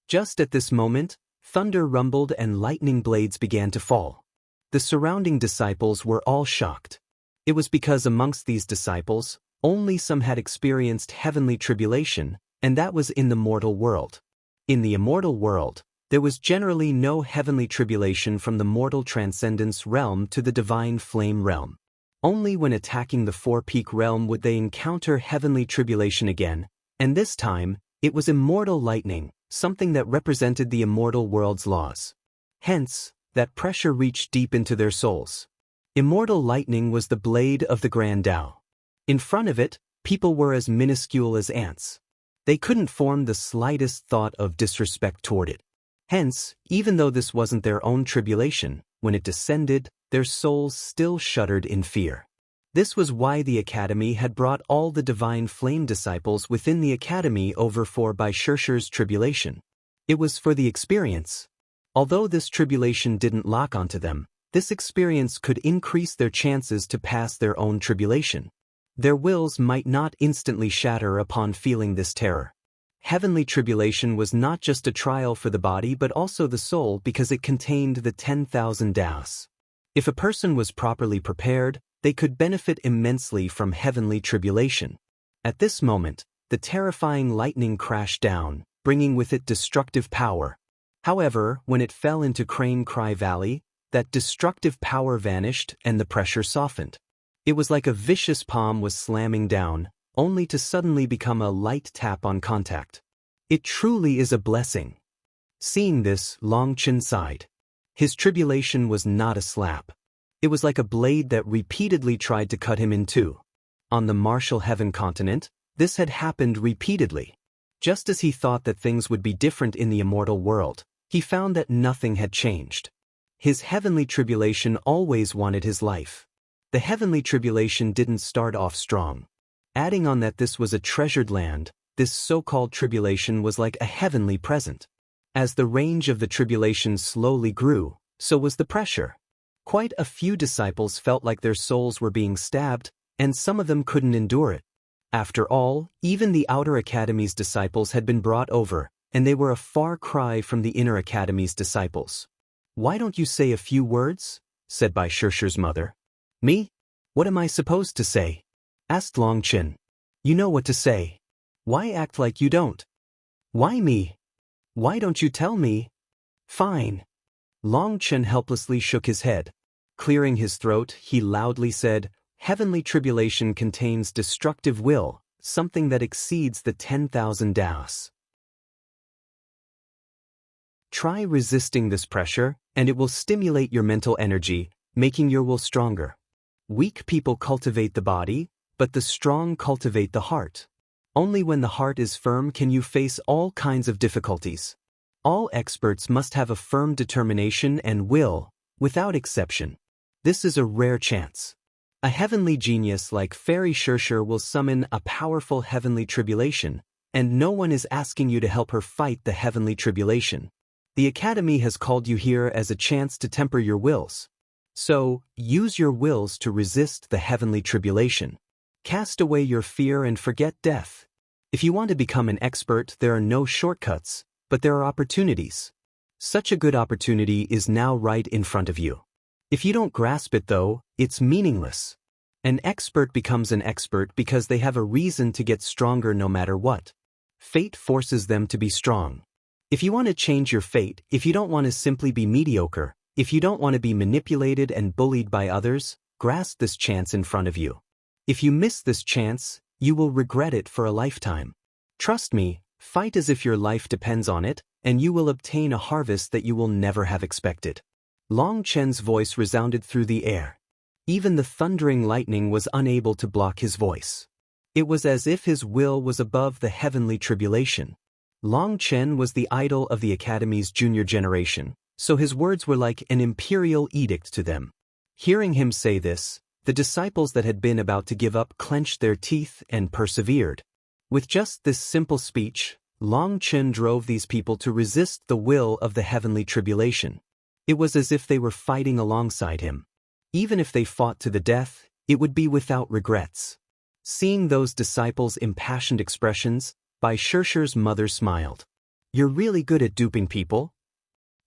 [SPEAKER 1] Just at this moment, Thunder rumbled and lightning blades began to fall. The surrounding disciples were all shocked. It was because amongst these disciples, only some had experienced heavenly tribulation, and that was in the mortal world. In the immortal world, there was generally no heavenly tribulation from the mortal transcendence realm to the divine flame realm. Only when attacking the four-peak realm would they encounter heavenly tribulation again, and this time, it was immortal lightning, something that represented the immortal world's laws. Hence, that pressure reached deep into their souls. Immortal lightning was the blade of the Grand Tao. In front of it, people were as minuscule as ants. They couldn't form the slightest thought of disrespect toward it. Hence, even though this wasn't their own tribulation, when it descended, their souls still shuddered in fear. This was why the Academy had brought all the divine flame disciples within the Academy over for Bai Shishir's tribulation. It was for the experience. Although this tribulation didn't lock onto them, this experience could increase their chances to pass their own tribulation. Their wills might not instantly shatter upon feeling this terror. Heavenly tribulation was not just a trial for the body but also the soul because it contained the 10,000 Taos. If a person was properly prepared, they could benefit immensely from heavenly tribulation. At this moment, the terrifying lightning crashed down, bringing with it destructive power. However, when it fell into Crane Cry Valley, that destructive power vanished and the pressure softened. It was like a vicious palm was slamming down, only to suddenly become a light tap on contact. It truly is a blessing. Seeing this, Long Chen sighed. His tribulation was not a slap. It was like a blade that repeatedly tried to cut him in two. On the martial heaven continent, this had happened repeatedly. Just as he thought that things would be different in the immortal world, he found that nothing had changed. His heavenly tribulation always wanted his life. The heavenly tribulation didn't start off strong. Adding on that this was a treasured land, this so-called tribulation was like a heavenly present. As the range of the tribulation slowly grew, so was the pressure. Quite a few disciples felt like their souls were being stabbed, and some of them couldn't endure it. After all, even the outer academy's disciples had been brought over, and they were a far cry from the inner academy's disciples. "Why don't you say a few words?" said Bai Shishir's mother. "Me? What am I supposed to say?" asked Long Chen. "You know what to say. Why act like you don't?" "Why me? Why don't you tell me?" "Fine." Long Chen helplessly shook his head. Clearing his throat, he loudly said, "Heavenly tribulation contains destructive will, something that exceeds the 10,000 Taos. Try resisting this pressure, and it will stimulate your mental energy, making your will stronger. Weak people cultivate the body, but the strong cultivate the heart. Only when the heart is firm can you face all kinds of difficulties. All experts must have a firm determination and will, without exception. This is a rare chance. A heavenly genius like Fairy Shishir will summon a powerful heavenly tribulation, and no one is asking you to help her fight the heavenly tribulation. The Academy has called you here as a chance to temper your wills. So, use your wills to resist the heavenly tribulation. Cast away your fear and forget death. If you want to become an expert, there are no shortcuts, but there are opportunities. Such a good opportunity is now right in front of you. If you don't grasp it though, it's meaningless. An expert becomes an expert because they have a reason to get stronger no matter what. Fate forces them to be strong. If you want to change your fate, if you don't want to simply be mediocre, if you don't want to be manipulated and bullied by others, grasp this chance in front of you. If you miss this chance, you will regret it for a lifetime. Trust me, fight as if your life depends on it, and you will obtain a harvest that you will never have expected. Long Chen's voice resounded through the air. Even the thundering lightning was unable to block his voice. It was as if his will was above the heavenly tribulation. Long Chen was the idol of the Academy's junior generation, so his words were like an imperial edict to them. Hearing him say this, the disciples that had been about to give up clenched their teeth and persevered. With just this simple speech, Long Chen drove these people to resist the will of the heavenly tribulation. It was as if they were fighting alongside him. Even if they fought to the death, it would be without regrets. Seeing those disciples' impassioned expressions, Bai Shishir's mother smiled. "You're really good at duping people."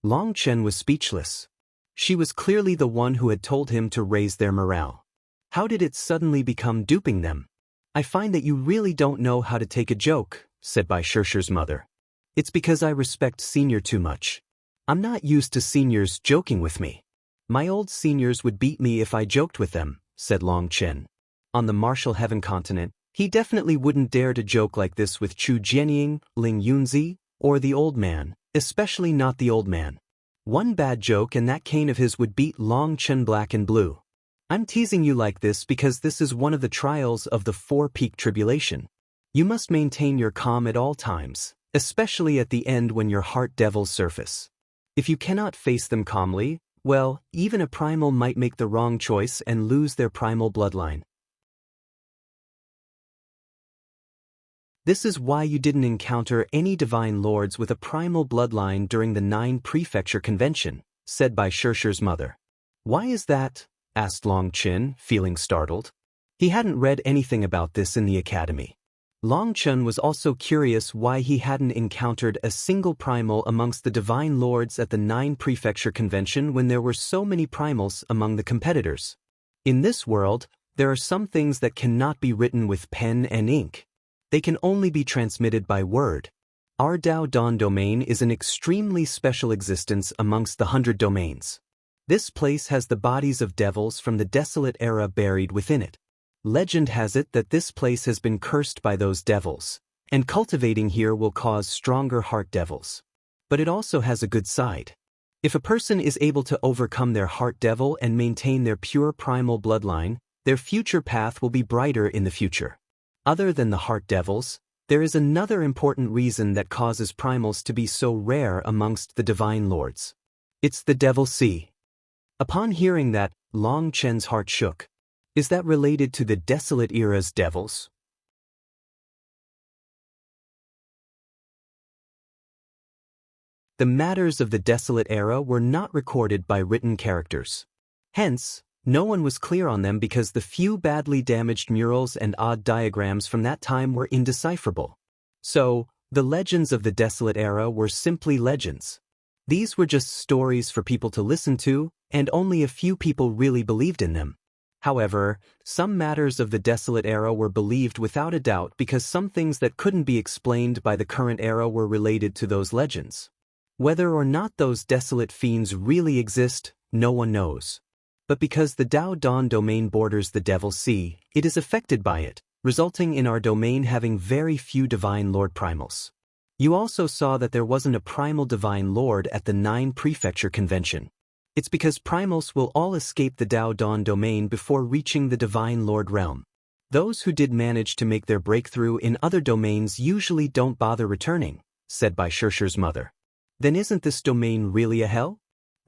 [SPEAKER 1] Long Chen was speechless. She was clearly the one who had told him to raise their morale. How did it suddenly become duping them? I find that you really don't know how to take a joke, said Bai Shirshi's mother. It's because I respect senior too much. I'm not used to seniors joking with me. My old seniors would beat me if I joked with them, said Long Chen. On the martial heaven continent, he definitely wouldn't dare to joke like this with Chu Jianying, Ling Yunzi, or the old man, especially not the old man. One bad joke and that cane of his would beat Long Chen black and blue. I'm teasing you like this because this is one of the trials of the four-peak tribulation. You must maintain your calm at all times, especially at the end when your heart devils surface. If you cannot face them calmly, well, even a primal might make the wrong choice and lose their primal bloodline. This is why you didn't encounter any divine lords with a primal bloodline during the 9 Prefecture Convention, said Bai Shirshi's mother. Why is that? Asked Long Chen, feeling startled. He hadn't read anything about this in the academy. Long Chen was also curious why he hadn't encountered a single primal amongst the divine lords at the 9 Prefecture Convention when there were so many primals among the competitors. In this world, there are some things that cannot be written with pen and ink. They can only be transmitted by word. Our Dao Dawn domain is an extremely special existence amongst the 100 domains. This place has the bodies of devils from the desolate era buried within it. Legend has it that this place has been cursed by those devils, and cultivating here will cause stronger heart devils. But it also has a good side. If a person is able to overcome their heart devil and maintain their pure primal bloodline, their future path will be brighter in the future. Other than the heart devils, there is another important reason that causes primals to be so rare amongst the divine lords. It's the devil sea. Upon hearing that, Long Chen's heart shook. Is that related to the desolate era's devils? The matters of the desolate era were not recorded by written characters. Hence, no one was clear on them because the few badly damaged murals and odd diagrams from that time were indecipherable. So, the legends of the desolate era were simply legends. These were just stories for people to listen to, and only a few people really believed in them. However, some matters of the desolate era were believed without a doubt because some things that couldn't be explained by the current era were related to those legends. Whether or not those desolate fiends really exist, no one knows. But because the Dao Dawn domain borders the Devil Sea, it is affected by it, resulting in our domain having very few Divine Lord primals. You also saw that there wasn't a primal Divine Lord at the 9 Prefecture Convention. It's because primals will all escape the Dao Dawn domain before reaching the Divine Lord realm. Those who did manage to make their breakthrough in other domains usually don't bother returning, said Bai Shirshi's mother. Then isn't this domain really a hell?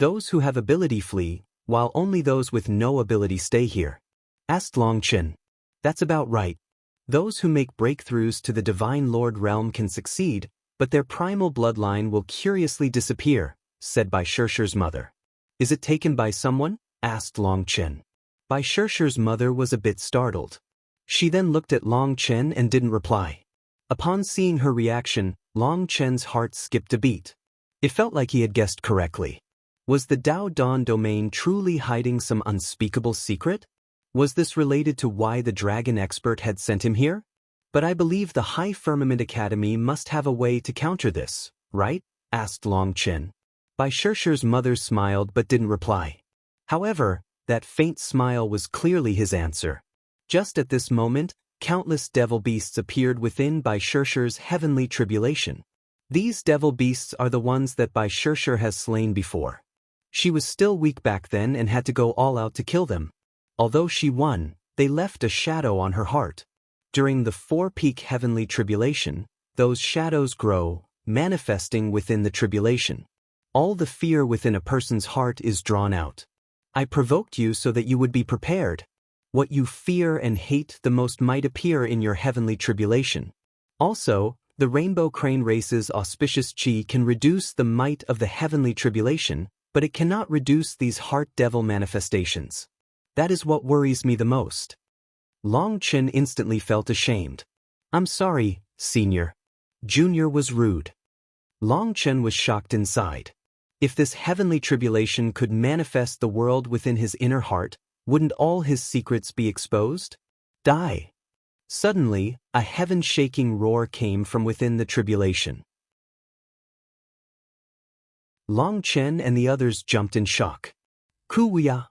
[SPEAKER 1] Those who have ability flee, while only those with no ability stay here. Asked Long Chen. That's about right. Those who make breakthroughs to the Divine Lord realm can succeed, but their primal bloodline will curiously disappear, said Bai Shirshi's mother. Is it taken by someone? Asked Long Chen. Bai Shirshi's mother was a bit startled. She then looked at Long Chen and didn't reply. Upon seeing her reaction, Long Chen's heart skipped a beat. It felt like he had guessed correctly. Was the Dao Dawn domain truly hiding some unspeakable secret? Was this related to why the dragon expert had sent him here? But I believe the High Firmament Academy must have a way to counter this, right? Asked Long Chen. Bai Shirshi's mother smiled but didn't reply. However, that faint smile was clearly his answer. Just at this moment, countless devil beasts appeared within Bai Shirshi's heavenly tribulation. These devil beasts are the ones that Bai Shirshir has slain before. She was still weak back then and had to go all out to kill them. Although she won, they left a shadow on her heart. During the 4-peak heavenly tribulation, those shadows grow, manifesting within the tribulation. All the fear within a person's heart is drawn out. I provoked you so that you would be prepared. What you fear and hate the most might appear in your heavenly tribulation. Also, the Rainbow Crane race's auspicious chi can reduce the might of the heavenly tribulation, but it cannot reduce these heart devil manifestations. That is what worries me the most. Long Chen instantly felt ashamed. I'm sorry, Senior. Junior was rude. Long Chen was shocked inside. If this heavenly tribulation could manifest the world within his inner heart, wouldn't all his secrets be exposed? Die. Suddenly, a heaven-shaking roar came from within the tribulation. Long Chen and the others jumped in shock. Ku Wuya.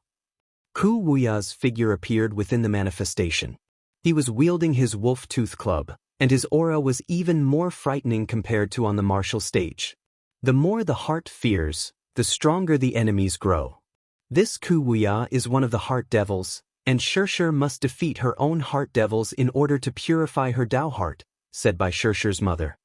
[SPEAKER 1] Ku Wuya's figure appeared within the manifestation. He was wielding his wolf-tooth club, and his aura was even more frightening compared to on the martial stage. The more the heart fears, the stronger the enemies grow. This Ku Wuya is one of the heart devils, and Shishi must defeat her own heart devils in order to purify her Tao heart, said by Shishi's mother.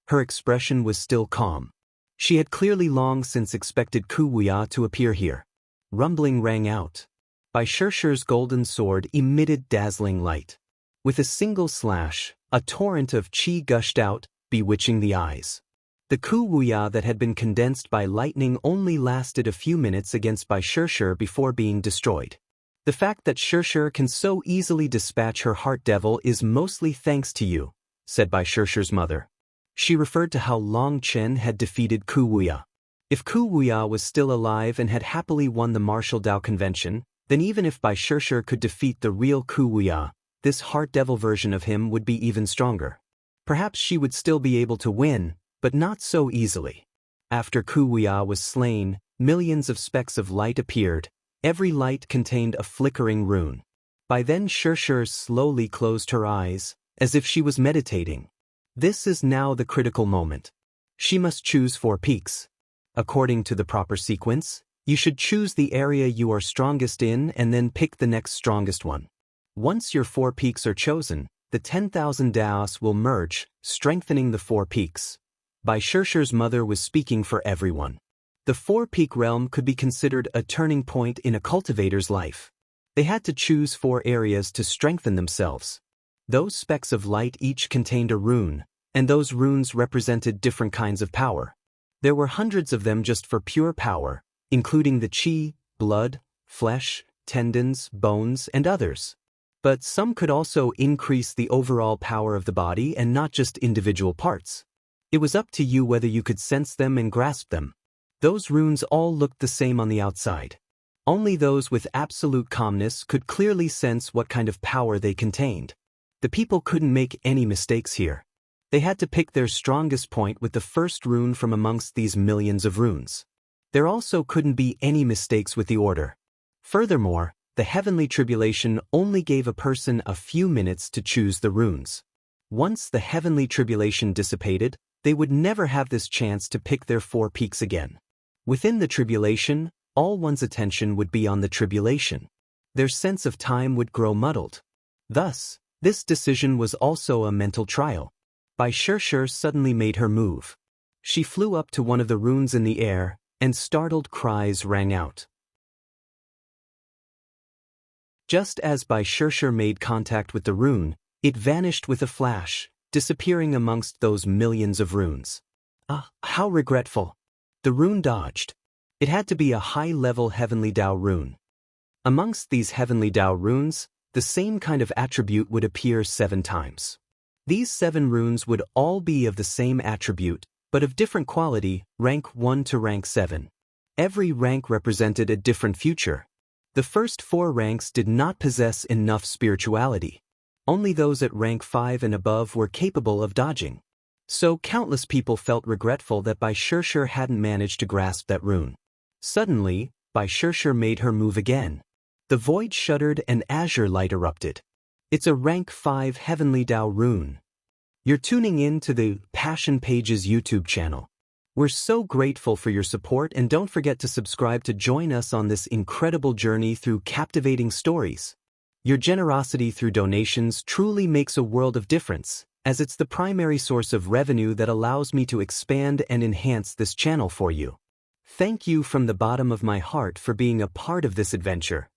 [SPEAKER 1] Her expression was still calm. She had clearly long since expected Ku Wuya to appear here. Rumbling rang out. By Shishi's golden sword emitted dazzling light. With a single slash, a torrent of qi gushed out, bewitching the eyes. The Ku Wuya that had been condensed by lightning only lasted a few minutes against by Shishi before being destroyed. The fact that Shishi can so easily dispatch her heart devil is mostly thanks to you, said by Shishi's mother. She referred to how Long Chen had defeated Ku Wuya. If Ku Wuya was still alive and had happily won the martial Tao convention, then even if by Shishi could defeat the real Ku Wuya, this heart devil version of him would be even stronger. Perhaps she would still be able to win, but not so easily. After Ku Wuya was slain, millions of specks of light appeared. Every light contained a flickering rune. By then Shishi slowly closed her eyes, as if she was meditating. This is now the critical moment. She must choose 4 peaks. According to the proper sequence, you should choose the area you are strongest in and then pick the next strongest one. Once your 4 peaks are chosen, the 10,000 Daos will merge, strengthening the 4 peaks. By Shishi's mother was speaking for everyone. The 4-peak realm could be considered a turning point in a cultivator's life. They had to choose 4 areas to strengthen themselves. Those specks of light each contained a rune, and those runes represented different kinds of power. There were hundreds of them just for pure power, including the qi, blood, flesh, tendons, bones, and others. But some could also increase the overall power of the body and not just individual parts. It was up to you whether you could sense them and grasp them. Those runes all looked the same on the outside. Only those with absolute calmness could clearly sense what kind of power they contained. The people couldn't make any mistakes here. They had to pick their strongest point with the first rune from amongst these millions of runes. There also couldn't be any mistakes with the order. Furthermore, the heavenly tribulation only gave a person a few minutes to choose the runes. Once the heavenly tribulation dissipated, they would never have this chance to pick their 4 peaks again. Within the tribulation, all one's attention would be on the tribulation. Their sense of time would grow muddled. Thus, this decision was also a mental trial. By Shishi suddenly made her move. She flew up to one of the runes in the air, and startled cries rang out. Just as Bai Shishi made contact with the rune, it vanished with a flash, disappearing amongst those millions of runes. Ah, how regretful. The rune dodged. It had to be a high-level heavenly Tao rune. Amongst these heavenly Tao runes, the same kind of attribute would appear 7 times. These 7 runes would all be of the same attribute, but of different quality, rank 1 to rank 7. Every rank represented a different future. The first 4 ranks did not possess enough spirituality. Only those at rank 5 and above were capable of dodging. So countless people felt regretful that Bai Shishi hadn't managed to grasp that rune. Suddenly, Bai Shishi made her move again. The void shuddered and azure light erupted. It's a rank 5 heavenly Tao rune. You're tuning in to the Passion Pages YouTube channel. We're so grateful for your support, and don't forget to subscribe to join us on this incredible journey through captivating stories. Your generosity through donations truly makes a world of difference, as it's the primary source of revenue that allows me to expand and enhance this channel for you. Thank you from the bottom of my heart for being a part of this adventure.